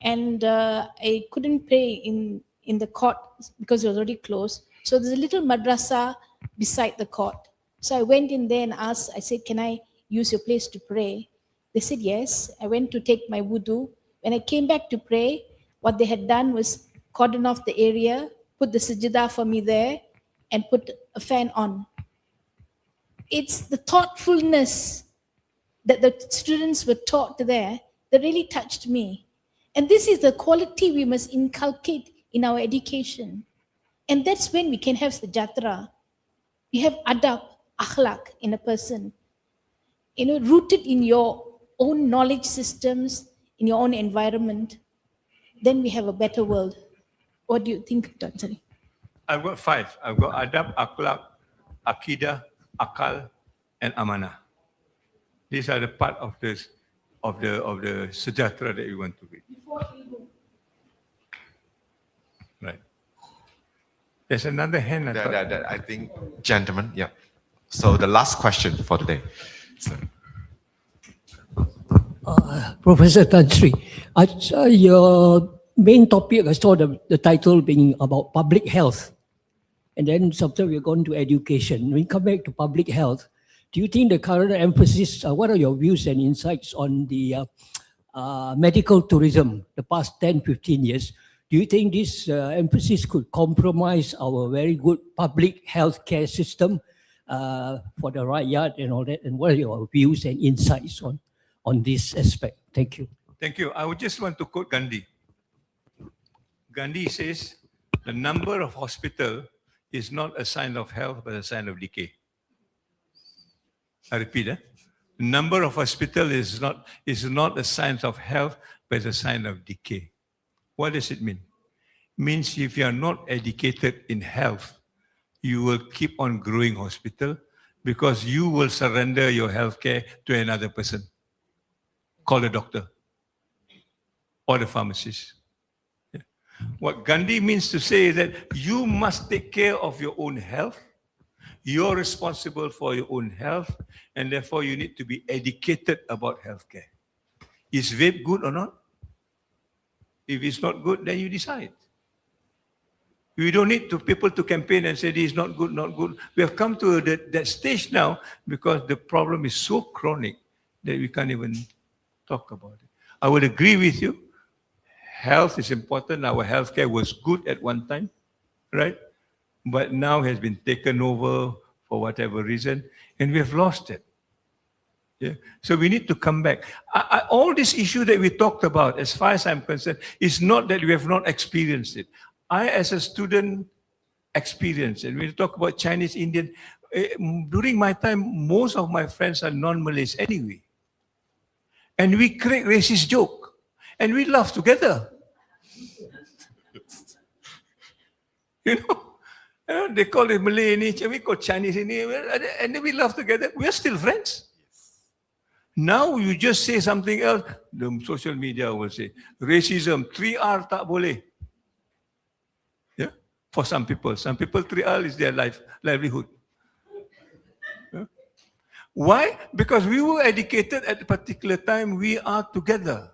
[SPEAKER 12] And I couldn't pray in the court because it was already closed. So there's a little madrasa beside the court. So I went in there and asked, I said, can I use your place to pray? They said yes. I went to take my wudu. When I came back to pray, what they had done was cordon off the area, put the sajda for me there, and put a fan on. It's the thoughtfulness that the students were taught there that really touched me. And this is the quality we must inculcate in our education. And that's when we can have sejahtera. We have adab, akhlaq in a person. You know, rooted in your own knowledge systems, in your own environment, then we have a better world. What do you think, Dr.?
[SPEAKER 7] I've got 5. I've got adab, akhlaq, Akidah, Akal, and Amanah. These are the part of the sejahtera that we want to be. Right. There's another hand.
[SPEAKER 3] I think, gentlemen, yeah. So the last question for today. So.
[SPEAKER 13] Professor Tan Sri, your main topic, I saw the title being about public health. And then sometimes we're going to education. When we come back to public health, do you think the current emphasis, what are your views and insights on the medical tourism, the past 10, 15 years? Do you think this emphasis could compromise our very good public health care system for the rakyat and all that? And what are your views and insights on this aspect? Thank you.
[SPEAKER 7] Thank you. I would just want to quote Gandhi. Gandhi says, the number of hospitals is not a sign of health, but a sign of decay. I repeat, the number of hospitals is not a sign of health, but a sign of decay. What does it mean? It means if you are not educated in health, you will keep on growing hospital because you will surrender your healthcare to another person. Call the doctor or the pharmacist. What Gandhi means to say is that you must take care of your own health. You're responsible for your own health, and therefore you need to be educated about healthcare. Is vape good or not? If it's not good, then you decide. We don't need people to campaign and say this is not good, not good. We have come to that stage now because the problem is so chronic that we can't even talk about it. I would agree with you. Health is important. Our healthcare was good at one time, right? But now has been taken over for whatever reason, and we have lost it. Yeah. So we need to come back. All this issue that we talked about, as far as I'm concerned, is not that we have not experienced it. I, as a student, experienced it. When we talk about Chinese, Indian, during my time, most of my friends are non-Malays anyway. And we create racist joke, and we laugh together. You know, they call it Malay in each, we call Chinese in here, and then we laugh together. We are still friends. Now you just say something else, the social media will say, racism, 3R tak boleh. Yeah? For some people 3R is their livelihood. Yeah? Why? Because we were educated at a particular time, we are together.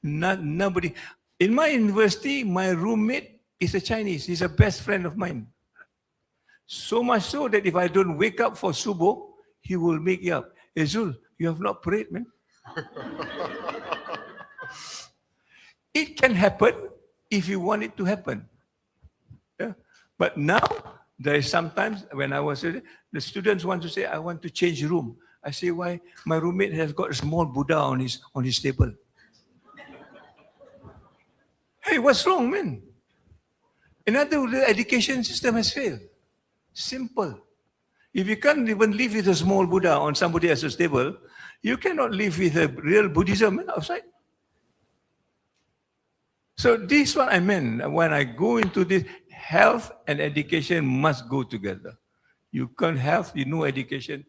[SPEAKER 7] Nobody. In my university, my roommate is a Chinese. He's a best friend of mine. So much so that if I don't wake up for subuh, he will make me up. Hey Zul, you have not prayed, man. It can happen if you want it to happen. Yeah? But now, there is sometimes when I was the students want to say, I want to change room. I say, why? My roommate has got a small Buddha on his table. Hey, what's wrong, man? In other words, the education system has failed. Simple. If you can't even live with a small Buddha on somebody else's table, you cannot live with a real Buddhism outside. So this is what I meant when I go into this. Health and education must go together. You can't have no education.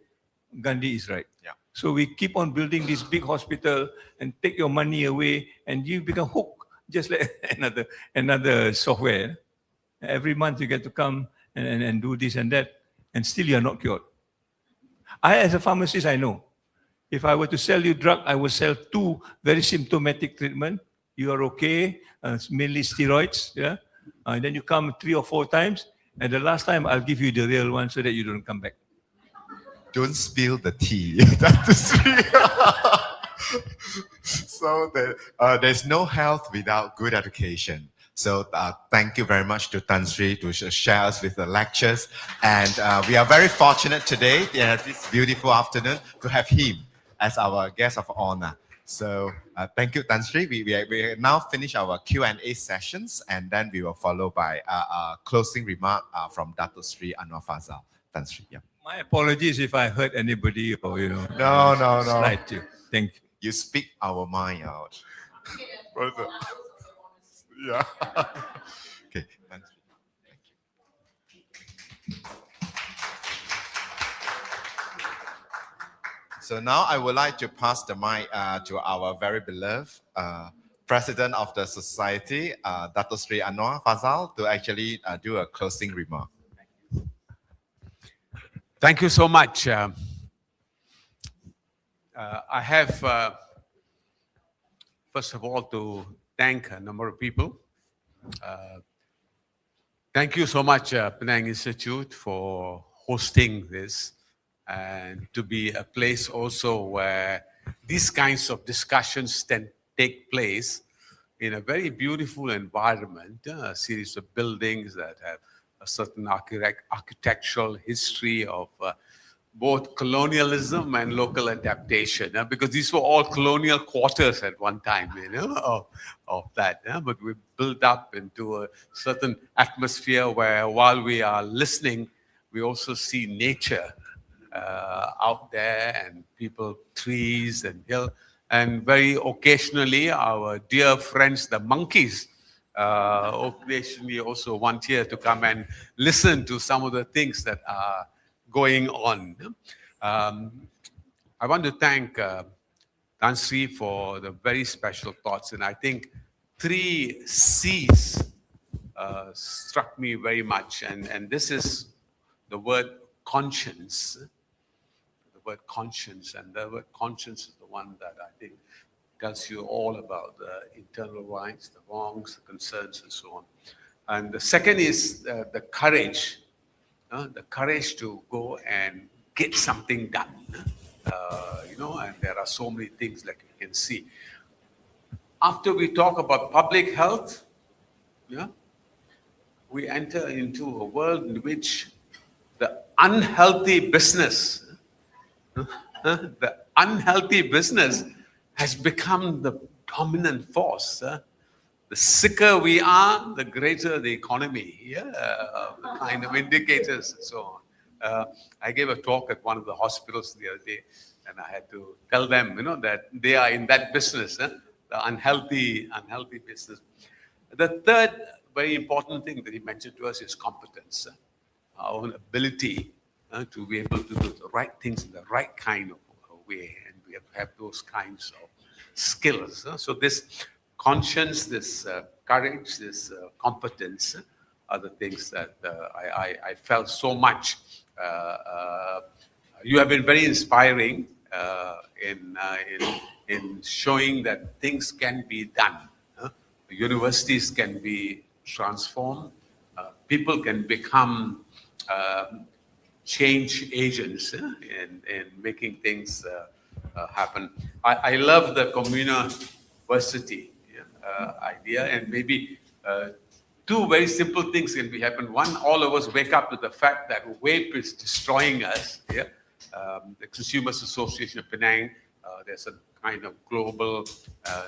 [SPEAKER 7] Gandhi is right. Yeah. So we keep on building this big hospital and take your money away, and you become hooked, just like another software. Every month you get to come and do this and that, and still you are not cured. I, as a pharmacist, I know. If I were to sell you drug, I will sell 2 very symptomatic treatment. You are okay, mainly steroids, yeah. And then you come 3 or 4 times, and the last time I'll give you the real one so that you don't come back.
[SPEAKER 3] Don't spill the tea. That is so there's no health without good education. So thank you very much to Tan Sri to share us with the lectures. And we are very fortunate today, this beautiful afternoon, to have him as our guest of honor. So thank you, Tan Sri. We now finish our Q&A sessions, and then we will follow by a closing remark from Dato Sri Anwar Fazal. Tan Sri, yeah.
[SPEAKER 7] My apologies if I hurt anybody or,
[SPEAKER 3] No.
[SPEAKER 7] Slight you. Thank you.
[SPEAKER 3] You speak our mind out. Yeah. Okay, thank you. So now I would like to pass the mic to our very beloved President of the Society, Dato Sri Anwar Fazal, to actually do a closing remark.
[SPEAKER 4] Thank you so much. I have, first of all, to thank a number of people. Thank you so much, Penang Institute, for hosting this and to be a place also where these kinds of discussions can take place in a very beautiful environment, a series of buildings that have a certain architectural history of both colonialism and local adaptation, because these were all colonial quarters at one time, of that. But we built up into a certain atmosphere where while we are listening, we also see nature out there and people, trees and hill. And very occasionally, our dear friends, the monkeys, occasionally also want here to come and listen to some of the things that are going on. I want to thank Tan Sri for the very special thoughts. And I think 3 C's struck me very much. And this is the word conscience. The word conscience. And the word conscience is the one that I think tells you all about the internal rights, the wrongs, the concerns, and so on. And the second is the courage. The courage to go and get something done. And there are so many things like you can see. After we talk about public health, we enter into a world in which the unhealthy business, has become the dominant force. The sicker we are, the greater the economy, the kind of indicators and so on. I gave a talk at one of the hospitals the other day, and I had to tell them, that they are in that business, the unhealthy business. The third very important thing that he mentioned to us is competence, our own ability to be able to do the right things in the right kind of way, and we have to have those kinds of skills. So this conscience, this courage, this competence are the things that I felt so much. You have been very inspiring in showing that things can be done. Universities can be transformed. People can become change agents in making things happen. I love the community idea, and maybe 2 very simple things can be happen. One, all of us wake up to the fact that vape is destroying us. The Consumers Association of Penang, there's a kind of global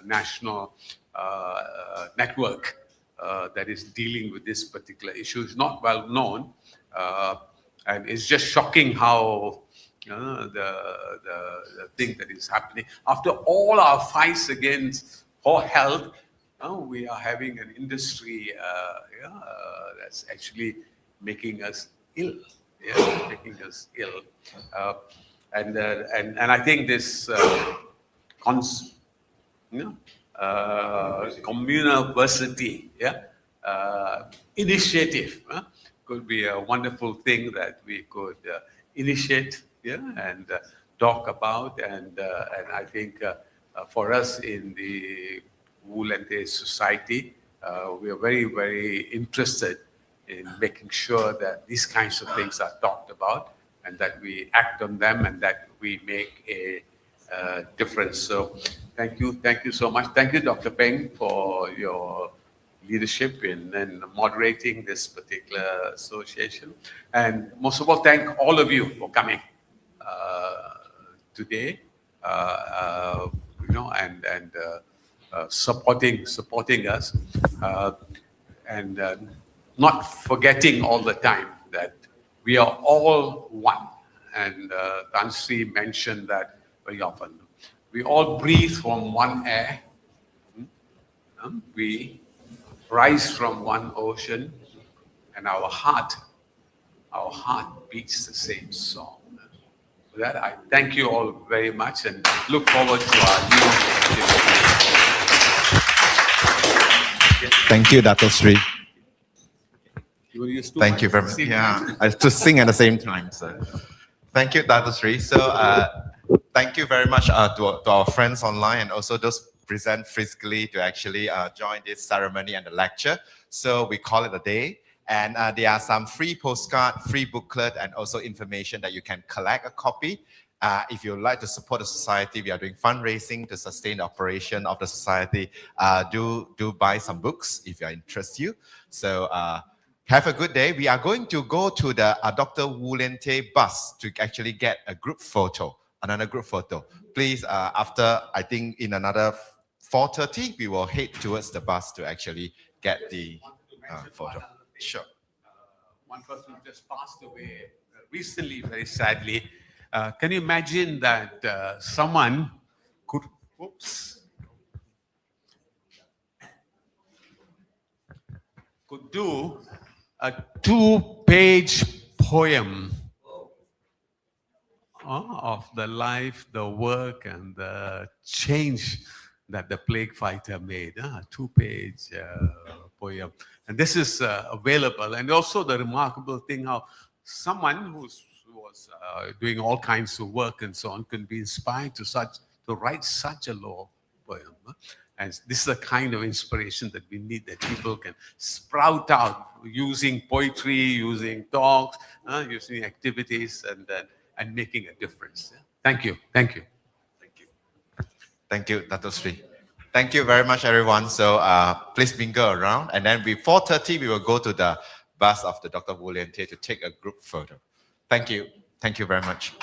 [SPEAKER 4] national network that is dealing with this particular issue. It's not well known, and it's just shocking how the thing that is happening. After all our fights against poor health, we are having an industry that's actually making us ill. And I think this community initiative could be a wonderful thing that we could initiate and talk about. And I think for us in the Lien-Teh Society, we are very, very interested in making sure that these kinds of things are talked about and that we act on them and that we make a difference. So thank you so much. Thank you, Dr. Peng, for your leadership in moderating this particular association. And most of all, thank all of you for coming today, and supporting us, and not forgetting all the time that we are all one. And Tan Sri mentioned that very often. We all breathe from one air. We rise from one ocean, and our heart beats the same song. With that, I thank you all very much and look forward to our new.
[SPEAKER 3] Thank you, Dato Sri.
[SPEAKER 4] You will use two
[SPEAKER 3] Thank you
[SPEAKER 4] mics
[SPEAKER 3] very
[SPEAKER 4] at the
[SPEAKER 3] much.
[SPEAKER 4] same
[SPEAKER 3] Yeah,
[SPEAKER 4] time?
[SPEAKER 3] I have to sing at the same time. So, thank you, Dato Sri. So, thank you very much to our friends online and also those present physically to actually join this ceremony and the lecture. So we call it a day. And there are some free postcard, free booklet, and also information that you can collect a copy. If you would like to support the society, we are doing fundraising to sustain the operation of the society. Do buy some books if you are interested you. So have a good day. We are going to go to the Dr. Lien-Teh bus to actually get a group photo, another group photo. Please, after I think in another 4:30, we will head towards the bus to actually get the photo. Sure.
[SPEAKER 4] One person just passed away recently, very sadly. Can you imagine that someone could, could do a 2-page poem of the life, the work, and the change that the plague fighter made. A 2-page poem. And this is available. And also the remarkable thing how someone who was doing all kinds of work and so on can be inspired to write such a long poem. And this is the kind of inspiration that we need, that people can sprout out using poetry, using talks, using activities, and making a difference. Thank you. Thank you.
[SPEAKER 3] Thank you. Thank you, Dato Sri. Thank you very much, everyone. So please mingle around. And then before 4:30, we will go to the bus of the Dr. Lien-Teh to take a group photo. Thank you. Thank you very much.